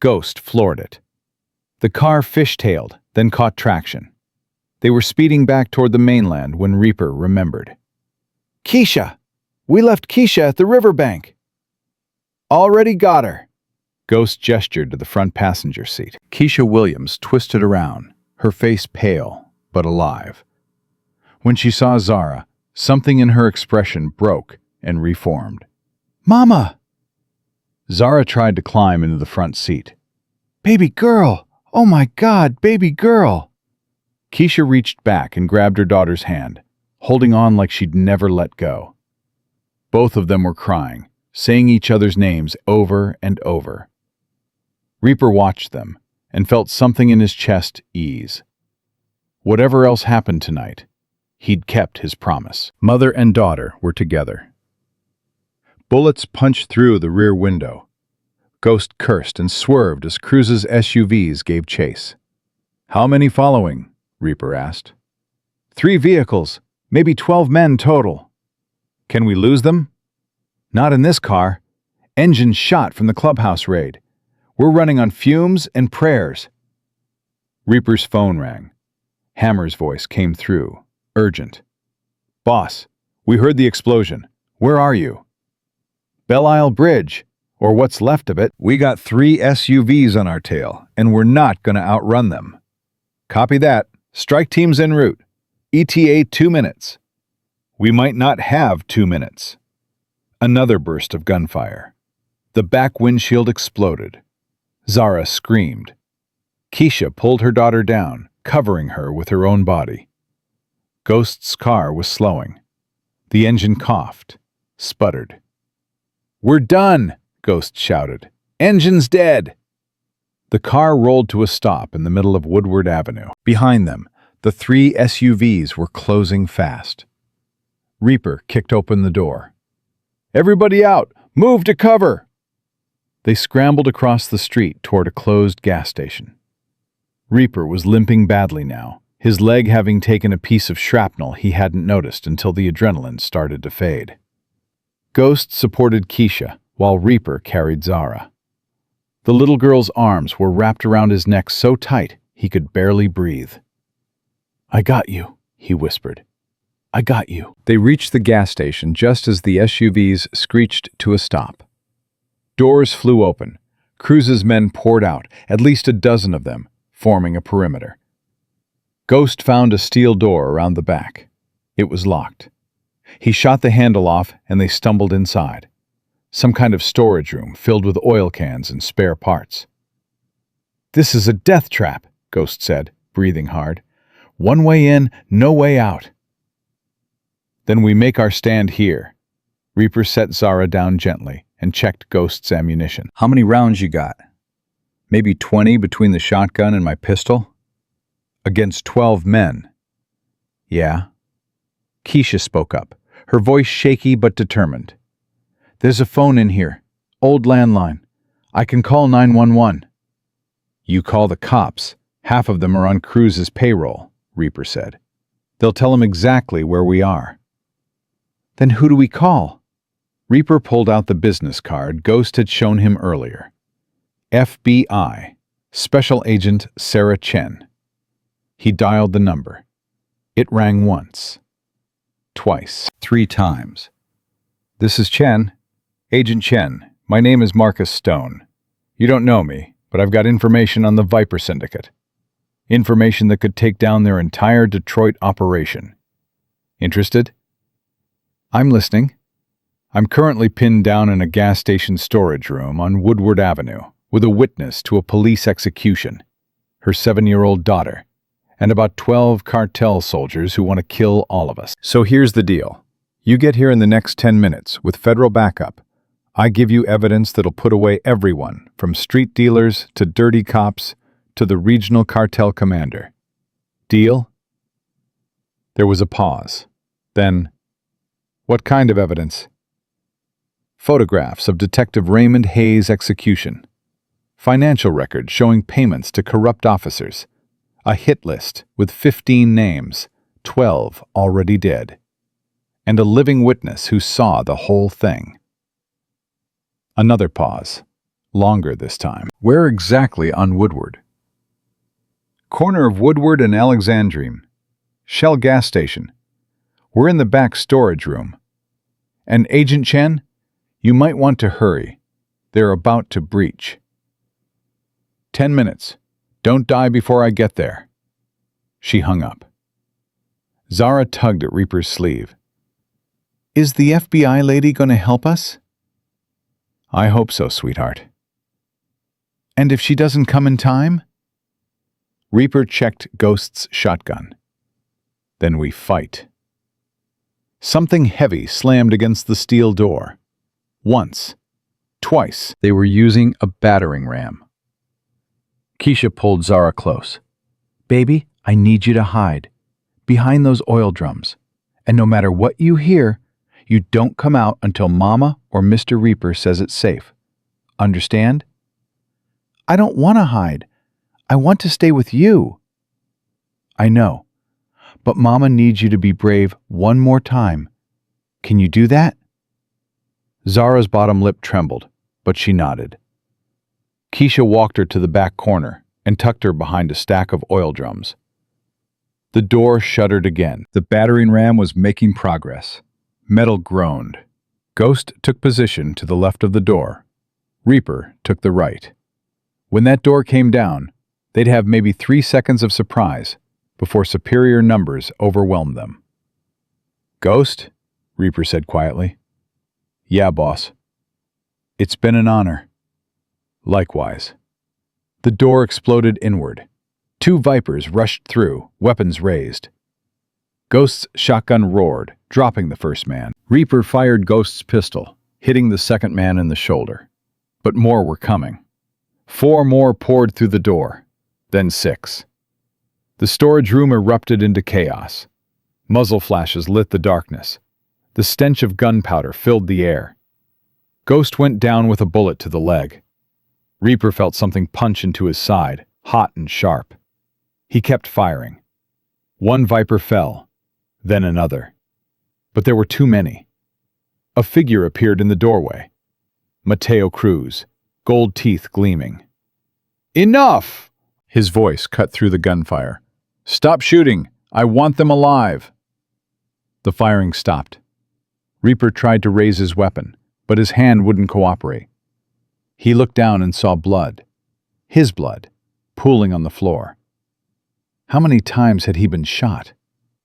Ghost floored it. The car fishtailed, then caught traction. They were speeding back toward the mainland when Reaper remembered. "Keisha! We left Keisha at the riverbank." "Already got her." Ghost gestured to the front passenger seat. Keisha Williams twisted around, her face pale but alive. When she saw Zara, something in her expression broke and reformed. Mama! Zara tried to climb into the front seat. Baby girl! Oh my God, baby girl! Keisha reached back and grabbed her daughter's hand, holding on like she'd never let go. Both of them were crying, saying each other's names over and over. Reaper watched them and felt something in his chest ease. Whatever else happened tonight, he'd kept his promise. Mother and daughter were together. Bullets punched through the rear window. Ghost cursed and swerved as Cruz's SUVs gave chase. "How many following?" Reaper asked. 3 vehicles, maybe 12 men total. "Can we lose them?" Not in this car. Engine shot from the Clubhouse raid. We're running on fumes and prayers. Reaper's phone rang. Hammer's voice came through, urgent. "Boss, we heard the explosion. Where are you?" "Belle Isle Bridge, or what's left of it." "We got 3 SUVs on our tail, and we're not going to outrun them." "Copy that. Strike teams en route. ETA 2 minutes." "We might not have 2 minutes." Another burst of gunfire. The back windshield exploded. Zara screamed. Keisha pulled her daughter down, covering her with her own body. Ghost's car was slowing. The engine coughed, sputtered. "We're done!" Ghost shouted. "Engine's dead!" The car rolled to a stop in the middle of Woodward Avenue. Behind them, the 3 SUVs were closing fast. Reaper kicked open the door. "Everybody out! Move to cover!" They scrambled across the street toward a closed gas station. Reaper was limping badly now, his leg having taken a piece of shrapnel he hadn't noticed until the adrenaline started to fade. Ghost supported Keisha, while Reaper carried Zara. The little girl's arms were wrapped around his neck so tight he could barely breathe. "I got you," he whispered. "I got you." They reached the gas station just as the SUVs screeched to a stop. Doors flew open. Cruz's men poured out, at least a dozen of them, forming a perimeter. Ghost found a steel door around the back. It was locked. He shot the handle off and they stumbled inside. Some kind of storage room filled with oil cans and spare parts. "This is a death trap," Ghost said, breathing hard. "One way in, no way out." "Then we make our stand here." Reaper set Zara down gently and checked Ghost's ammunition. "How many rounds you got?" "Maybe 20 between the shotgun and my pistol." "Against 12 men." "Yeah." Keisha spoke up, her voice shaky but determined. "There's a phone in here. Old landline. I can call 911. "You call the cops. Half of them are on Cruz's payroll," Reaper said. "They'll tell him exactly where we are." "Then who do we call?" Reaper pulled out the business card Ghost had shown him earlier. FBI, Special Agent Sarah Chen. He dialed the number. It rang once. Twice. 3 times. "This is Chen. Agent Chen. My name is Marcus Stone. You don't know me, but I've got information on the Viper Syndicate. Information that could take down their entire Detroit operation. Interested?" "I'm listening." "I'm currently pinned down in a gas station storage room on Woodward Avenue with a witness to a police execution, her 7-year-old daughter, and about 12 cartel soldiers who want to kill all of us. "So here's the deal. You get here in the next 10 minutes with federal backup. I give you evidence that'll put away everyone, from street dealers to dirty cops to the regional cartel commander. Deal?" There was a pause. Then, "What kind of evidence?" "Photographs of Detective Raymond Hayes' execution. Financial records showing payments to corrupt officers. A hit list with 15 names, 12 already dead. And a living witness who saw the whole thing." Another pause. Longer this time. "Where exactly on Woodward?" "Corner of Woodward and Alexandrine. Shell gas station. We're in the back storage room. And Agent Chen, you might want to hurry. They're about to breach." 10 minutes. Don't die before I get there." She hung up. Zara tugged at Reaper's sleeve. Is the FBI lady going to help us? I hope so, sweetheart. And if she doesn't come in time? Reaper checked Ghost's shotgun. Then we fight. Something heavy slammed against the steel door. Once. Twice. They were using a battering ram. Keisha pulled Zara close. Baby, I need you to hide. Behind those oil drums. And no matter what you hear, you don't come out until Mama or Mr. Reaper says it's safe. Understand? I don't want to hide. I want to stay with you. I know. But Mama needs you to be brave one more time. Can you do that? Zara's bottom lip trembled, but she nodded. Keisha walked her to the back corner and tucked her behind a stack of oil drums. The door shuddered again. The battering ram was making progress. Metal groaned. Ghost took position to the left of the door. Reaper took the right. When that door came down, they'd have maybe 3 seconds of surprise before superior numbers overwhelmed them. Ghost? Reaper said quietly. Yeah, boss. It's been an honor. Likewise. The door exploded inward. 2 Vipers rushed through, weapons raised. Ghost's shotgun roared, dropping the first man. Reaper fired Ghost's pistol, hitting the second man in the shoulder. But more were coming. 4 more poured through the door, then 6. The storage room erupted into chaos. Muzzle flashes lit the darkness. The stench of gunpowder filled the air. Ghost went down with a bullet to the leg. Reaper felt something punch into his side, hot and sharp. He kept firing. 1 Viper fell, then another. But there were too many. A figure appeared in the doorway. Mateo Cruz, gold teeth gleaming. Enough! His voice cut through the gunfire. Stop shooting! I want them alive! The firing stopped. Reaper tried to raise his weapon, but his hand wouldn't cooperate. He looked down and saw blood. His blood, pooling on the floor. How many times had he been shot?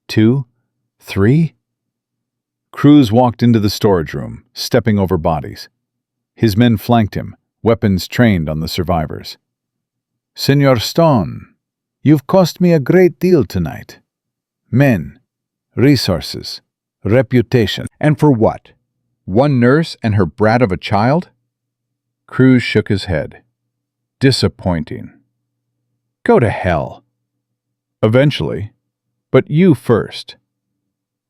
2? 3? Cruz walked into the storage room, stepping over bodies. His men flanked him, weapons trained on the survivors. Senor Stone, you've cost me a great deal tonight. Men, resources, reputation. And for what? 1 nurse and her brat of a child? Cruz shook his head. Disappointing. Go to hell. Eventually. But you first.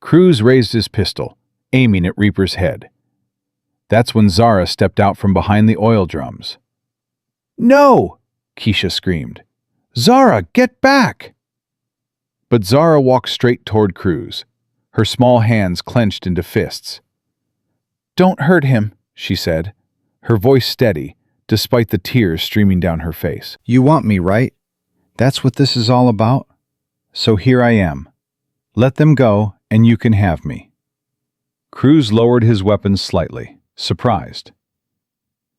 Cruz raised his pistol, aiming at Reaper's head. That's when Zara stepped out from behind the oil drums. No! Keisha screamed. Zara, get back! But Zara walked straight toward Cruz, her small hands clenched into fists. Don't hurt him, she said, her voice steady, despite the tears streaming down her face. You want me, right? That's what this is all about? So here I am. Let them go, and you can have me. Cruz lowered his weapon slightly, surprised.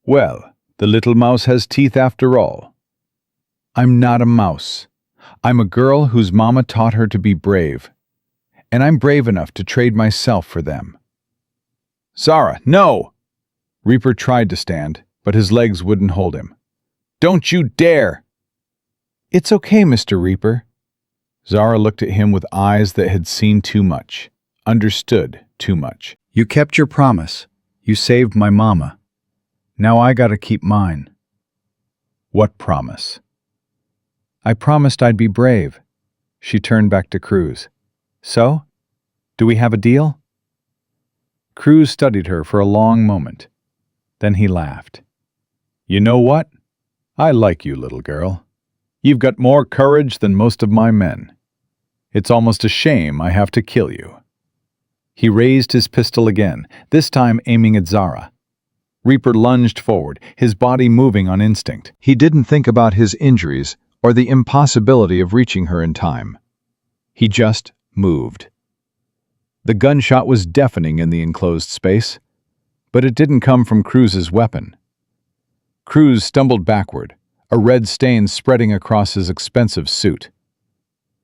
Well, the little mouse has teeth after all. I'm not a mouse. I'm a girl whose mama taught her to be brave. And I'm brave enough to trade myself for them. Zara, no! Reaper tried to stand, but his legs wouldn't hold him. Don't you dare! It's okay, Mr. Reaper. Zara looked at him with eyes that had seen too much, understood too much. You kept your promise. You saved my mama. Now I gotta keep mine. What promise? I promised I'd be brave. She turned back to Cruz. So? Do we have a deal? Cruz studied her for a long moment. Then he laughed. You know what? I like you, little girl. You've got more courage than most of my men. It's almost a shame I have to kill you. He raised his pistol again, this time aiming at Zara. Reaper lunged forward, his body moving on instinct. He didn't think about his injuries or the impossibility of reaching her in time. He just moved. The gunshot was deafening in the enclosed space, but it didn't come from Cruz's weapon. Cruz stumbled backward, a red stain spreading across his expensive suit.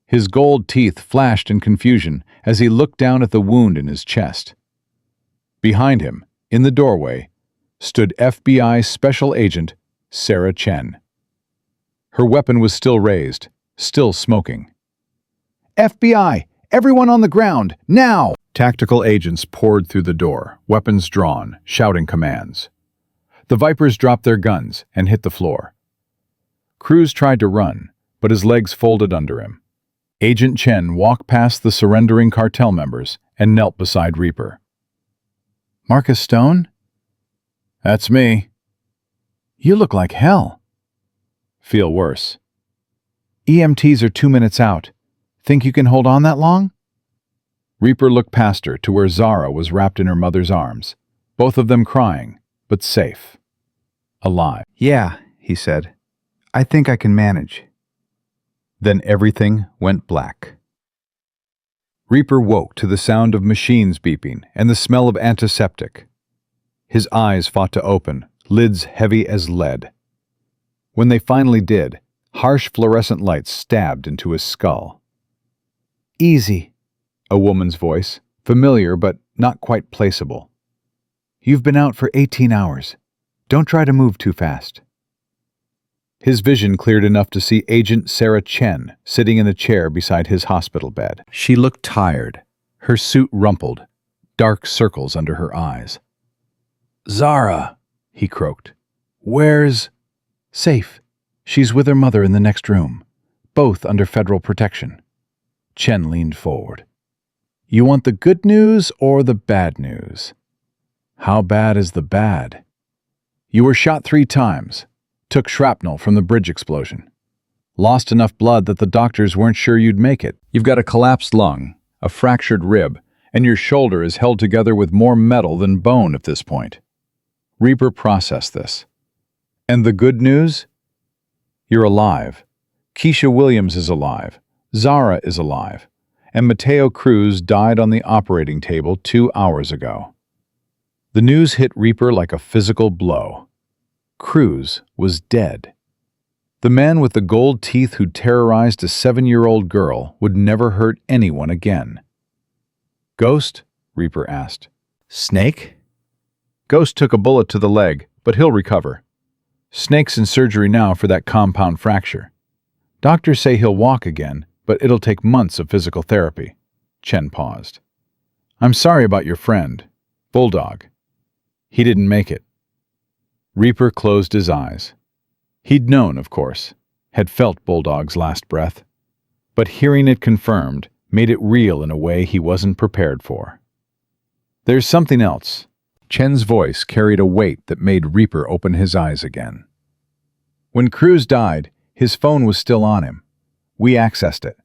His gold teeth flashed in confusion as he looked down at the wound in his chest. Behind him, in the doorway, stood FBI Special Agent Sarah Chen. Her weapon was still raised, still smoking. FBI! Everyone on the ground! Now! Tactical agents poured through the door, weapons drawn, shouting commands. The Vipers dropped their guns and hit the floor. Cruz tried to run, but his legs folded under him. Agent Chen walked past the surrendering cartel members and knelt beside Reaper. Marcus Stone? That's me. You look like hell. Feel worse. EMTs are 2 minutes out. Think you can hold on that long? Reaper looked past her to where Zara was wrapped in her mother's arms, both of them crying, but safe. Alive. Yeah, he said. I think I can manage. Then everything went black. Reaper woke to the sound of machines beeping and the smell of antiseptic. His eyes fought to open, lids heavy as lead. When they finally did, harsh fluorescent lights stabbed into his skull. Easy, a woman's voice, familiar but not quite placeable. You've been out for 18 hours. Don't try to move too fast. His vision cleared enough to see Agent Sarah Chen sitting in the chair beside his hospital bed. She looked tired, her suit rumpled, dark circles under her eyes. Zara, he croaked. Where's... Safe. She's with her mother in the next room, both under federal protection. Chen leaned forward. You want the good news or the bad news? How bad is the bad? You were shot 3 times, took shrapnel from the bridge explosion. Lost enough blood that the doctors weren't sure you'd make it. You've got a collapsed lung, a fractured rib, and your shoulder is held together with more metal than bone at this point. Reaper processed this. And the good news? You're alive. Keisha Williams is alive. Zara is alive. And Mateo Cruz died on the operating table 2 hours ago. The news hit Reaper like a physical blow. Cruz was dead. The man with the gold teeth who terrorized a 7-year-old girl would never hurt anyone again. Ghost? Reaper asked. Snake? Ghost took a bullet to the leg, but he'll recover. Snake's in surgery now for that compound fracture. Doctors say he'll walk again, but it'll take months of physical therapy. Chen paused. I'm sorry about your friend, Bulldog. He didn't make it. Reaper closed his eyes. He'd known, of course, had felt Bulldog's last breath, but hearing it confirmed made it real in a way he wasn't prepared for. There's something else. Chen's voice carried a weight that made Reaper open his eyes again. When Cruz died, his phone was still on him. We accessed it.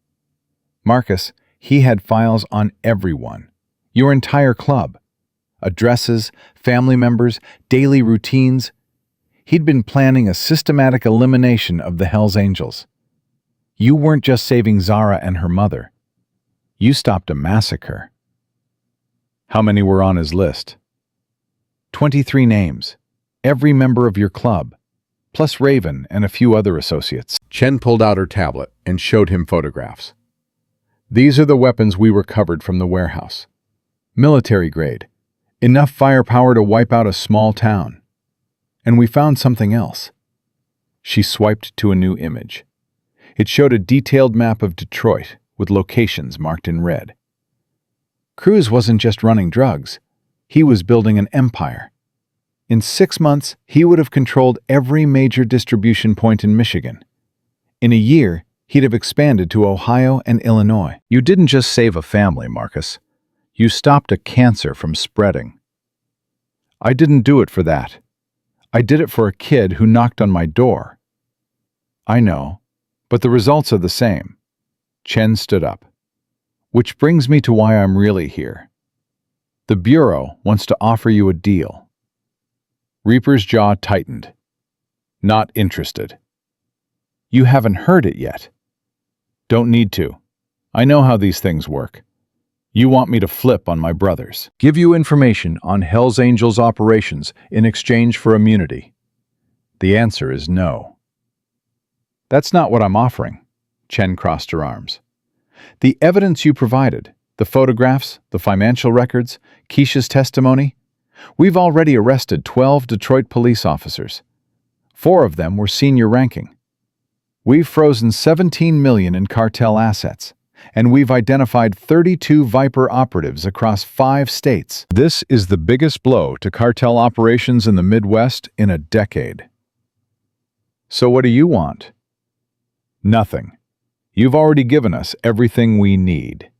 Marcus, he had files on everyone. Your entire club. Addresses, family members, daily routines. He'd been planning a systematic elimination of the Hells Angels. You weren't just saving Zara and her mother. You stopped a massacre. How many were on his list? 23 names. Every member of your club. Plus Raven and a few other associates. Chen pulled out her tablet and showed him photographs. These are the weapons we recovered from the warehouse. Military grade. Enough firepower to wipe out a small town. And we found something else. She swiped to a new image. It showed a detailed map of Detroit with locations marked in red. Cruz wasn't just running drugs. He was building an empire. In 6 months, he would have controlled every major distribution point in Michigan. In a year, he'd have expanded to Ohio and Illinois. You didn't just save a family, Marcus. You stopped a cancer from spreading. I didn't do it for that. I did it for a kid who knocked on my door. I know, but the results are the same. Chen stood up. Which brings me to why I'm really here. The Bureau wants to offer you a deal. Reaper's jaw tightened. Not interested. You haven't heard it yet. Don't need to. I know how these things work. You want me to flip on my brothers. Give you information on Hells Angels operations in exchange for immunity. The answer is no. That's not what I'm offering. Chen crossed her arms. The evidence you provided, the photographs, the financial records, Keisha's testimony, we've already arrested 12 Detroit police officers. 4 of them were senior ranking. We've frozen $17 million in cartel assets, and we've identified 32 Viper operatives across 5 states. This is the biggest blow to cartel operations in the Midwest in a decade. So what do you want? Nothing. You've already given us everything we need.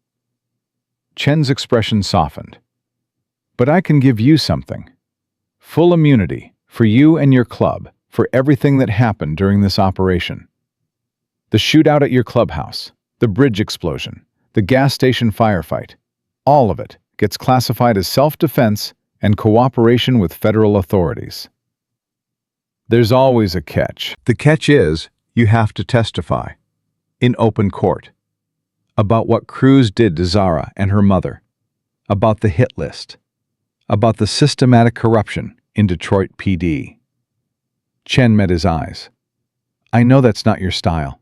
Chen's expression softened. But I can give you something. Full immunity for you and your club for everything that happened during this operation. The shootout at your clubhouse, the bridge explosion, the gas station firefight, all of it gets classified as self-defense and cooperation with federal authorities. There's always a catch. The catch is you have to testify in open court about what Cruz did to Zara and her mother, about the hit list, about the systematic corruption in Detroit PD. Chen met his eyes. I know that's not your style.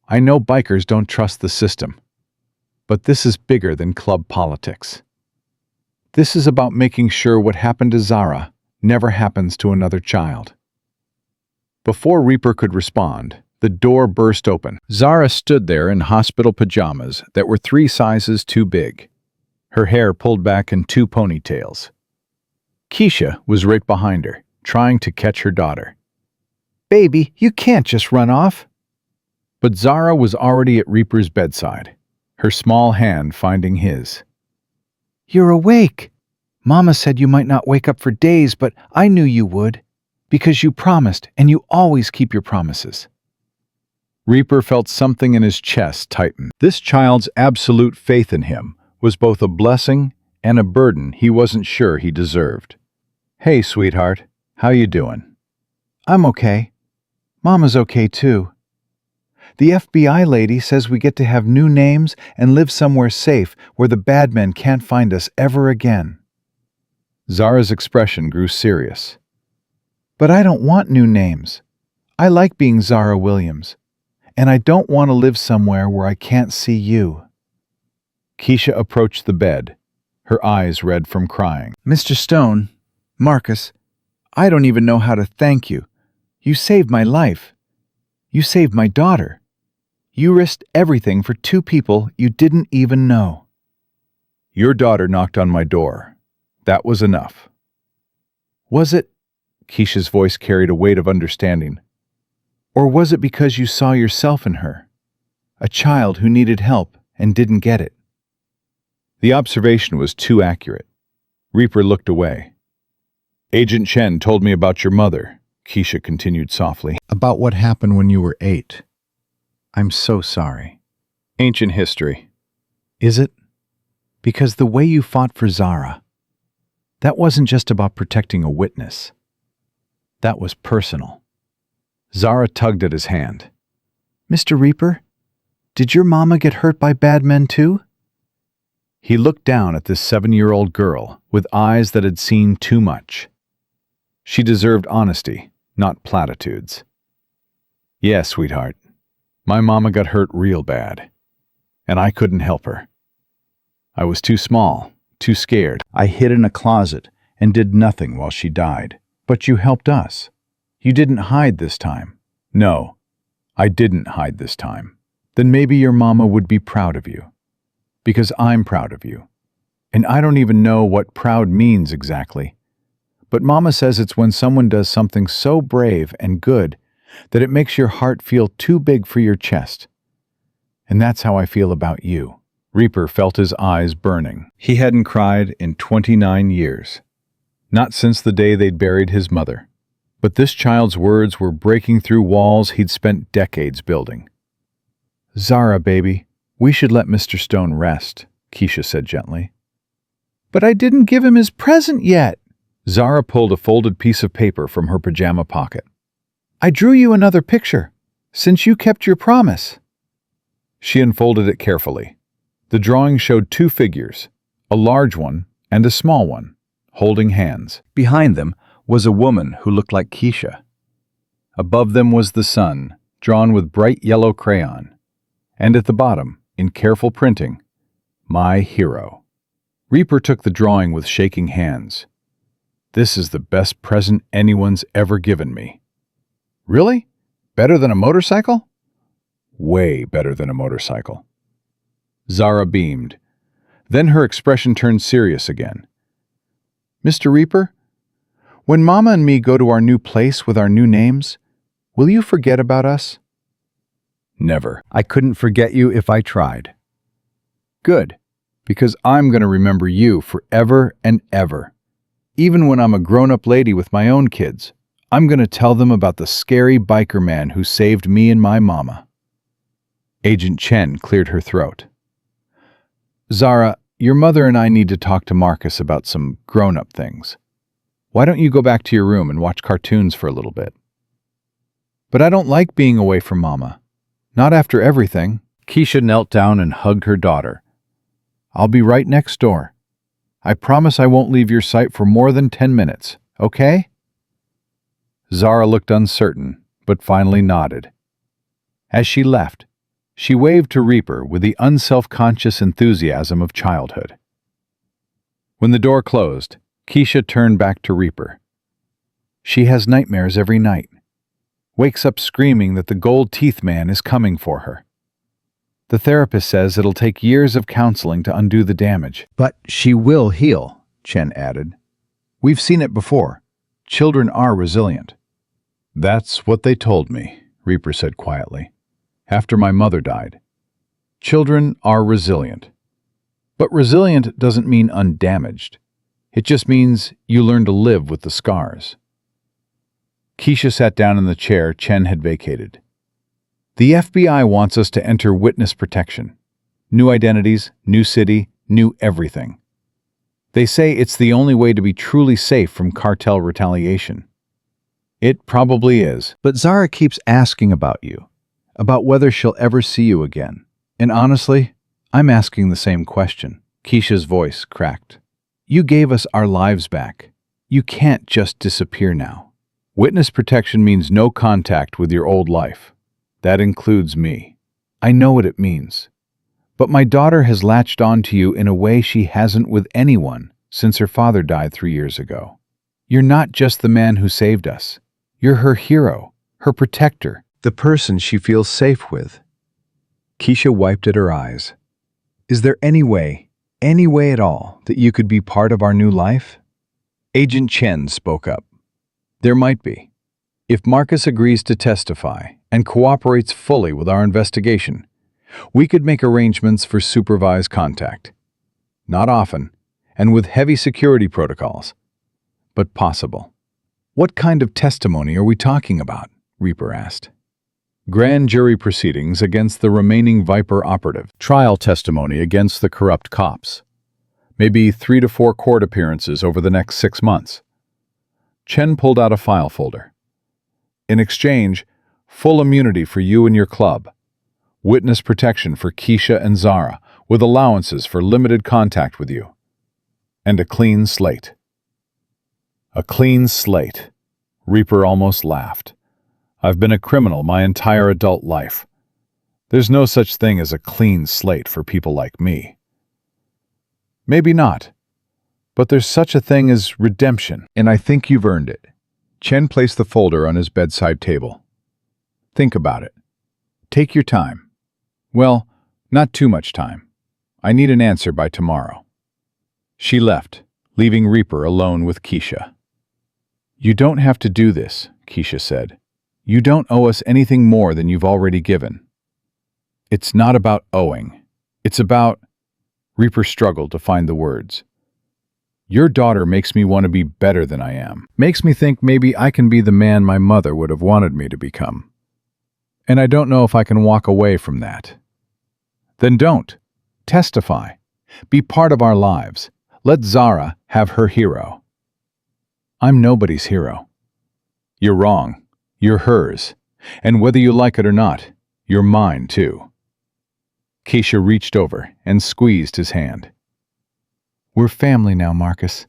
I know bikers don't trust the system. But this is bigger than club politics. This is about making sure what happened to Zara never happens to another child. Before Reaper could respond, the door burst open. Zara stood there in hospital pajamas that were 3 sizes too big, her hair pulled back in 2 ponytails. Keisha was right behind her, trying to catch her daughter. Baby, you can't just run off. But Zara was already at Reaper's bedside, her small hand finding his. You're awake. Mama said you might not wake up for days, but I knew you would, because you promised, and you always keep your promises. Reaper felt something in his chest tighten. This child's absolute faith in him was both a blessing and a burden he wasn't sure he deserved. Hey, sweetheart, how you doing? I'm okay. Mama's okay too. The FBI lady says we get to have new names and live somewhere safe where the bad men can't find us ever again. Zara's expression grew serious. But I don't want new names. I like being Zara Williams, and I don't want to live somewhere where I can't see you. Keisha approached the bed, her eyes red from crying. Mr. Stone, Marcus, I don't even know how to thank you. You saved my life. You saved my daughter. You risked everything for 2 people you didn't even know. Your daughter knocked on my door. That was enough. Was it? Keisha's voice carried a weight of understanding. Or was it because you saw yourself in her? A child who needed help and didn't get it. The observation was too accurate. Reaper looked away. Agent Chen told me about your mother, Keisha continued softly. About what happened when you were 8. I'm so sorry. Ancient history. Is it? Because the way you fought for Zara, that wasn't just about protecting a witness. That was personal. Zara tugged at his hand. Mr. Reaper, did your mama get hurt by bad men too? He looked down at this 7-year-old girl with eyes that had seen too much. She deserved honesty, not platitudes. Yeah, sweetheart. My mama got hurt real bad, and I couldn't help her. I was too small, too scared. I hid in a closet and did nothing while she died. But you helped us. You didn't hide this time. No, I didn't hide this time. Then maybe your mama would be proud of you. Because I'm proud of you. And I don't even know what proud means exactly. But Mama says it's when someone does something so brave and good that it makes your heart feel too big for your chest. And that's how I feel about you. Reaper felt his eyes burning. He hadn't cried in 29 years. Not since the day they'd buried his mother. But this child's words were breaking through walls he'd spent decades building. Zara, baby, we should let Mr. Stone rest, Keisha said gently. But I didn't give him his present yet. Zara pulled a folded piece of paper from her pajama pocket. I drew you another picture, since you kept your promise. She unfolded it carefully. The drawing showed 2 figures, a large one and a small one, holding hands. Behind them was a woman who looked like Keisha. Above them was the sun, drawn with bright yellow crayon. And at the bottom, in careful printing, "My hero." Reaper took the drawing with shaking hands. "This is the best present anyone's ever given me." "Really? Better than a motorcycle?" "Way better than a motorcycle." Zara beamed. Then her expression turned serious again. "Mr. Reaper, when Mama and me go to our new place with our new names, will you forget about us?" "Never. I couldn't forget you if I tried." "Good, because I'm going to remember you forever and ever. Even when I'm a grown-up lady with my own kids, I'm going to tell them about the scary biker man who saved me and my mama." Agent Chen cleared her throat. "Zara, your mother and I need to talk to Marcus about some grown-up things. Why don't you go back to your room and watch cartoons for a little bit?" "But I don't like being away from Mama. Not after everything." Keisha knelt down and hugged her daughter. "I'll be right next door. I promise I won't leave your sight for more than 10 minutes, okay?" Zara looked uncertain, but finally nodded. As she left, she waved to Reaper with the unself-conscious enthusiasm of childhood. When the door closed, Keisha turned back to Reaper. "She has nightmares every night. Wakes up screaming that the gold teeth man is coming for her. The therapist says it'll take years of counseling to undo the damage." But she will heal, Chen added. "We've seen it before. Children are resilient." "That's what they told me," Reaper said quietly, "after my mother died. Children are resilient. But resilient doesn't mean undamaged. It just means you learn to live with the scars." Keisha sat down in the chair Chen had vacated. "The FBI wants us to enter witness protection. New identities, new city, new everything. They say it's the only way to be truly safe from cartel retaliation. It probably is." But Zara keeps asking about you, about whether she'll ever see you again. And honestly, I'm asking the same question. Keisha's voice cracked. "You gave us our lives back. You can't just disappear now." "Witness protection means no contact with your old life. That includes me. I know what it means. But my daughter has latched on to you in a way she hasn't with anyone since her father died 3 years ago. You're not just the man who saved us. You're her hero, her protector, the person she feels safe with." Keisha wiped at her eyes. "Is there any way at all, that you could be part of our new life?" Agent Chen spoke up. "There might be. If Marcus agrees to testify and cooperates fully with our investigation, we could make arrangements for supervised contact. Not often, and with heavy security protocols, but possible." "What kind of testimony are we talking about?" Reaper asked. Grand jury proceedings against the remaining Viper operative. Trial testimony against the corrupt cops. Maybe 3 to 4 court appearances over the next 6 months. Chen pulled out a file folder. "In exchange, full immunity for you and your club. Witness protection for Keisha and Zara, with allowances for limited contact with you. And a clean slate." A clean slate. Reaper almost laughed. "I've been a criminal my entire adult life. There's no such thing as a clean slate for people like me." "Maybe not. But there's such a thing as redemption, and I think you've earned it." Chen placed the folder on his bedside table. "Think about it. Take your time. Well, not too much time. I need an answer by tomorrow." She left, leaving Reaper alone with Keisha. "You don't have to do this," Keisha said. "You don't owe us anything more than you've already given." "It's not about owing. It's about—" Reaper struggled to find the words. "Your daughter makes me want to be better than I am. Makes me think maybe I can be the man my mother would have wanted me to become. And I don't know if I can walk away from that." "Then don't. Testify. Be part of our lives. Let Zara have her hero." "I'm nobody's hero." "You're wrong. You're hers. And whether you like it or not, you're mine too." Keisha reached over and squeezed his hand. "We're family now, Marcus.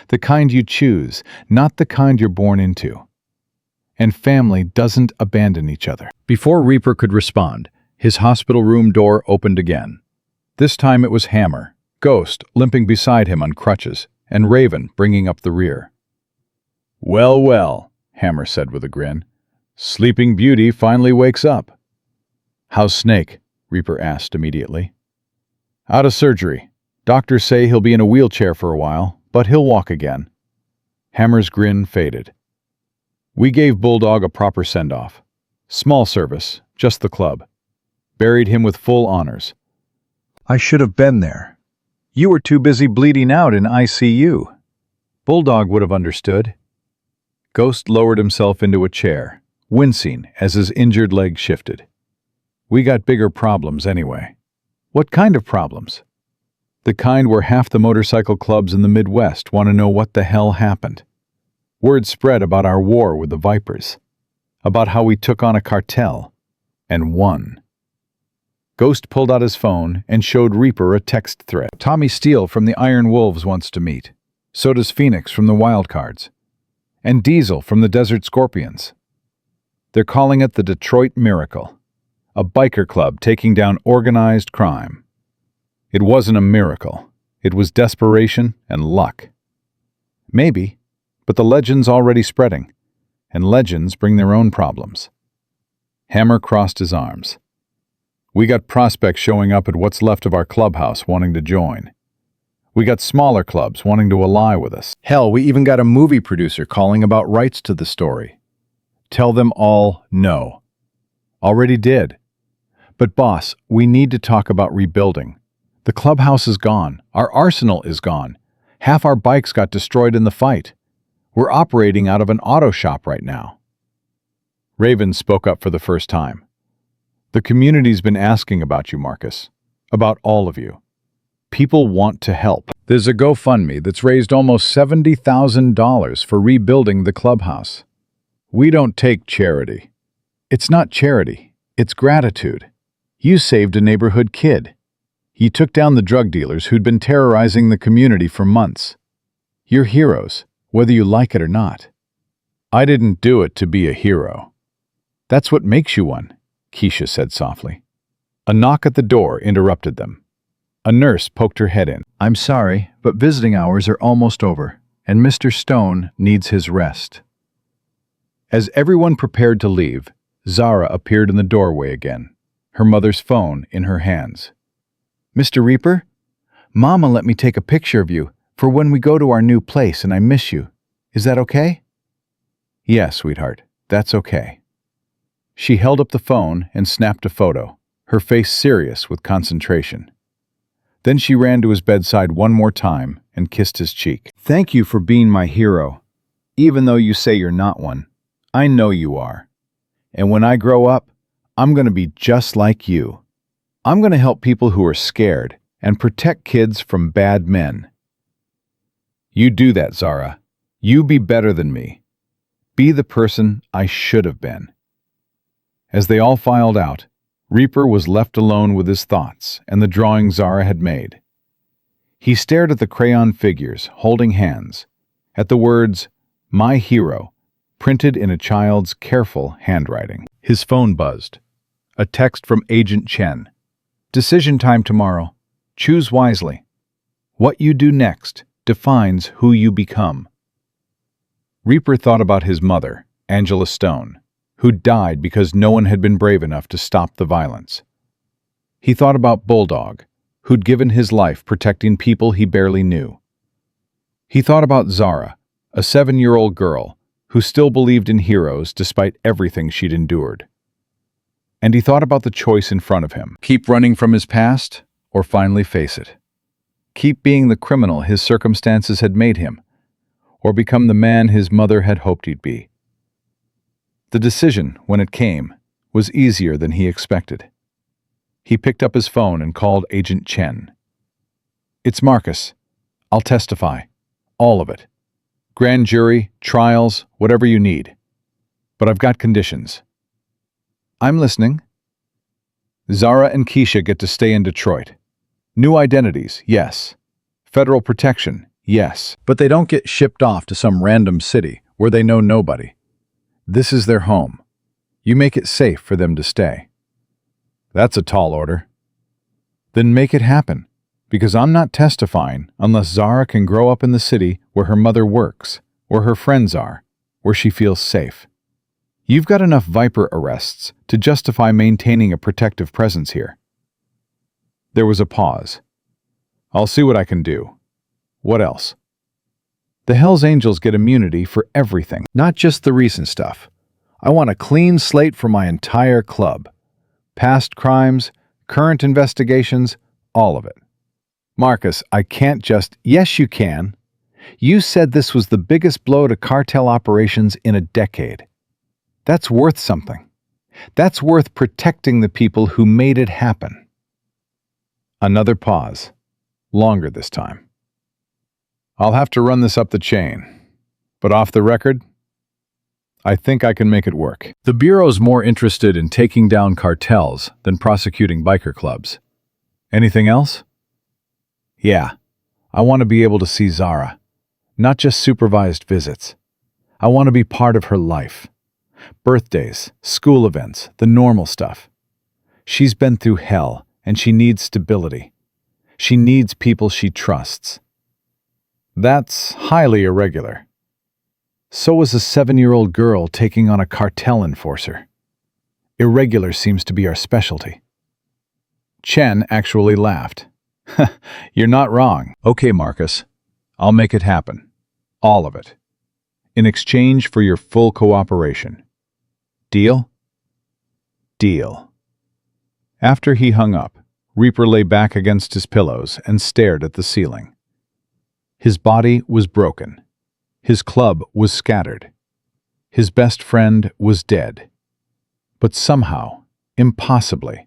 The kind you choose, not the kind you're born into. And family doesn't abandon each other." Before Reaper could respond, His hospital room door opened again. This time it was Hammer, Ghost limping beside him on crutches, and Raven bringing up the rear. "Well, well," Hammer said with a grin. "Sleeping Beauty finally wakes up." "How's Snake?" Reaper asked immediately. "Out of surgery. Doctors say he'll be in a wheelchair for a while, but he'll walk again." Hammer's grin faded. "We gave Bulldog a proper send-off. Small service, just the club. Buried him with full honors." I should have been there. You were too busy bleeding out in ICU. Bulldog would have understood. Ghost lowered himself into a chair, wincing as his injured leg shifted. "We got bigger problems anyway." "What kind of problems?" "The kind where half the motorcycle clubs in the Midwest want to know what the hell happened. Word spread about our war with the Vipers, about how we took on a cartel, and won." Ghost pulled out his phone and showed Reaper a text thread. "Tommy Steele from the Iron Wolves wants to meet. So does Phoenix from the Wildcards. And Diesel from the Desert Scorpions. They're calling it the Detroit Miracle, a biker club taking down organized crime. It wasn't a miracle. It was desperation and luck. Maybe, but the legend's already spreading, and legends bring their own problems." Hammer crossed his arms. "We got prospects showing up at what's left of our clubhouse wanting to join. We got smaller clubs wanting to ally with us. Hell, we even got a movie producer calling about rights to the story. Tell them all no." "Already did. But boss, we need to talk about rebuilding. The clubhouse is gone. Our arsenal is gone. Half our bikes got destroyed in the fight. We're operating out of an auto shop right now." Raven spoke up for the first time. "The community's been asking about you, Marcus. About all of you. People want to help. There's a GoFundMe that's raised almost $70,000 for rebuilding the clubhouse. We don't take charity. It's not charity. It's gratitude. You saved a neighborhood kid. You took down the drug dealers who'd been terrorizing the community for months. You're heroes, whether you like it or not." "I didn't do it to be a hero." "That's what makes you one," Keisha said softly. A knock at the door interrupted them. A nurse poked her head in. "I'm sorry, but visiting hours are almost over, and Mr. Stone needs his rest." As everyone prepared to leave, Zara appeared in the doorway again, her mother's phone in her hands. "Mr. Reaper, Mama let me take a picture of you for when we go to our new place and I miss you. Is that okay?" "Yes, sweetheart, that's okay." She held up the phone and snapped a photo, her face serious with concentration. Then she ran to his bedside one more time and kissed his cheek. "Thank you for being my hero. Even though you say you're not one, I know you are. And when I grow up, I'm going to be just like you. I'm going to help people who are scared and protect kids from bad men." "You do that, Zara. You be better than me. Be the person I should have been." As they all filed out, Reaper was left alone with his thoughts and the drawing Zara had made. He stared at the crayon figures holding hands, at the words, "My hero," printed in a child's careful handwriting. His phone buzzed. A text from Agent Chen. "Decision time tomorrow. Choose wisely. What you do next defines who you become." Reaper thought about his mother, Angela Stone, who died because no one had been brave enough to stop the violence. He thought about Bulldog, who'd given his life protecting people he barely knew. He thought about Zara, a 7-year-old girl who still believed in heroes despite everything she'd endured. And he thought about the choice in front of him. Keep running from his past, or finally face it. Keep being the criminal his circumstances had made him, or become the man his mother had hoped he'd be. The decision, when it came, was easier than he expected. He picked up his phone and called Agent Chen. "It's Marcus. I'll testify. All of it. Grand jury, trials, whatever you need. But I've got conditions." "I'm listening." "Zara and Keisha get to stay in Detroit. New identities, yes. Federal protection, yes. But they don't get shipped off to some random city where they know nobody. This is their home. You make it safe for them to stay." That's a tall order. Then make it happen, because I'm not testifying unless Zara can grow up in the city where her mother works, where her friends are, where she feels safe. You've got enough Viper arrests to justify maintaining a protective presence here. There was a pause. I'll see what I can do. What else? The Hells Angels get immunity for everything, not just the recent stuff. I want a clean slate for my entire club. Past crimes, current investigations, all of it. Marcus, I can't just— Yes, you can. You said this was the biggest blow to cartel operations in a decade. That's worth something. That's worth protecting the people who made it happen. Another pause. Longer this time. I'll have to run this up the chain. But off the record, I think I can make it work. The Bureau's more interested in taking down cartels than prosecuting biker clubs. Anything else? Yeah, I want to be able to see Zara. Not just supervised visits. I want to be part of her life. Birthdays, school events, the normal stuff. She's been through hell, and she needs stability. She needs people she trusts. That's highly irregular. So is a 7-year-old girl taking on a cartel enforcer. Irregular seems to be our specialty. Chen actually laughed. You're not wrong. Okay, Marcus. I'll make it happen. All of it. In exchange for your full cooperation. Deal? Deal. After he hung up, Reaper lay back against his pillows and stared at the ceiling. His body was broken. His club was scattered. His best friend was dead. But somehow, impossibly,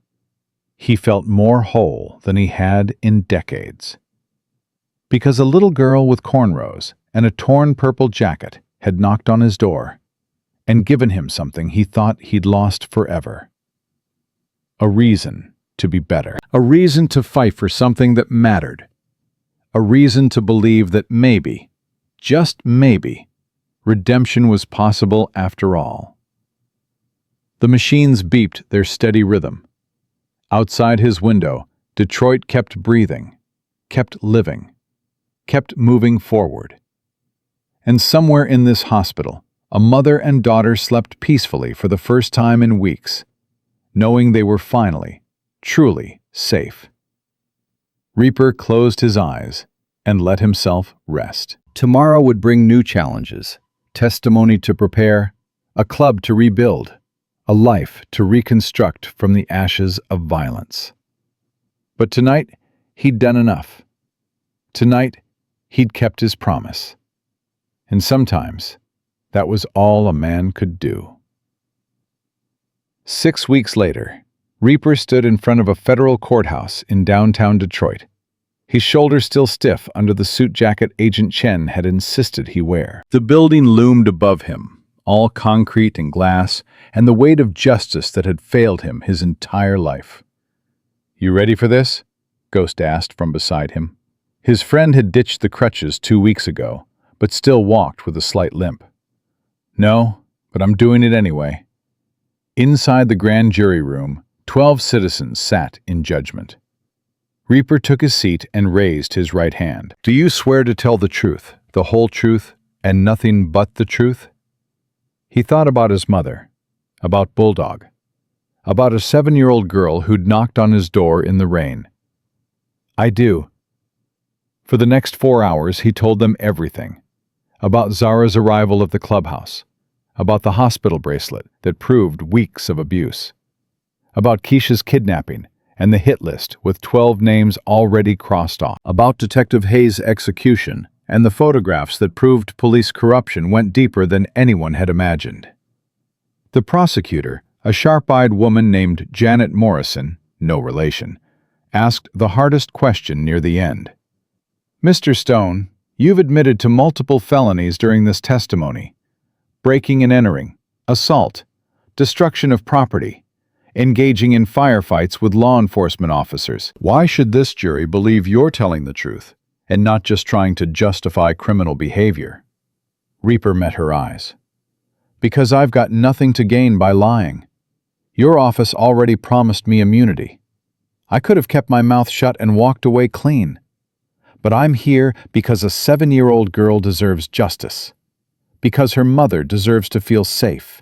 he felt more whole than he had in decades. Because a little girl with cornrows and a torn purple jacket had knocked on his door and given him something he thought he'd lost forever. A reason to be better. A reason to fight for something that mattered. A reason to believe that maybe, just maybe, redemption was possible after all. The machines beeped their steady rhythm. Outside his window, Detroit kept breathing, kept living, kept moving forward. And somewhere in this hospital, a mother and daughter slept peacefully for the first time in weeks, knowing they were finally, truly safe. Reaper closed his eyes and let himself rest. Tomorrow would bring new challenges, testimony to prepare, a club to rebuild, a life to reconstruct from the ashes of violence. But tonight, he'd done enough. Tonight, he'd kept his promise. And sometimes, that was all a man could do. 6 weeks later, Reaper stood in front of a federal courthouse in downtown Detroit, his shoulders still stiff under the suit jacket Agent Chen had insisted he wear. The building loomed above him, all concrete and glass, and the weight of justice that had failed him his entire life. "You ready for this?" Ghost asked from beside him. His friend had ditched the crutches 2 weeks ago, but still walked with a slight limp. "No, but I'm doing it anyway." Inside the grand jury room, 12 citizens sat in judgment. Reaper took his seat and raised his right hand. "Do you swear to tell the truth, the whole truth, and nothing but the truth?" He thought about his mother, about Bulldog, about a 7-year-old girl who'd knocked on his door in the rain. "I do." For the next 4 hours, he told them everything. About Zara's arrival at the clubhouse, about the hospital bracelet that proved weeks of abuse, about Keisha's kidnapping and the hit list with 12 names already crossed off, about Detective Hayes' execution and the photographs that proved police corruption went deeper than anyone had imagined. The prosecutor, a sharp-eyed woman named Janet Morrison, no relation, asked the hardest question near the end. "Mr. Stone, you've admitted to multiple felonies during this testimony: breaking and entering, assault, destruction of property, engaging in firefights with law enforcement officers. Why should this jury believe you're telling the truth and not just trying to justify criminal behavior?" Reaper met her eyes. "Because I've got nothing to gain by lying. Your office already promised me immunity. I could have kept my mouth shut and walked away clean. But I'm here because a 7-year-old girl deserves justice. Because her mother deserves to feel safe.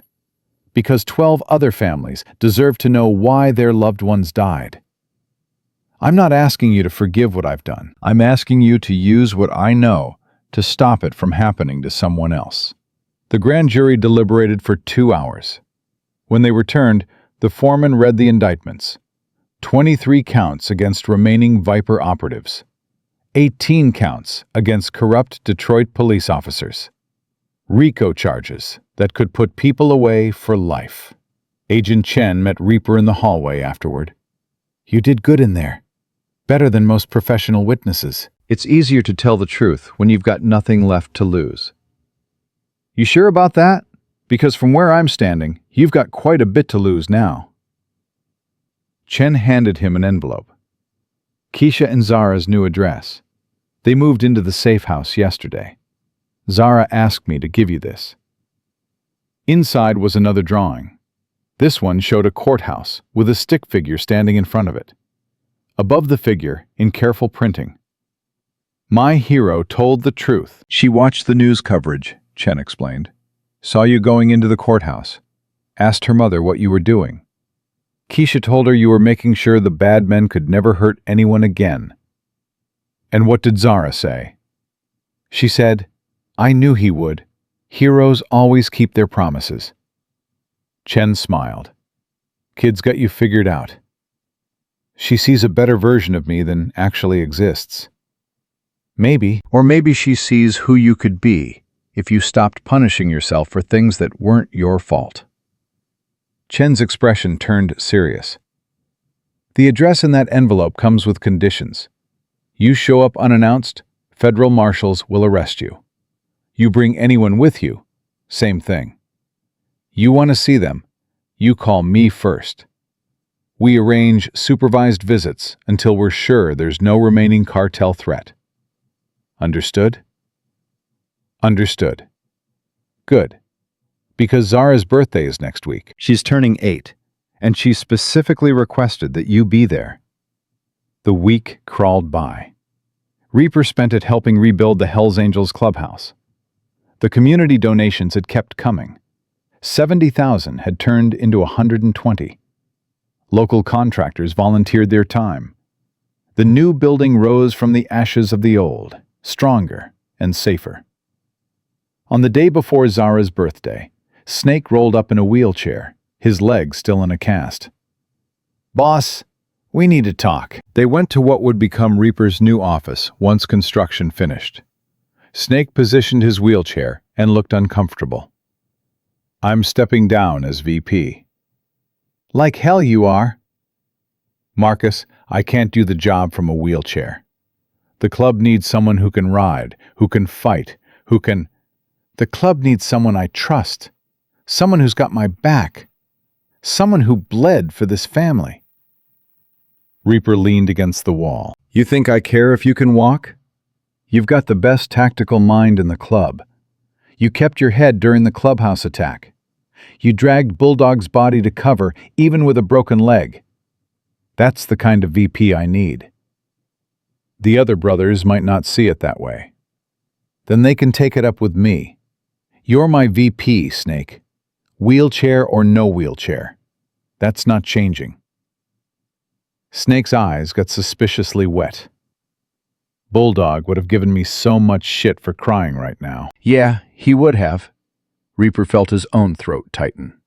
Because 12 other families deserve to know why their loved ones died. I'm not asking you to forgive what I've done. I'm asking you to use what I know to stop it from happening to someone else. The grand jury deliberated for 2 hours. When they returned, the foreman read the indictments. 23 counts against remaining Viper operatives. 18 counts against corrupt Detroit police officers. RICO charges that could put people away for life. Agent Chen met Reaper in the hallway afterward. You did good in there. Better than most professional witnesses. It's easier to tell the truth when you've got nothing left to lose. You sure about that? Because from where I'm standing, you've got quite a bit to lose now. Chen handed him an envelope. Keisha and Zara's new address. They moved into the safe house yesterday. Zara asked me to give you this. Inside was another drawing. This one showed a courthouse with a stick figure standing in front of it. Above the figure, in careful printing, "My hero told the truth." She watched the news coverage, Chen explained. Saw you going into the courthouse. Asked her mother what you were doing. Keisha told her you were making sure the bad men could never hurt anyone again. And what did Zara say? She said, "I knew he would. Heroes always keep their promises." Chen smiled. Kid's got you figured out. She sees a better version of me than actually exists. Maybe. Or maybe she sees who you could be if you stopped punishing yourself for things that weren't your fault. Chen's expression turned serious. The address in that envelope comes with conditions. You show up unannounced, federal marshals will arrest you. You bring anyone with you, same thing. You want to see them, you call me first. We arrange supervised visits until we're sure there's no remaining cartel threat. Understood? Understood. Good. Because Zara's birthday is next week. She's turning 8, and she specifically requested that you be there. The week crawled by. Reaper spent it helping rebuild the Hells Angels clubhouse. The community donations had kept coming. 70,000 had turned into 120. Local contractors volunteered their time. The new building rose from the ashes of the old, stronger and safer. On the day before Zara's birthday, Snake rolled up in a wheelchair, his leg still in a cast. "Boss, we need to talk." They went to what would become Reaper's new office once construction finished. Snake positioned his wheelchair and looked uncomfortable. "I'm stepping down as VP." "Like hell you are." "Marcus, I can't do the job from a wheelchair. The club needs someone who can ride, who can fight, who can... The club needs someone I trust. Someone who's got my back. Someone who bled for this family." Reaper leaned against the wall. "You think I care if you can walk? You've got the best tactical mind in the club. You kept your head during the clubhouse attack. You dragged Bulldog's body to cover, even with a broken leg. That's the kind of VP I need." The other brothers might not see it that way. Then they can take it up with me. You're my VP, Snake. Wheelchair or no wheelchair. That's not changing. Snake's eyes got suspiciously wet. Bulldog would have given me so much shit for crying right now. Yeah, he would have. Reaper felt his own throat tighten.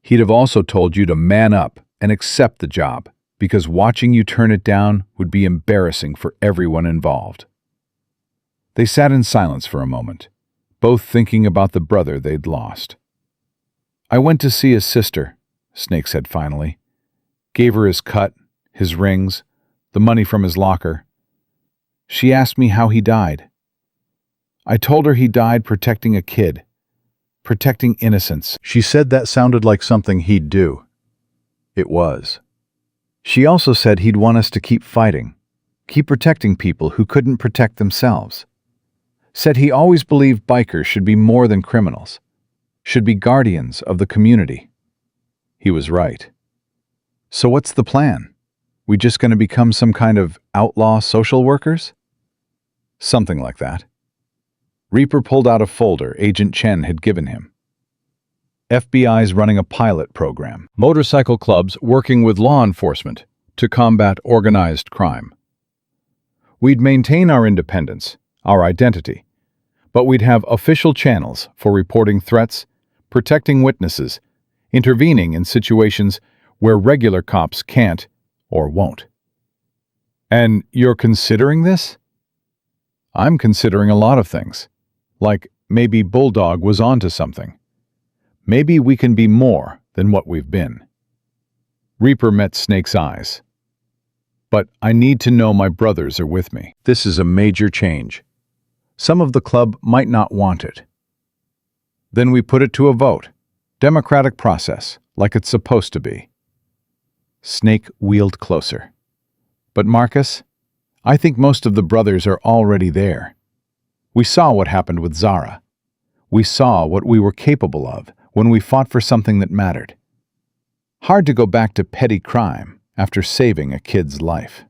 He'd have also told you to man up and accept the job, because watching you turn it down would be embarrassing for everyone involved. They sat in silence for a moment, both thinking about the brother they'd lost. "I went to see his sister," Snake said finally. "Gave her his cut, his rings, the money from his locker. She asked me how he died. I told her he died protecting a kid, protecting innocence." She said that sounded like something he'd do. It was. She also said he'd want us to keep fighting, keep protecting people who couldn't protect themselves. Said he always believed bikers should be more than criminals, should be guardians of the community. He was right. So what's the plan? We just going to become some kind of outlaw social workers? Something like that. Reaper pulled out a folder Agent Chen had given him. FBI's running a pilot program. Motorcycle clubs working with law enforcement to combat organized crime. We'd maintain our independence, our identity, but we'd have official channels for reporting threats, protecting witnesses, intervening in situations where regular cops can't or won't. And you're considering this? I'm considering a lot of things. Like maybe Bulldog was onto something. Maybe we can be more than what we've been. Reaper met Snake's eyes. But I need to know my brothers are with me. This is a major change. Some of the club might not want it. Then we put it to a vote. Democratic process, like it's supposed to be. Snake wheeled closer. But Marcus, I think most of the brothers are already there. We saw what happened with Zara. We saw what we were capable of when we fought for something that mattered. Hard to go back to petty crime after saving a kid's life.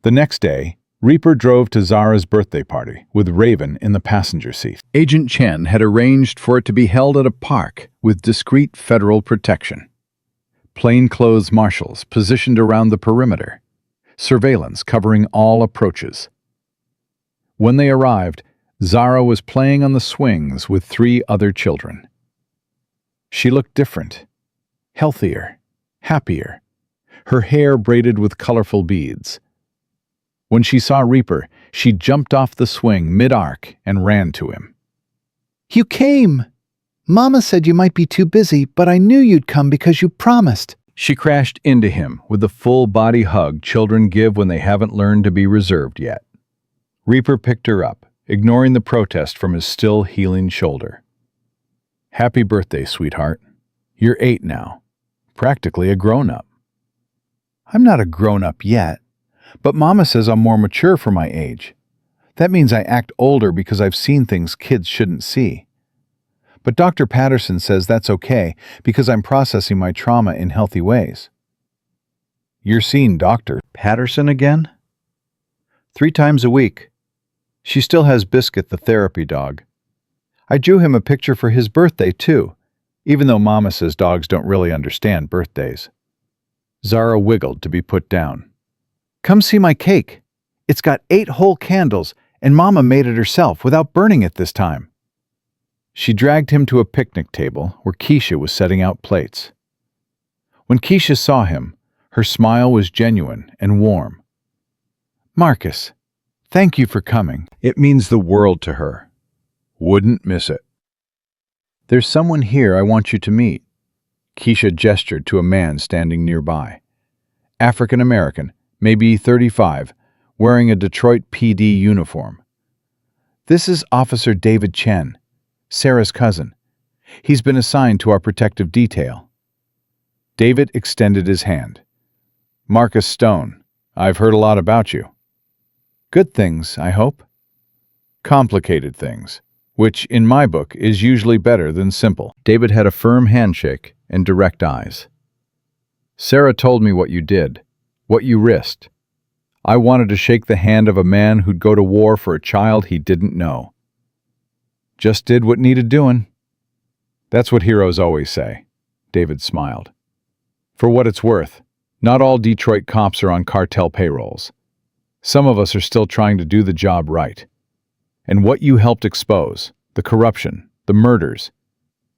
The next day, Reaper drove to Zara's birthday party with Raven in the passenger seat. Agent Chen had arranged for it to be held at a park with discreet federal protection. Plainclothes marshals positioned around the perimeter, surveillance covering all approaches. When they arrived, Zara was playing on the swings with 3 other children. She looked different, healthier, happier, her hair braided with colorful beads. When she saw Reaper, she jumped off the swing mid-arc and ran to him. You came! Mama said you might be too busy, but I knew you'd come because you promised. She crashed into him with the full-body hug children give when they haven't learned to be reserved yet. Reaper picked her up, ignoring the protest from his still healing shoulder. Happy birthday, sweetheart. You're 8 now. Practically a grown-up. I'm not a grown-up yet, but Mama says I'm more mature for my age. That means I act older because I've seen things kids shouldn't see. But Dr. Patterson says that's okay because I'm processing my trauma in healthy ways. You're seeing Dr. Patterson again? 3 times a week. She still has Biscuit, the therapy dog. I drew him a picture for his birthday, too, even though Mama says dogs don't really understand birthdays. Zara wiggled to be put down. Come see my cake. It's got 8 whole candles, and Mama made it herself without burning it this time. She dragged him to a picnic table where Keisha was setting out plates. When Keisha saw him, her smile was genuine and warm. Marcus, thank you for coming. It means the world to her. Wouldn't miss it. There's someone here I want you to meet. Keisha gestured to a man standing nearby. African American, maybe 35, wearing a Detroit PD uniform. This is Officer David Chen, Sarah's cousin. He's been assigned to our protective detail. David extended his hand. Marcus Stone, I've heard a lot about you. Good things, I hope. Complicated things, which in my book is usually better than simple. David had a firm handshake and direct eyes. Sarah told me what you did, what you risked. I wanted to shake the hand of a man who'd go to war for a child he didn't know. Just did what needed doing. That's what heroes always say. David smiled. For what it's worth, not all Detroit cops are on cartel payrolls. Some of us are still trying to do the job right. And what you helped expose, the corruption, the murders,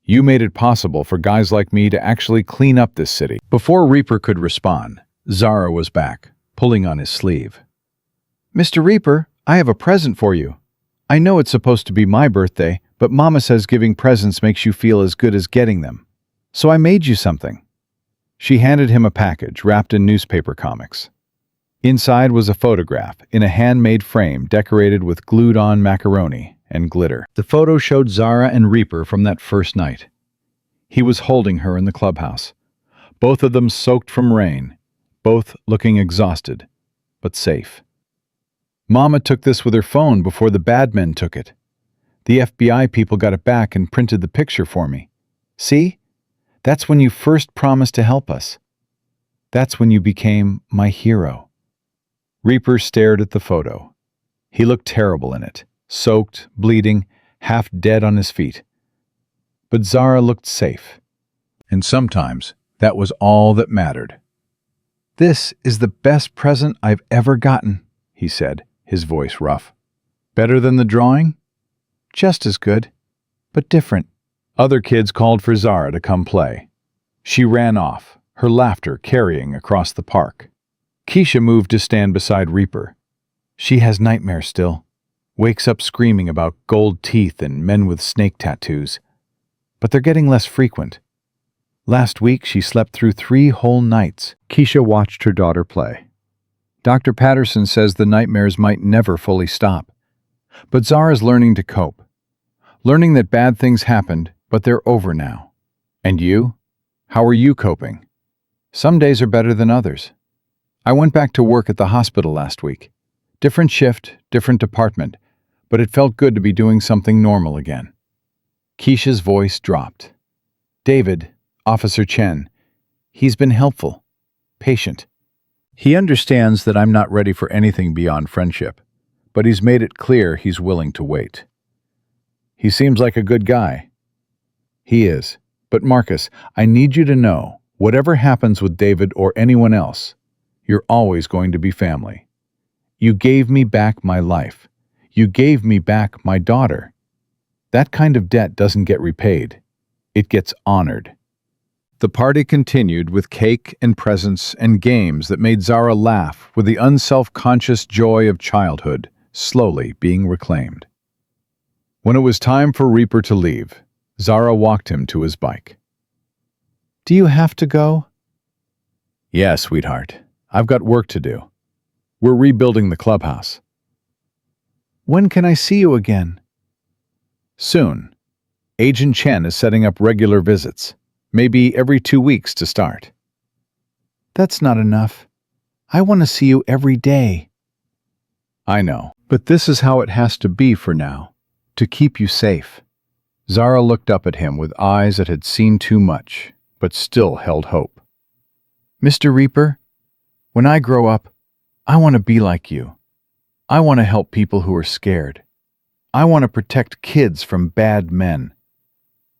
you made it possible for guys like me to actually clean up this city. Before Reaper could respond, Zara was back, pulling on his sleeve. Mr. Reaper, I have a present for you. I know it's supposed to be my birthday, but Mama says giving presents makes you feel as good as getting them. So I made you something. She handed him a package wrapped in newspaper comics. Inside was a photograph in a handmade frame decorated with glued-on macaroni and glitter. The photo showed Zara and Reaper from that first night. He was holding her in the clubhouse, both of them soaked from rain, both looking exhausted, but safe. Mama took this with her phone before the bad men took it. The FBI people got it back and printed the picture for me. See? That's when you first promised to help us. That's when you became my hero." Reaper stared at the photo. He looked terrible in it, soaked, bleeding, half dead on his feet. But Zara looked safe. And sometimes that was all that mattered. "This is the best present I've ever gotten," he said, his voice rough. "Better than the drawing?" "Just as good, but different." Other kids called for Zara to come play. She ran off, her laughter carrying across the park. Keisha moved to stand beside Reaper. She has nightmares still. Wakes up screaming about gold teeth and men with snake tattoos. But they're getting less frequent. Last week she slept through 3 whole nights. Keisha watched her daughter play. Dr. Patterson says the nightmares might never fully stop. But Zara's learning to cope. Learning that bad things happened, but they're over now. And you? How are you coping? Some days are better than others. I went back to work at the hospital last week. Different shift, different department, but it felt good to be doing something normal again. Keisha's voice dropped. "David, Officer Chen, he's been helpful, patient. He understands that I'm not ready for anything beyond friendship, but he's made it clear he's willing to wait. He seems like a good guy." "He is. But Marcus, I need you to know, whatever happens with David or anyone else, you're always going to be family. You gave me back my life. You gave me back my daughter. That kind of debt doesn't get repaid. It gets honored." The party continued with cake and presents and games that made Zara laugh with the unself-conscious joy of childhood slowly being reclaimed. When it was time for Reaper to leave, Zara walked him to his bike. "Do you have to go?" "Yeah, sweetheart. I've got work to do. We're rebuilding the clubhouse." "When can I see you again?" "Soon. Agent Chen is setting up regular visits, maybe every 2 weeks to start." "That's not enough. I want to see you every day." "I know, but this is how it has to be for now, to keep you safe." Zara looked up at him with eyes that had seen too much, but still held hope. "Mr. Reaper, when I grow up, I want to be like you. I want to help people who are scared. I want to protect kids from bad men.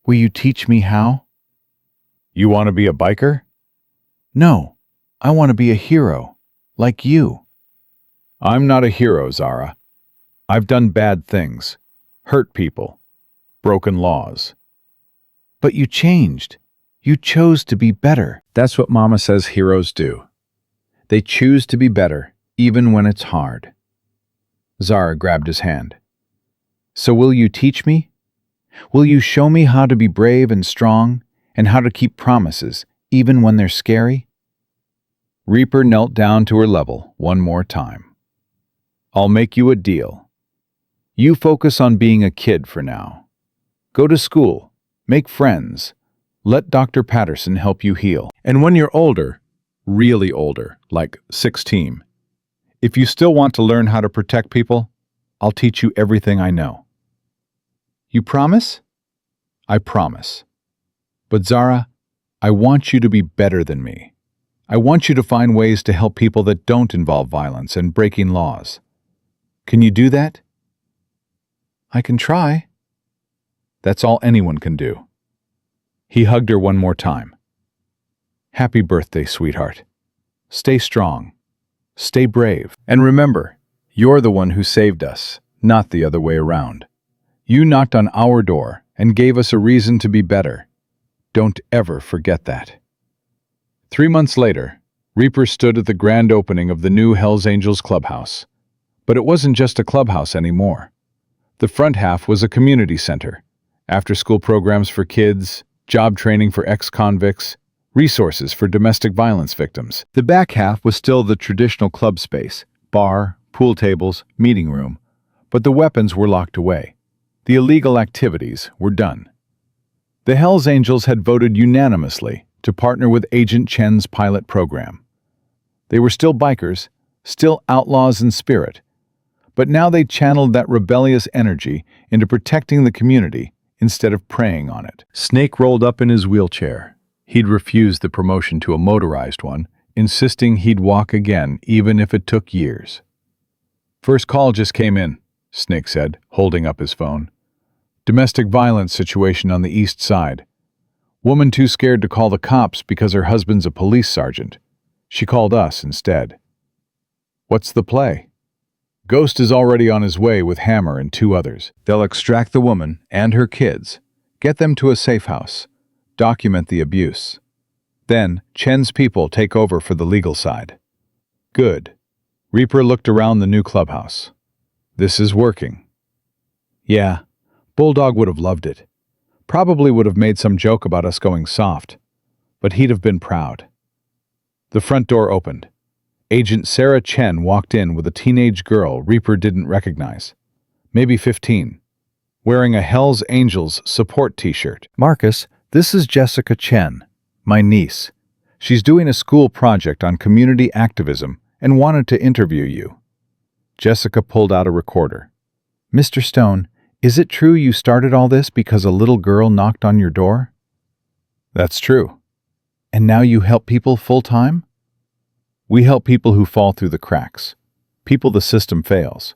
Will you teach me how?" "You want to be a biker?" "No, I want to be a hero, like you." "I'm not a hero, Zara. I've done bad things, hurt people, broken laws." "But you changed. You chose to be better." "That's what Mama says heroes do. They choose to be better, even when it's hard." Zara grabbed his hand. "So will you teach me? Will you show me how to be brave and strong, and how to keep promises, even when they're scary?" Reaper knelt down to her level one more time. "I'll make you a deal. You focus on being a kid for now. Go to school, make friends, let Dr. Patterson help you heal. And when you're older, really older, like 16, if you still want to learn how to protect people, I'll teach you everything I know." "You promise?" "I promise. But Zara, I want you to be better than me. I want you to find ways to help people that don't involve violence and breaking laws. Can you do that?" "I can try." "That's all anyone can do." He hugged her one more time. "Happy birthday, sweetheart. Stay strong. Stay brave. And remember, you're the one who saved us, not the other way around. You knocked on our door and gave us a reason to be better. Don't ever forget that." 3 months later, Reaper stood at the grand opening of the new Hells Angels clubhouse. But it wasn't just a clubhouse anymore. The front half was a community center, after-school programs for kids, job training for ex-convicts, resources for domestic violence victims. The back half was still the traditional club space, bar, pool tables, meeting room, but the weapons were locked away. The illegal activities were done. The Hells Angels had voted unanimously to partner with Agent Chen's pilot program. They were still bikers, still outlaws in spirit, but now they channeled that rebellious energy into protecting the community instead of preying on it. Snake rolled up in his wheelchair, He'd refused the promotion to a motorized one, insisting he'd walk again even if it took years. "First call just came in," Snake said, holding up his phone. "Domestic violence situation on the east side. Woman too scared to call the cops because her husband's a police sergeant. She called us instead." "What's the play?" "Ghost is already on his way with Hammer and 2 others. They'll extract the woman and her kids, get them to a safe house, document the abuse. Then Chen's people take over for the legal side." "Good." Reaper looked around the new clubhouse. "This is working." "Yeah, Bulldog would have loved it. Probably would have made some joke about us going soft, but he'd have been proud." The front door opened. Agent Sarah Chen walked in with a teenage girl Reaper didn't recognize, maybe 15, wearing a Hell's Angels support t-shirt. "Marcus, this is Jessica Chen, my niece. She's doing a school project on community activism and wanted to interview you." Jessica pulled out a recorder. "Mr. Stone, is it true you started all this because a little girl knocked on your door?" "That's true." "And now you help people full-time?" "We help people who fall through the cracks, people the system fails,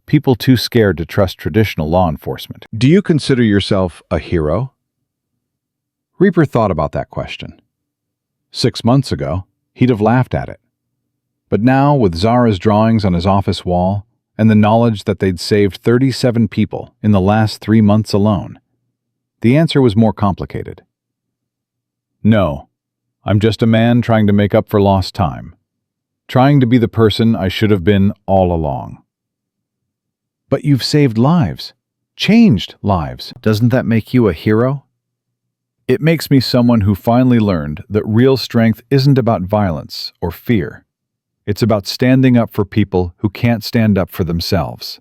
people too scared to trust traditional law enforcement." "Do you consider yourself a hero?" Reaper thought about that question. 6 months ago, he'd have laughed at it. But now, with Zara's drawings on his office wall and the knowledge that they'd saved 37 people in the last 3 months alone, the answer was more complicated. "No, I'm just a man trying to make up for lost time, trying to be the person I should have been all along." "But you've saved lives, changed lives. Doesn't that make you a hero?" "It makes me someone who finally learned that real strength isn't about violence or fear. It's about standing up for people who can't stand up for themselves.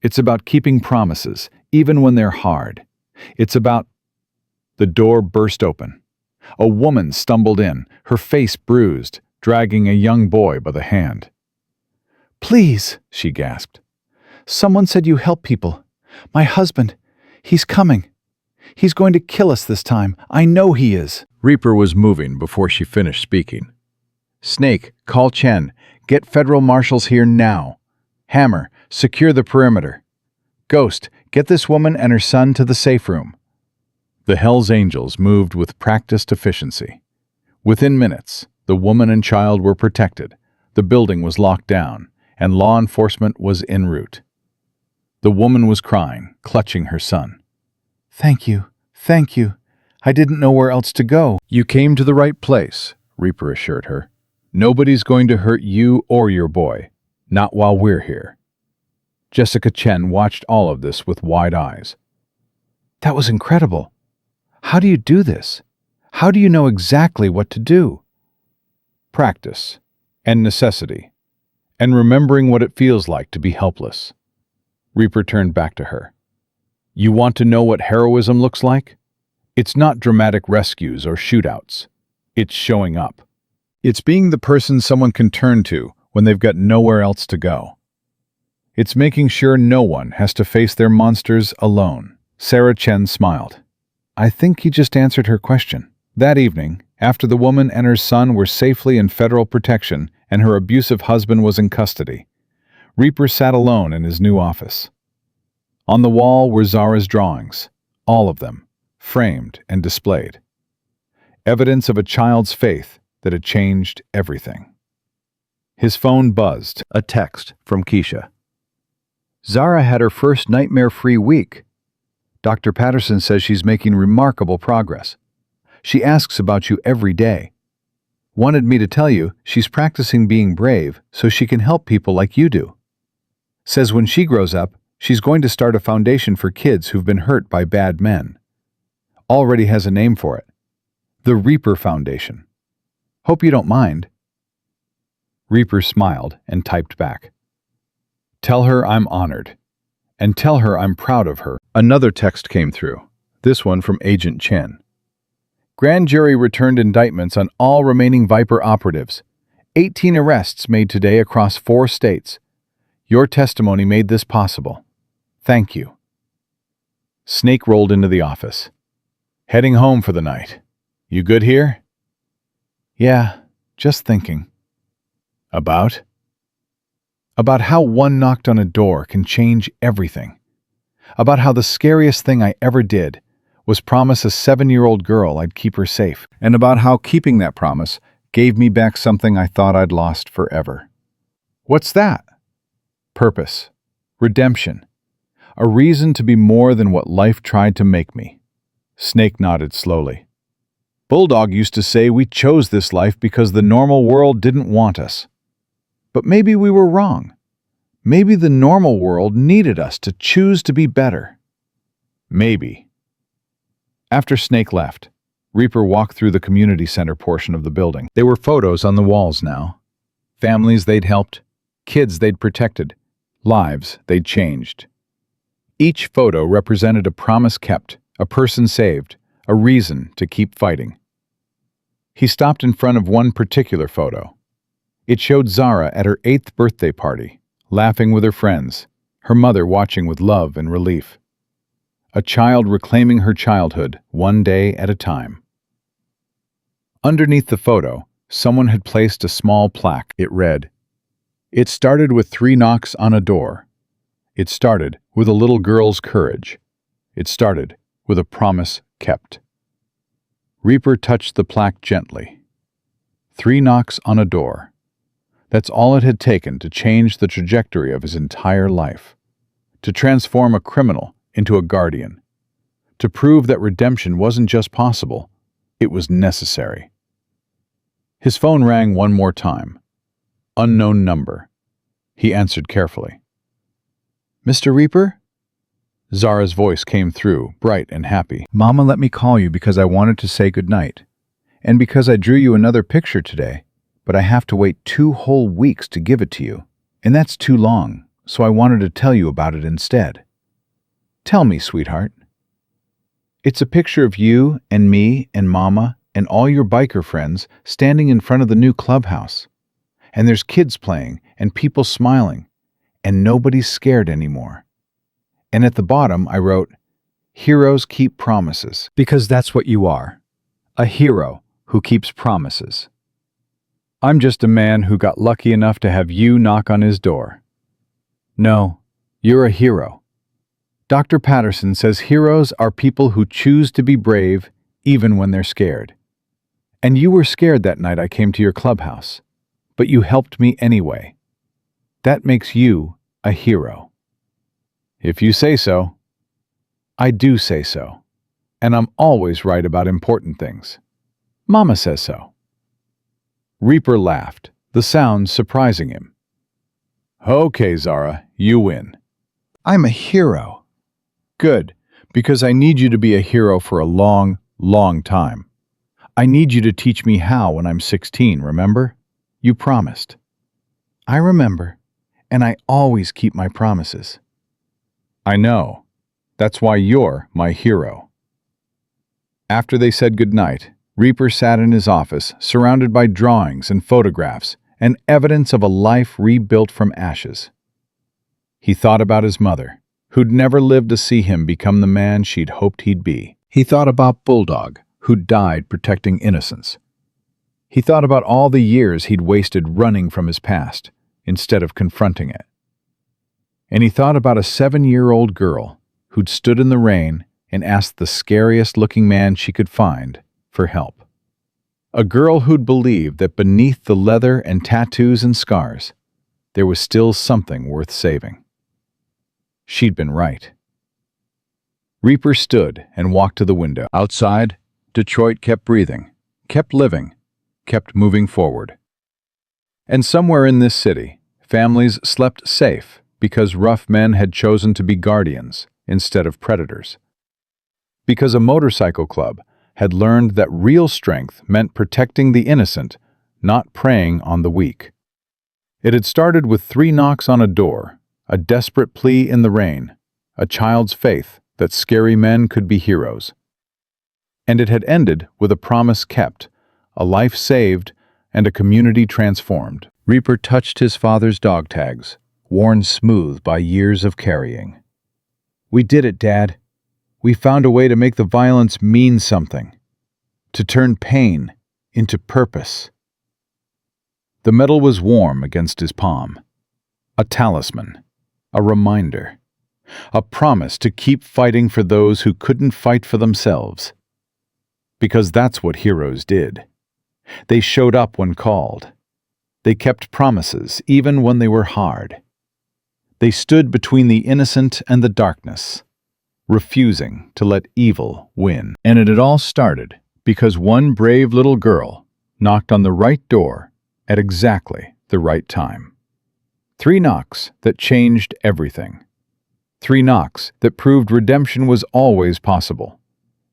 It's about keeping promises, even when they're hard. It's about—" The door burst open. A woman stumbled in, her face bruised, dragging a young boy by the hand. "Please," she gasped. "Someone said you help people. My husband, he's coming. He's going to kill us this time. I know he is." Reaper was moving before she finished speaking. "Snake, call Chen. Get federal marshals here now. Hammer, secure the perimeter. Ghost, get this woman and her son to the safe room." The Hell's Angels moved with practiced efficiency. Within minutes, the woman and child were protected, the building was locked down, and law enforcement was en route. The woman was crying, clutching her son. Thank you. I didn't know where else to go." "You came to the right place," Reaper assured her. "Nobody's going to hurt you or your boy, not while we're here." Jessica Chen watched all of this with wide eyes. "That was incredible. How do you do this? How do you know exactly what to do?" "Practice, and necessity, and remembering what it feels like to be helpless." Reaper turned back to her. "You want to know what heroism looks like? It's not dramatic rescues or shootouts. It's showing up. It's being the person someone can turn to when they've got nowhere else to go. It's making sure no one has to face their monsters alone." Sarah Chen smiled. I think he just answered her question. That evening, after the woman and her son were safely in federal protection and her abusive husband was in custody, Reaper sat alone in his new office. On the wall were Zara's drawings, all of them, framed and displayed. Evidence of a child's faith that had changed everything. His phone buzzed, a text from Keisha. "Zara had her first nightmare-free week. Dr. Patterson says she's making remarkable progress. She asks about you every day. Wanted me to tell you she's practicing being brave so she can help people like you do. Says when she grows up, she's going to start a foundation for kids who've been hurt by bad men. Already has a name for it. The Reaper Foundation. Hope you don't mind." Reaper smiled and typed back. "Tell her I'm honored. And tell her I'm proud of her." Another text came through, this one from Agent Chen. "Grand jury returned indictments on all remaining Viper operatives. 18 arrests made today across 4 states. Your testimony made this possible. Thank you." Snake rolled into the office. "Heading home for the night. You good here? Yeah, just thinking. About? About how one knocked on a door can change everything. About how the scariest thing I ever did was promise a 7-year-old girl I'd keep her safe. And about how keeping that promise gave me back something I thought I'd lost forever. What's that? Purpose. Redemption. A reason to be more than what life tried to make me. Snake nodded slowly. Bulldog used to say we chose this life because the normal world didn't want us. But maybe we were wrong. Maybe the normal world needed us to choose to be better. Maybe. After Snake left, Reaper walked through the community center portion of the building. There were photos on the walls now. Families they'd helped, kids they'd protected, lives they'd changed. Each photo represented a promise kept, a person saved, a reason to keep fighting. He stopped in front of one particular photo. It showed Zara at her 8th birthday party, laughing with her friends, her mother watching with love and relief. A child reclaiming her childhood one day at a time. Underneath the photo, someone had placed a small plaque. It read, "It started with 3 knocks on a door. It started with a little girl's courage. It started with a promise kept." Reaper touched the plaque gently. 3 knocks on a door. That's all it had taken to change the trajectory of his entire life. To transform a criminal into a guardian. To prove that redemption wasn't just possible, it was necessary. His phone rang one more time. Unknown number. He answered carefully. "Mr. Reaper?" Zara's voice came through, bright and happy. Mama let me call you because I wanted to say goodnight. And because I drew you another picture today, but I have to wait 2 whole weeks to give it to you. And that's too long, so I wanted to tell you about it instead. Tell me, sweetheart. It's a picture of you and me and Mama and all your biker friends standing in front of the new clubhouse. And there's kids playing and people smiling, and nobody's scared anymore. And at the bottom I wrote, "Heroes keep promises." Because that's what you are. A hero who keeps promises. I'm just a man who got lucky enough to have you knock on his door. No, you're a hero. Dr. Patterson says heroes are people who choose to be brave even when they're scared. And you were scared that night I came to your clubhouse, but you helped me anyway. That makes you a hero. If you say so. I do say so. And I'm always right about important things. Mama says so. Reaper laughed, the sound surprising him. Okay, Zara, you win. I'm a hero. Good, because I need you to be a hero for a long, long time. I need you to teach me how when I'm 16, remember? You promised. I remember, and I always keep my promises. I know. That's why you're my hero. After they said goodnight, Reaper sat in his office, surrounded by drawings and photographs and evidence of a life rebuilt from ashes. He thought about his mother, who'd never lived to see him become the man she'd hoped he'd be. He thought about Bulldog, who'd died protecting innocence. He thought about all the years he'd wasted running from his past, instead of confronting it. And he thought about a 7-year-old girl who'd stood in the rain and asked the scariest-looking man she could find for help. A girl who'd believed that beneath the leather and tattoos and scars, there was still something worth saving. She'd been right. Reaper stood and walked to the window. Outside, Detroit kept breathing, kept living, kept moving forward. And somewhere in this city, families slept safe because rough men had chosen to be guardians instead of predators. Because a motorcycle club had learned that real strength meant protecting the innocent, not preying on the weak. It had started with 3 knocks on a door, a desperate plea in the rain, a child's faith that scary men could be heroes. And it had ended with a promise kept, a life saved, and a community transformed. Reaper touched his father's dog tags, worn smooth by years of carrying. We did it, Dad. We found a way to make the violence mean something. to turn pain into purpose. The metal was warm against his palm, a talisman, a reminder, a promise to keep fighting for those who couldn't fight for themselves. Because that's what heroes did. They showed up when called. They kept promises even when they were hard. They stood between the innocent and the darkness, refusing to let evil win. And it had all started because one brave little girl knocked on the right door at exactly the right time. 3 knocks that changed everything. 3 knocks that proved redemption was always possible,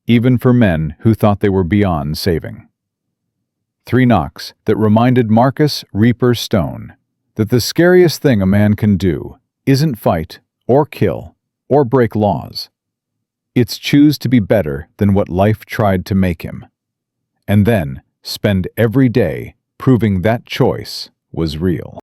even for men who thought they were beyond saving. 3 knocks that reminded Marcus Reaper Stone that the scariest thing a man can do isn't fight or kill or break laws. It's choose to be better than what life tried to make him, and then spend every day proving that choice was real.